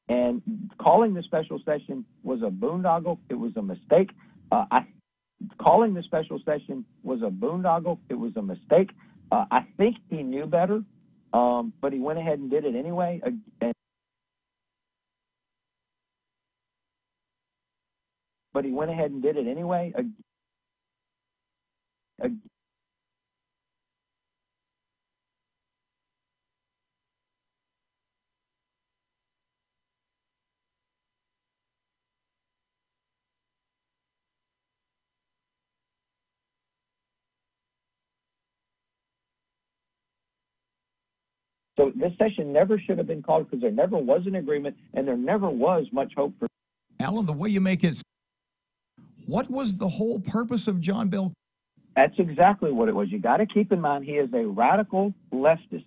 And calling the special session was a boondoggle. It was a mistake. Calling the special session was a boondoggle. It was a mistake. I think he knew better, but he went ahead and did it anyway. So this session never should have been called because there never was an agreement and there never was much hope for. Alan, the way you make it, what was the whole purpose of John Bell? That's exactly what it was. You got to keep in mind he is a radical leftist.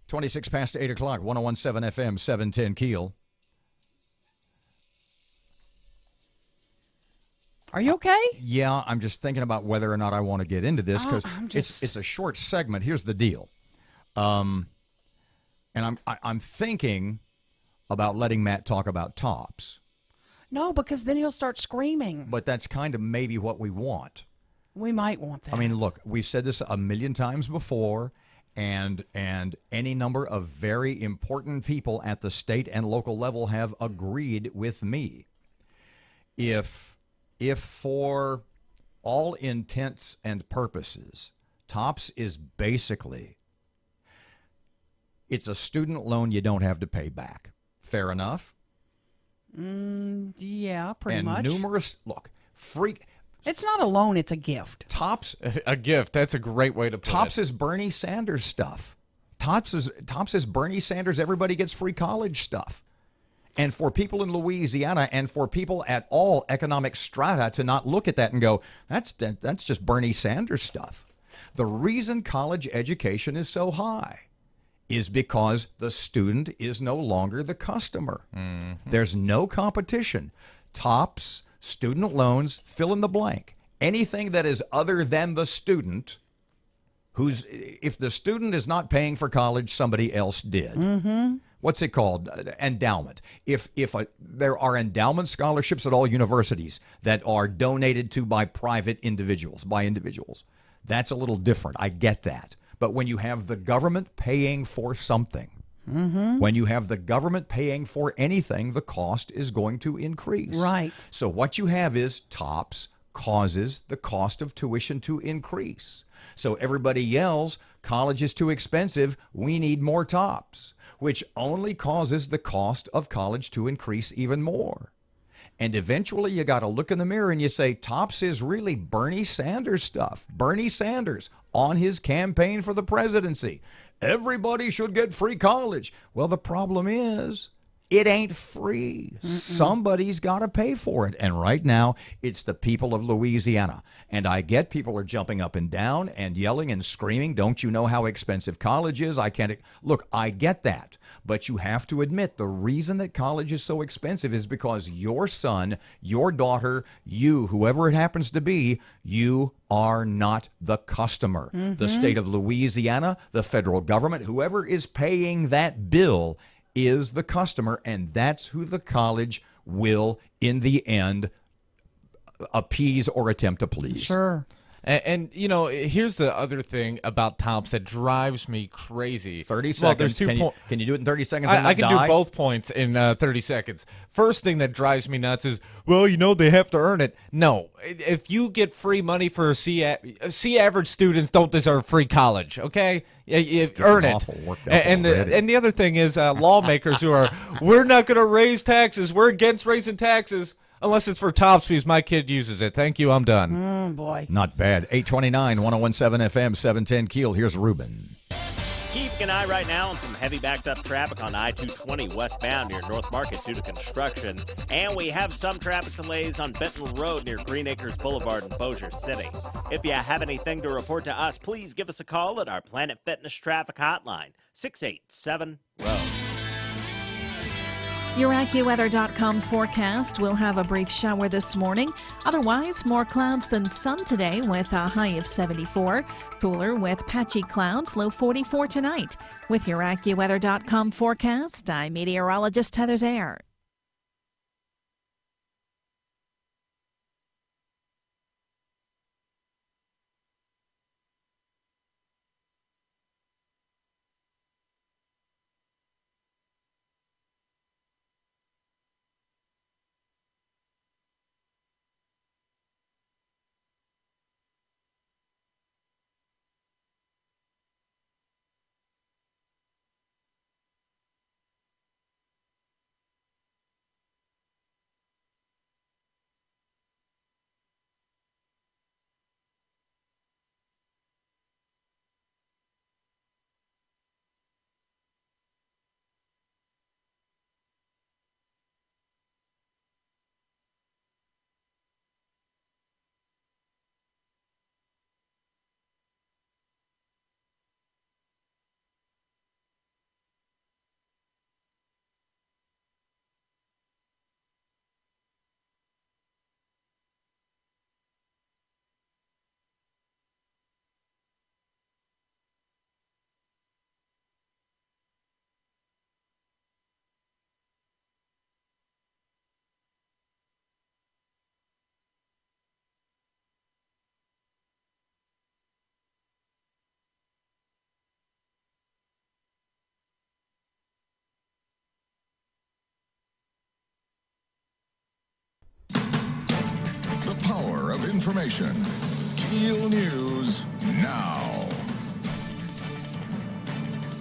Twenty-six past 8 o'clock, 101.7 FM, 710 KEEL. Are you okay? Yeah, I'm just thinking about whether or not I want to get into this because it's a short segment. Here's the deal, and I'm thinking about letting Matt talk about tops. No, because then he'll start screaming. But that's kind of maybe what we want. We might want that. I mean, look, we've said this a million times before. And any number of very important people at the state and local level have agreed with me. If for all intents and purposes, TOPS is basically, it's a student loan you don't have to pay back. Fair enough? Yeah, pretty and much. And numerous, look, it's not a loan, it's a gift. TOPS, a gift. That's a great way to put TOPS it. is Bernie Sanders stuff. TOPS is Bernie Sanders. Everybody gets free college stuff. And for people in Louisiana and for people at all economic strata to not look at that and go, that's just Bernie Sanders stuff. The reason college education is so high is because the student is no longer the customer. Mm-hmm. There's no competition. TOPS, student loans, fill in the blank. Anything that is other than the student, if the student is not paying for college, somebody else did. Mm-hmm. What's it called? Endowment. If there are endowment scholarships at all universities that are donated to by private individuals, that's a little different. I get that. But when you have the government paying for something, mm-hmm. when you have the government paying for anything, the cost is going to increase. Right. So what you have is TOPS, causes the cost of tuition to increase. So everybody yells, college is too expensive, we need more TOPS, which only causes the cost of college to increase even more. And eventually you got to look in the mirror and you say, TOPS is really Bernie Sanders stuff. Bernie Sanders on his campaign for the presidency. Everybody should get free college. Well, the problem is, it ain't free. Somebody's got to pay for it. And right now, it's the people of Louisiana. And I get people are jumping up and down and yelling and screaming. Don't you know how expensive college is? I can't. Look, I get that. But you have to admit the reason that college is so expensive is because your son, your daughter, you, whoever it happens to be, you are not the customer. The state of Louisiana, the federal government, whoever is paying that bill is the customer, and that's who the college will, in the end, appease or attempt to please. Sure. And you know, here's the other thing about TOPS that drives me crazy. 30 seconds. Well, there's two can you do it in 30 seconds? I can do both points in 30 seconds. First thing that drives me nuts is, well, you know, they have to earn it. No. If you get free money for C average students don't deserve free college, okay? You earn it. And the other thing is lawmakers who are, we're not going to raise taxes. We're against raising taxes. Unless it's for TOPS because my kid uses it. Thank you, I'm done. Oh, boy. Not bad. 829, 1017 FM, 710 Keel. Here's Ruben. Keeping an eye right now on some heavy backed up traffic on I-220 westbound near North Market due to construction. And we have some traffic delays on Benton Road near Green Acres Boulevard in Bossier City. If you have anything to report to us, please give us a call at our Planet Fitness Traffic Hotline, 687-ROAD. Your AccuWeather.com forecast will have a brief shower this morning. Otherwise, more clouds than sun today with a high of 74. Cooler with patchy clouds, low 44 tonight. With your AccuWeather.com forecast, I'm meteorologist Heather Zaire. The power of information. KEEL News now.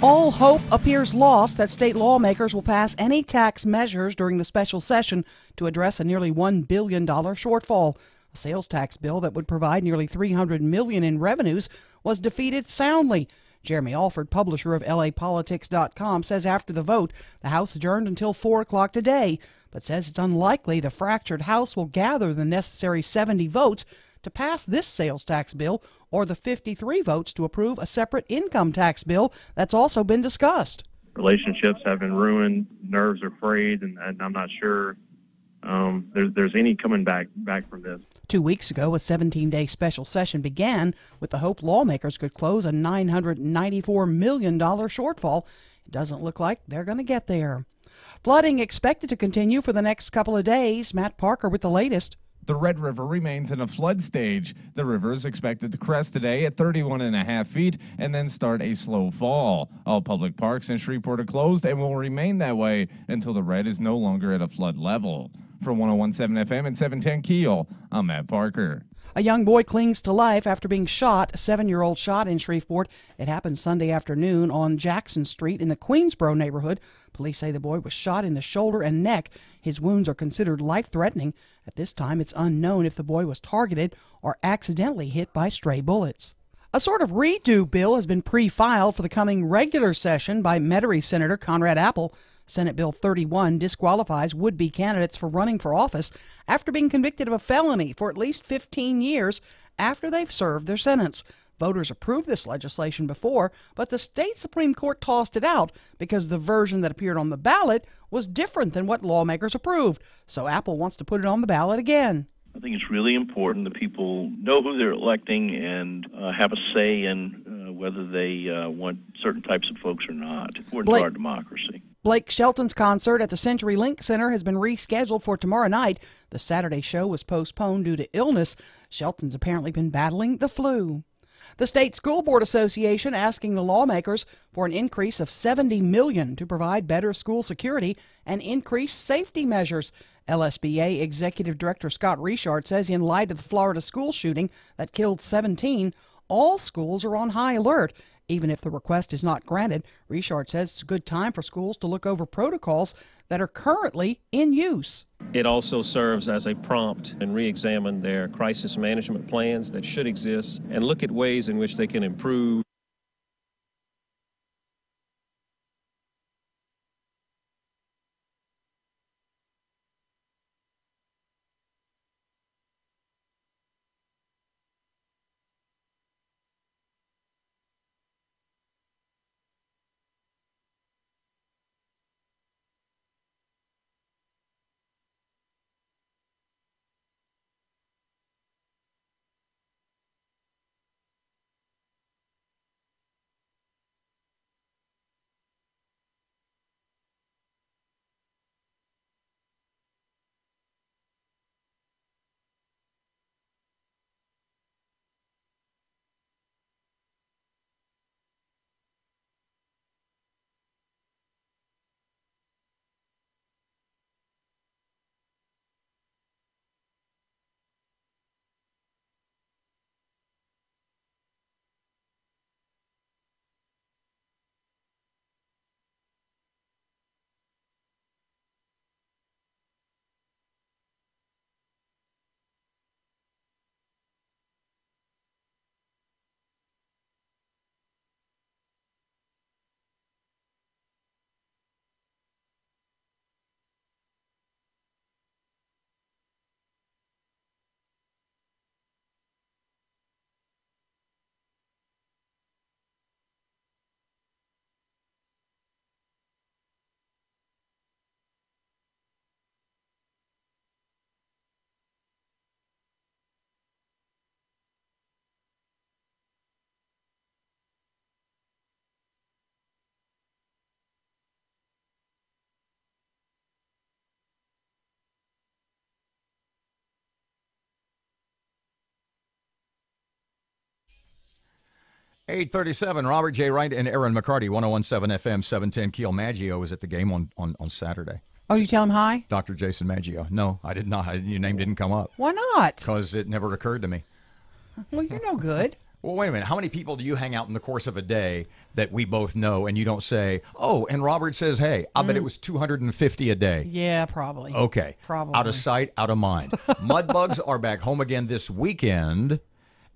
All hope appears lost that state lawmakers will pass any tax measures during the special session to address a nearly $1 billion shortfall. A sales tax bill that would provide nearly $300 million in revenues was defeated soundly. Jeremy Alford, publisher of LAPolitics.com, says after the vote, the House adjourned until 4 o'clock today, but says it's unlikely the fractured House will gather the necessary 70 votes to pass this sales tax bill or the 53 votes to approve a separate income tax bill that's also been discussed. Relationships have been ruined, nerves are frayed, and I'm not sure there's any coming back from this. 2 weeks ago, a 17-day special session began with the hope lawmakers could close a $994 million shortfall. It doesn't look like they're going to get there. Flooding expected to continue for the next couple of days. Matt Parker with the latest. The Red River remains in a flood stage. The river is expected to crest today at 31.5 feet and then start a slow fall. All public parks in Shreveport are closed and will remain that way until the red is no longer at a flood level. For 101.7 FM and 710 Keel, I'm Matt Parker. A young boy clings to life after being shot. A 7-year-old shot in Shreveport. It happened Sunday afternoon on Jackson Street in the Queensboro neighborhood. Police say the boy was shot in the shoulder and neck. His wounds are considered life-threatening. At this time, it's unknown if the boy was targeted or accidentally hit by stray bullets. A sort of redo bill has been pre-filed for the coming regular session by Metairie Senator Conrad Apple. Senate Bill 31 disqualifies would-be candidates for running for office after being convicted of a felony for at least 15 years after they've served their sentence. Voters approved this legislation before, but the state Supreme Court tossed it out because the version that appeared on the ballot was different than what lawmakers approved. So Apple wants to put it on the ballot again. I think it's really important that people know who they're electing and have a say in whether they want certain types of folks or not. Important to our democracy. Blake Shelton's concert at the CenturyLink Center has been rescheduled for tomorrow night. The Saturday show was postponed due to illness. Shelton's apparently been battling the flu. The State School Board Association asking the lawmakers for an increase of $70 million to provide better school security and increase safety measures. LSBA Executive Director Scott Richard says in light of the Florida school shooting that killed 17, all schools are on high alert. Even if the request is not granted, Richard says it's a good time for schools to look over protocols that are currently in use. It also serves as a prompt and re-examine their crisis management plans that should exist and look at ways in which they can improve. .837, Robert J. Wright and Erin McCarty, 101.7 FM, 710 Keel. Maggio was at the game on Saturday. Oh, you tell him hi? Dr. Jason Maggio. No, I did not. Your name didn't come up. Why not? Because it never occurred to me. Well, you're no good. Well, wait a minute. How many people do you hang out in the course of a day that we both know and you don't say, oh, and Robert says, hey, I bet it was 250 a day. Yeah, probably. Okay. Probably. Out of sight, out of mind. Mudbugs are back home again this weekend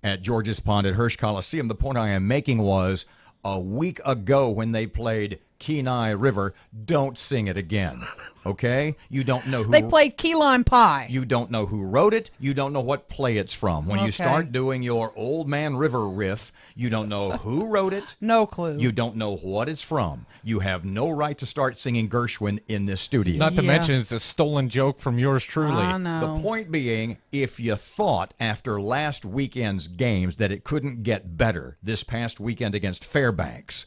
at George's Pond at Hirsch Coliseum. The point I am making was a week ago when they played Kenai River, don't sing it again, okay? You don't know who... They played Key Lime Pie. You don't know who wrote it. You don't know what play it's from. When you start doing your Old Man River riff, you don't know who wrote it. No clue. You don't know what it's from. You have no right to start singing Gershwin in this studio. Not to mention it's a stolen joke from yours truly. I know. The point being, if you thought after last weekend's games that it couldn't get better this past weekend against Fairbanks,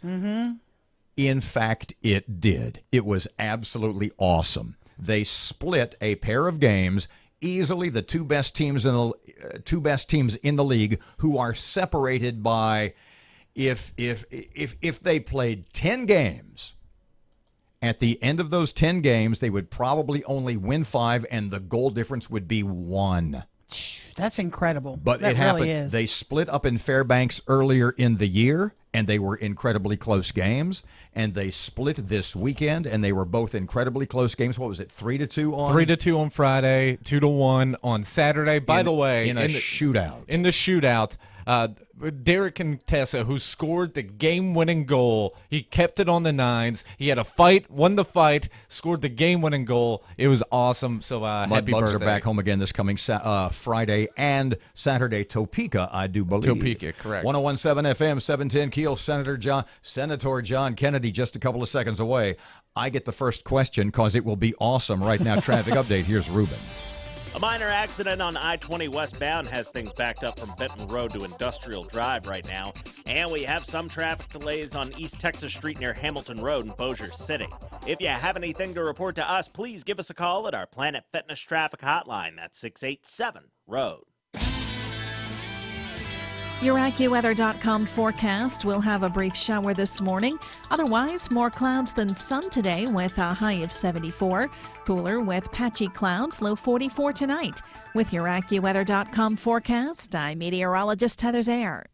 in fact, it did. It was absolutely awesome. They split a pair of games, easily the two best teams in the league, who are separated by if they played 10 games At the end of those 10 games, they would probably only win 5, and the goal difference would be 1. That's incredible. But that it happened. Really is. They split up in Fairbanks earlier in the year, and they were incredibly close games. And they split this weekend, and they were both incredibly close games. What was it, 3-2 on? 3-2 on Friday, 2-1 on Saturday. By the way, in a shootout. In the shootout, Derek Contessa, who scored the game-winning goal, he kept it on the nines. He had a fight, won the fight, scored the game-winning goal. It was awesome. So happy Mudbugs birthday. are back home again this coming Friday and Saturday. Topeka, I do believe. Topeka, correct. 101.7 FM, 710 Keel. Senator John Kennedy, just a couple of seconds away. I get the first question because it will be awesome right now. Traffic update. Here's Ruben. A minor accident on I-20 westbound has things backed up from Benton Road to Industrial Drive right now. And we have some traffic delays on East Texas Street near Hamilton Road in Bossier City. If you have anything to report to us, please give us a call at our Planet Fitness traffic hotline. That's 687-ROAD. Your AccuWeather.com forecast will have a brief shower this morning. Otherwise, more clouds than sun today with a high of 74. Cooler with patchy clouds, low 44 tonight. With your AccuWeather.com forecast, I'm meteorologist Heather Zaire.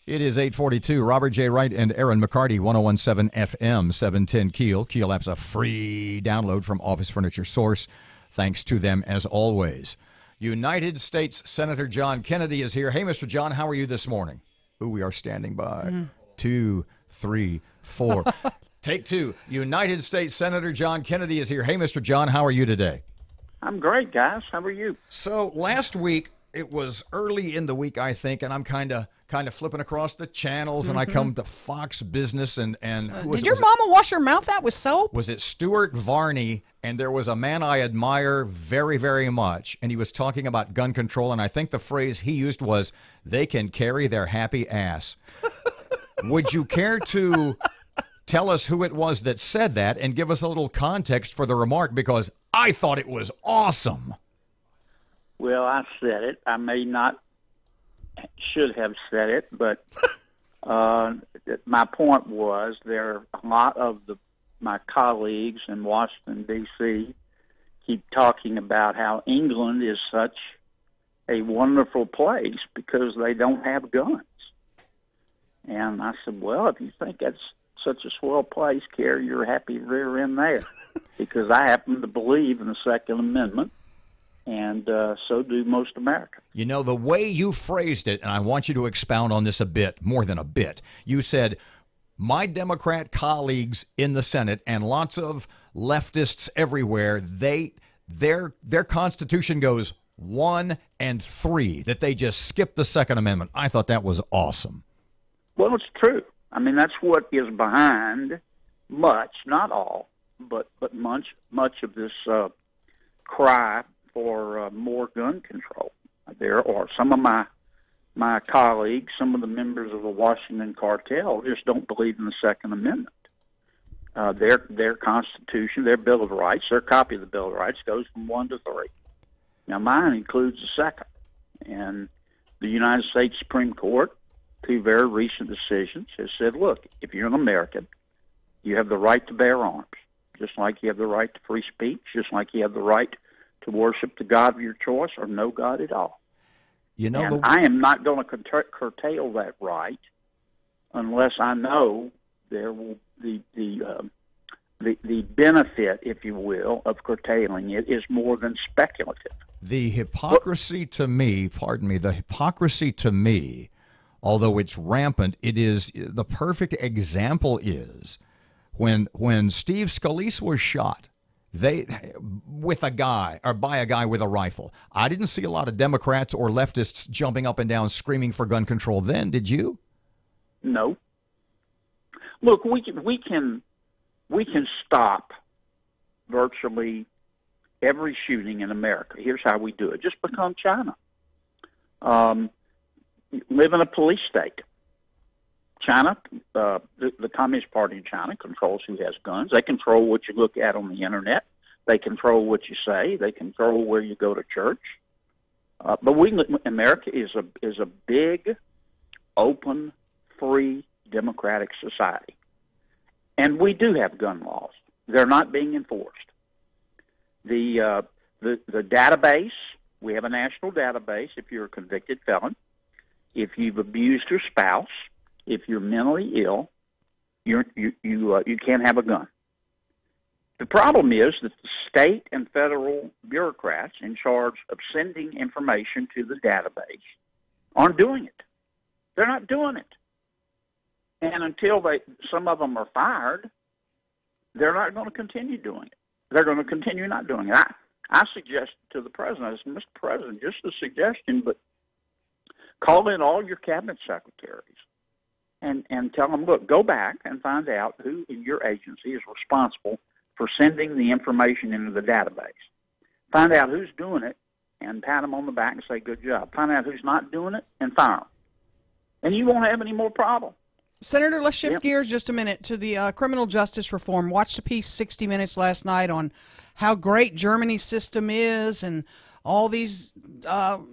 It is 8:42. Robert J. Wright and Erin McCarty, 101.7 FM, 710 Keel. Keel app's a free download from Office Furniture Source. Thanks to them as always. United States Senator John Kennedy is here. Hey, Mr. John, how are you this morning? Ooh, we are standing by. 2, 3, 4. Take 2. United States Senator John Kennedy is here. Hey, Mr. John, how are you today? I'm great, guys. How are you? So last week, it was early in the week, I think, and I'm kind of flipping across the channels, and I come to Fox Business, and who was Did your mama wash your mouth out with soap? Was it Stuart Varney? And there was a man I admire very, very much, and he was talking about gun control, and I think the phrase he used was, "They can carry their happy ass." Would you care to tell us who it was that said that and give us a little context for the remark, because I thought it was awesome. Well, I said it. I may not should have said it, but my point was there are a lot of my colleagues in Washington, D.C. keep talking about how England is such a wonderful place because they don't have guns. And I said, well, if you think that's such a swell place, carry your happy rear end there, because I happen to believe in the Second Amendment, and so do most Americans. You know, the way you phrased it, and I want you to expound on this a bit, more than a bit. You said, my Democrat colleagues in the Senate and lots of leftists everywhere, their Constitution goes 1 and 3, that they just skip the Second Amendment. I thought that was awesome. Well, it's true. I mean, that's what is behind much, not all, but much of this cry for more gun control. there are some of my colleagues, some of the members of the Washington cartel, just don't believe in the Second Amendment. Their Constitution, their Bill of Rights, their copy of the Bill of Rights goes from 1 to 3. Now, mine includes the second. And the United States Supreme Court, through very recent decisions, has said, look, if you're an American, you have the right to bear arms, just like you have the right to free speech, just like you have the right to worship the God of your choice or no God at all. And I am not going to curtail that right unless I know there will the benefit, if you will, of curtailing it is more than speculative. The hypocrisy to me, although it's rampant, it is the perfect example is when Steve Scalise was shot by a guy with a rifle. I didn't see a lot of Democrats or leftists jumping up and down screaming for gun control then, did you? No. Look, we can stop virtually every shooting in America. Here's how we do it. Just become China. Live in a police state. China, the Communist Party in China controls who has guns. They control what you look at on the Internet. They control what you say. They control where you go to church. But America is a big, open, free, democratic society. And we do have gun laws. They're not being enforced. The database, we have a national database if you're a convicted felon, if you've abused your spouse, if you're mentally ill, you can't have a gun. The problem is that the state and federal bureaucrats in charge of sending information to the database aren't doing it. They're not doing it. And until some of them are fired, they're not going to continue doing it. They're going to continue not doing it. I suggest to the president, I said, Mr. President, just a suggestion, but call in all your cabinet secretaries and tell them, look, go back and find out who in your agency is responsible for sending the information into the database. Find out who's doing it and pat them on the back and say, good job. Find out who's not doing it and fire them. And you won't have any more problems. Senator, let's shift gears just a minute to the criminal justice reform. Watched a piece 60 Minutes last night on how great Germany's system is, and all these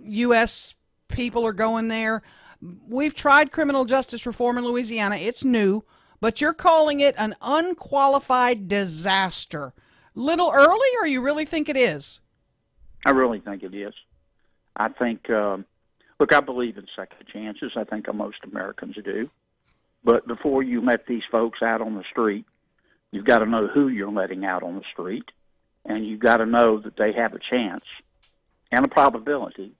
U.S. people are going there. We've tried criminal justice reform in Louisiana. It's new, but you're calling it an unqualified disaster. Little early, or you really think it is? I really think it is. I think, look, I believe in second chances. I think most Americans do. But before you let these folks out on the street, you've got to know who you're letting out on the street, and you've got to know that they have a chance and a probability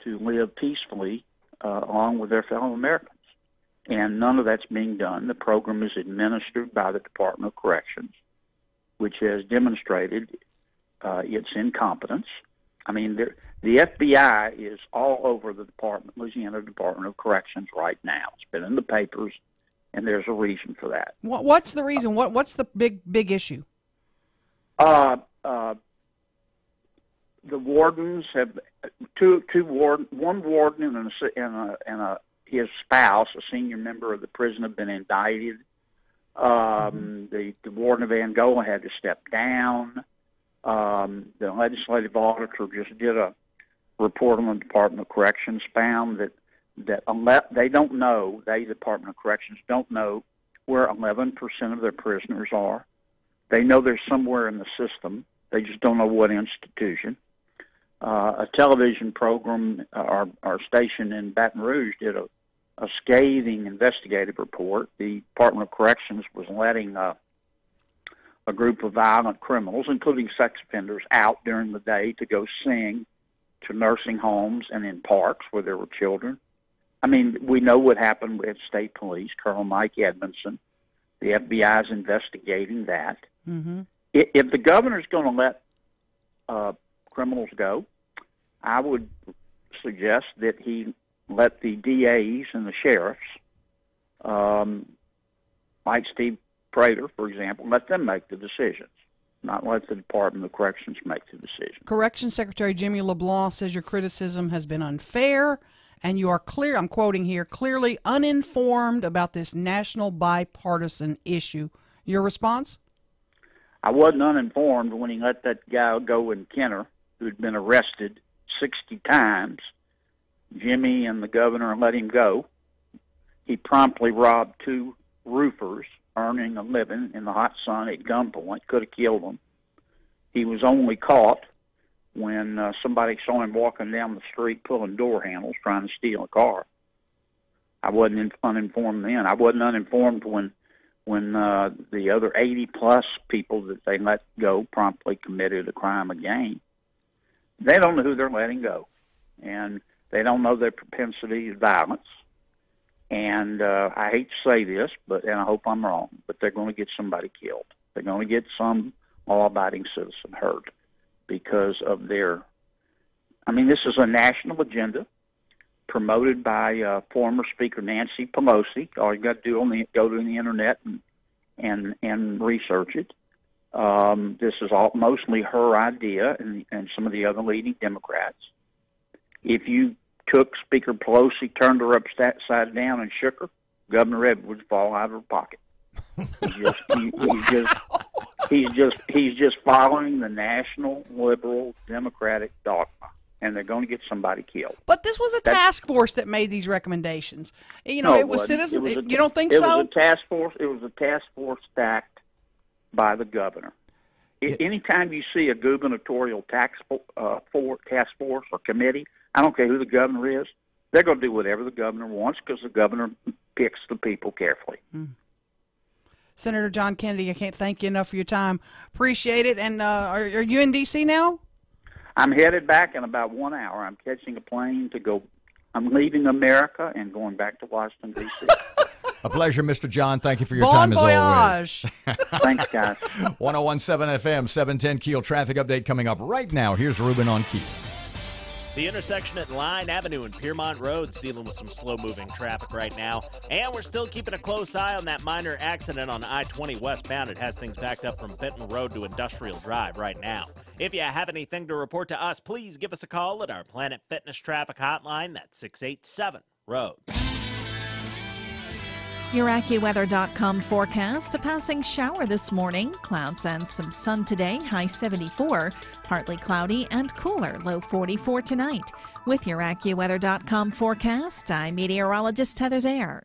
to live peacefully along with their fellow Americans. And none of that's being done. The program is administered by the Department of Corrections, which has demonstrated its incompetence. I mean, the FBI is all over the Louisiana Department of Corrections right now. It's been in the papers. And there's a reason for that. What's the reason? What's the big issue? The wardens have one warden and his spouse, a senior member of the prison, have been indicted. The warden of Angola had to step down. The legislative auditor just did a report on the Department of Corrections, found that unless they don't know, the Department of Corrections don't know where 11% of their prisoners are. They know they're somewhere in the system. They just don't know what institution. A television program, our station in Baton Rouge, did a scathing investigative report. The Department of Corrections was letting a group of violent criminals, including sex offenders, out during the day to go sing to nursing homes and in parks where there were children. I mean, we know what happened with state police, Colonel Mike Edmondson. The FBI is investigating that. Mm-hmm. If the governor's going to let criminals go, I would suggest that he let the DAs and the sheriffs, like Steve Prater, for example, let them make the decisions. not let the Department of Corrections make the decision. Corrections Secretary Jimmy LeBlanc says your criticism has been unfair, and you are clear, I'm quoting here, clearly uninformed about this national bipartisan issue. Your response? I wasn't uninformed when he let that guy go in Kenner, who'd been arrested 60 times. Jimmy and the governor let him go. He promptly robbed 2 roofers, earning a living in the hot sun at gunpoint, could have killed them. He was only caught when somebody saw him walking down the street pulling door handles, trying to steal a car. I wasn't uninformed then. I wasn't uninformed when the other 80-plus people that they let go promptly committed a crime again. They don't know who they're letting go, and they don't know their propensity to violence. And I hate to say this, and I hope I'm wrong, but they're going to get somebody killed. They're going to get some law-abiding citizen hurt because of their... I mean, this is a national agenda promoted by former Speaker Nancy Pelosi. All you got to do is go to the internet and research it. This is mostly her idea and some of the other leading Democrats. If you took Speaker Pelosi, turned her upside down, and shook her, Governor Ed would fall out of her pocket. He's just following the national liberal Democratic dogma, and they're going to get somebody killed. But this was a task force that made these recommendations. You know, it was citizens. You don't think so? It was a task force. It was a task force stacked by the governor. Anytime you see a gubernatorial task force or committee, I don't care who the governor is, they're going to do whatever the governor wants because the governor picks the people carefully. Senator John Kennedy, I can't thank you enough for your time. Appreciate it. And are you in D.C. now? I'm headed back in about 1 hour. I'm catching a plane to go. I'm leaving America and going back to Washington, D.C. A pleasure, Mr. John. Thank you for your time, as always. Thanks, guys. 101.7 FM, 710 Keel traffic update coming up right now. Here's Ruben on Keel. The intersection at Line Avenue and Piermont Road's dealing with some slow-moving traffic right now. And we're still keeping a close eye on that minor accident on I-20 westbound. It has things backed up from Benton Road to Industrial Drive right now. If you have anything to report to us, please give us a call at our Planet Fitness traffic hotline. That's 687-ROAD. Your AccuWeather.com forecast, a passing shower this morning, clouds and some sun today, high 74, partly cloudy and cooler, low 44 tonight. With your AccuWeather.com forecast, I'm meteorologist Heather Zayer.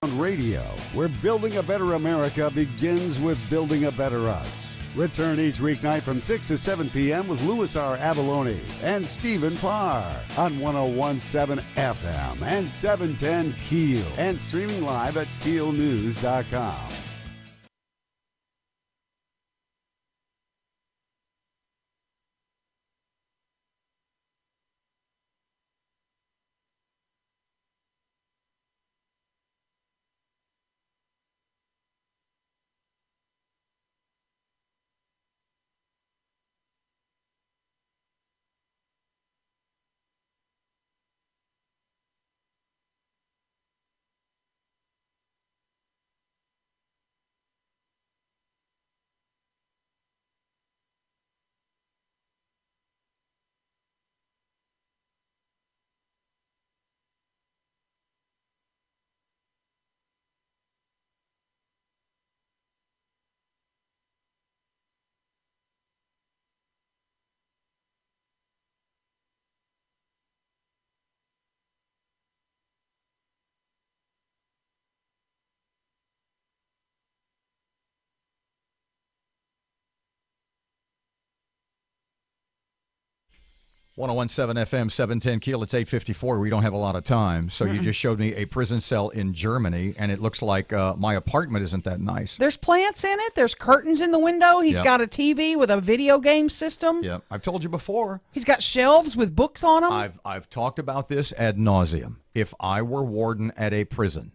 On radio, where building a better America begins with building a better us. Return each weeknight from 6 to 7 p.m. with Louis R. Avalone and Stephen Parr on 101.7 FM and 710 KEEL and streaming live at KEELnews.com. .101.7 FM, 710 KEEL. It's 8:54. We don't have a lot of time, so you just showed me a prison cell in Germany, and it looks like my apartment isn't that nice. There's plants in it. There's curtains in the window. He's got a TV with a video game system. Yeah, I've told you before. He's got shelves with books on them. I've talked about this ad nauseum. If I were warden at a prison,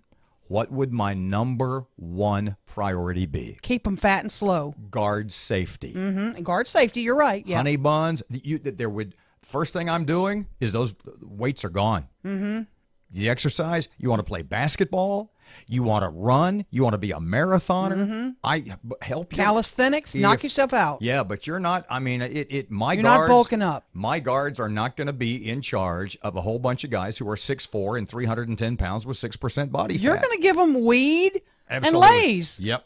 what would my number one priority be? Keep them fat and slow. Guard safety. Mm-hmm. Guard safety. You're right. Yeah. Honey buns. There would. First thing I'm doing is those weights are gone. Mm-hmm. The exercise, you want to play basketball, you want to run, you want to be a marathoner. Mm-hmm. I help you. Calisthenics, knock yourself out. Yeah, but you're not. I mean, You're guards, not bulking up. My guards are not going to be in charge of a whole bunch of guys who are 6'4" and 310 pounds with 6% body fat. You're going to give them weed Absolutely. and Lays. Yep.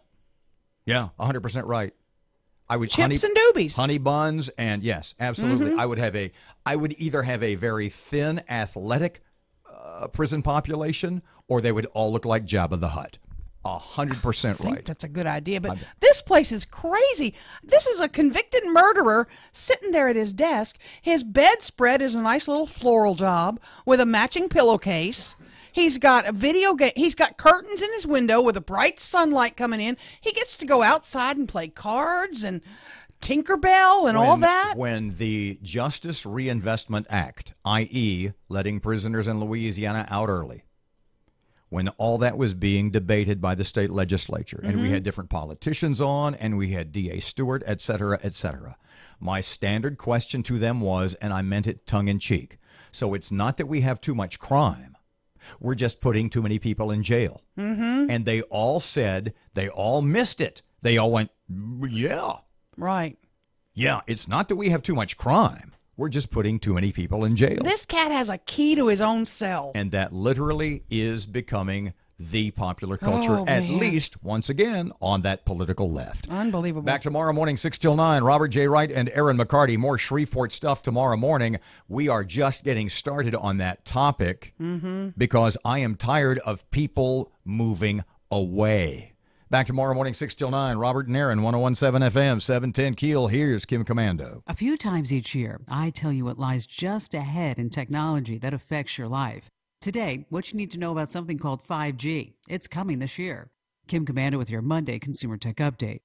Yeah, 100% right. I would chips and doobies, honey buns, and yes, absolutely. Mm-hmm. I would either have a very thin, athletic prison population, or they would all look like Jabba the Hutt. 100% I think right. that's a good idea, but this place is crazy. This is a convicted murderer sitting there at his desk. His bedspread is a nice little floral job with a matching pillowcase. He's got a video game. He's got curtains in his window with a bright sunlight coming in. He gets to go outside and play cards and Tinkerbell and all that. When the Justice Reinvestment Act, i.e., letting prisoners in Louisiana out early, when all that was being debated by the state legislature, and we had different politicians on, and we had D.A. Stewart, et cetera, my standard question to them was, and I meant it tongue-in-cheek, so it's not that we have too much crime. We're just putting too many people in jail. Mm-hmm. And they all said, they all missed it. They all went, yeah. Right. Yeah, it's not that we have too much crime. We're just putting too many people in jail. This cat has a key to his own cell. And that literally is becoming the popular culture, at least, once again, on that political left. Unbelievable. Back tomorrow morning, 6 till 9. Robert J. Wright and Erin McCarty. More Shreveport stuff tomorrow morning. We are just getting started on that topic because I am tired of people moving away. Back tomorrow morning, 6 till 9. Robert and Erin, 101.7 FM, 710 KEEL. Here's Kim Commando. A few times each year, I tell you what lies just ahead in technology that affects your life. Today, what you need to know about something called 5G. It's coming this year. Kim Commando with your Monday Consumer Tech Update.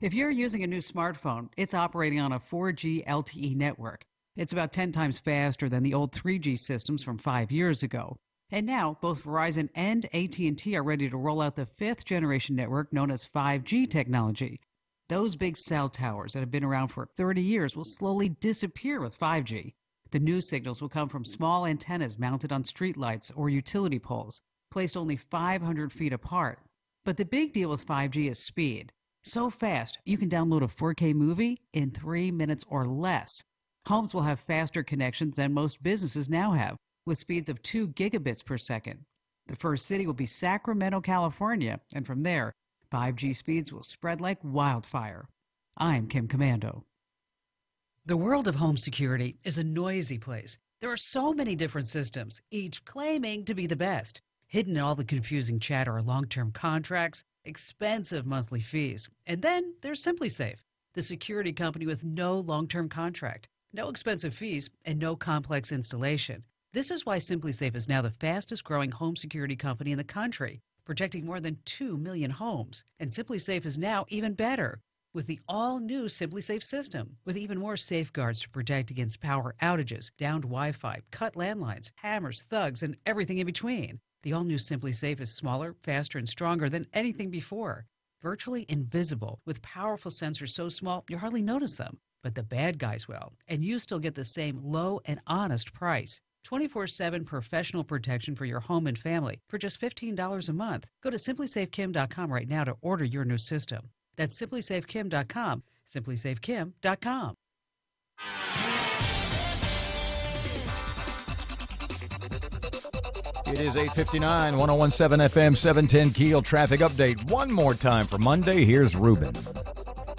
If you're using a new smartphone, it's operating on a 4G LTE network. It's about 10 times faster than the old 3G systems from 5 years ago. And now, both Verizon and AT&T are ready to roll out the 5th generation network known as 5G technology. Those big cell towers that have been around for 30 years will slowly disappear with 5G. The new signals will come from small antennas mounted on streetlights or utility poles, placed only 500 feet apart. But the big deal with 5G is speed. So fast, you can download a 4K movie in 3 minutes or less. Homes will have faster connections than most businesses now have, with speeds of 2 gigabits per second. The first city will be Sacramento, California, and from there, 5G speeds will spread like wildfire. I'm Kim Commando. The world of home security is a noisy place. There are so many different systems, each claiming to be the best. Hidden in all the confusing chatter are long-term contracts, expensive monthly fees. And then there's SimpliSafe. the security company with no long-term contract, no expensive fees, and no complex installation. This is why SimpliSafe is now the fastest-growing home security company in the country, protecting more than 2 million homes. And SimpliSafe is now even better with the all-new SimpliSafe system, with even more safeguards to protect against power outages, downed Wi-Fi, cut landlines, hammers, thugs, and everything in between. The all-new SimpliSafe is smaller, faster, and stronger than anything before. Virtually invisible, with powerful sensors so small you hardly notice them. But the bad guys will, and you still get the same low and honest price. 24/7 professional protection for your home and family for just $15 a month. Go to simplysafekim.com right now to order your new system. That's simplysafekim.com, simplysafekim.com. It is 8:59, 101.7 FM, 710 Keel traffic update. One more time for Monday. Here's Ruben.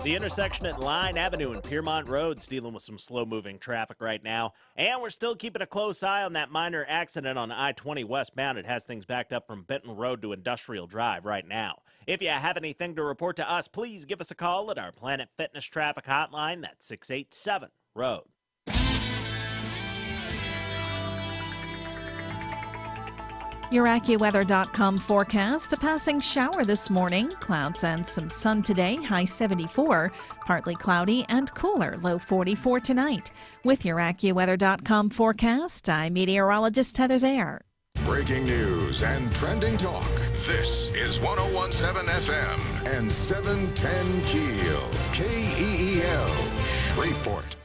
The intersection at Line Avenue and Piermont Road's dealing with some slow-moving traffic right now. And we're still keeping a close eye on that minor accident on I-20 westbound. It has things backed up from Benton Road to Industrial Drive right now. If you have anything to report to us, please give us a call at our Planet Fitness traffic hotline. That's 687-ROAD. Your AccuWeather.com forecast, a passing shower this morning, clouds and some sun today, high 74, partly cloudy and cooler, low 44 tonight. With your AccuWeather.com forecast, I'm meteorologist Heather Zayer. Breaking news and trending talk. This is 101.7 FM and 710 Keel. KEEL, Shreveport.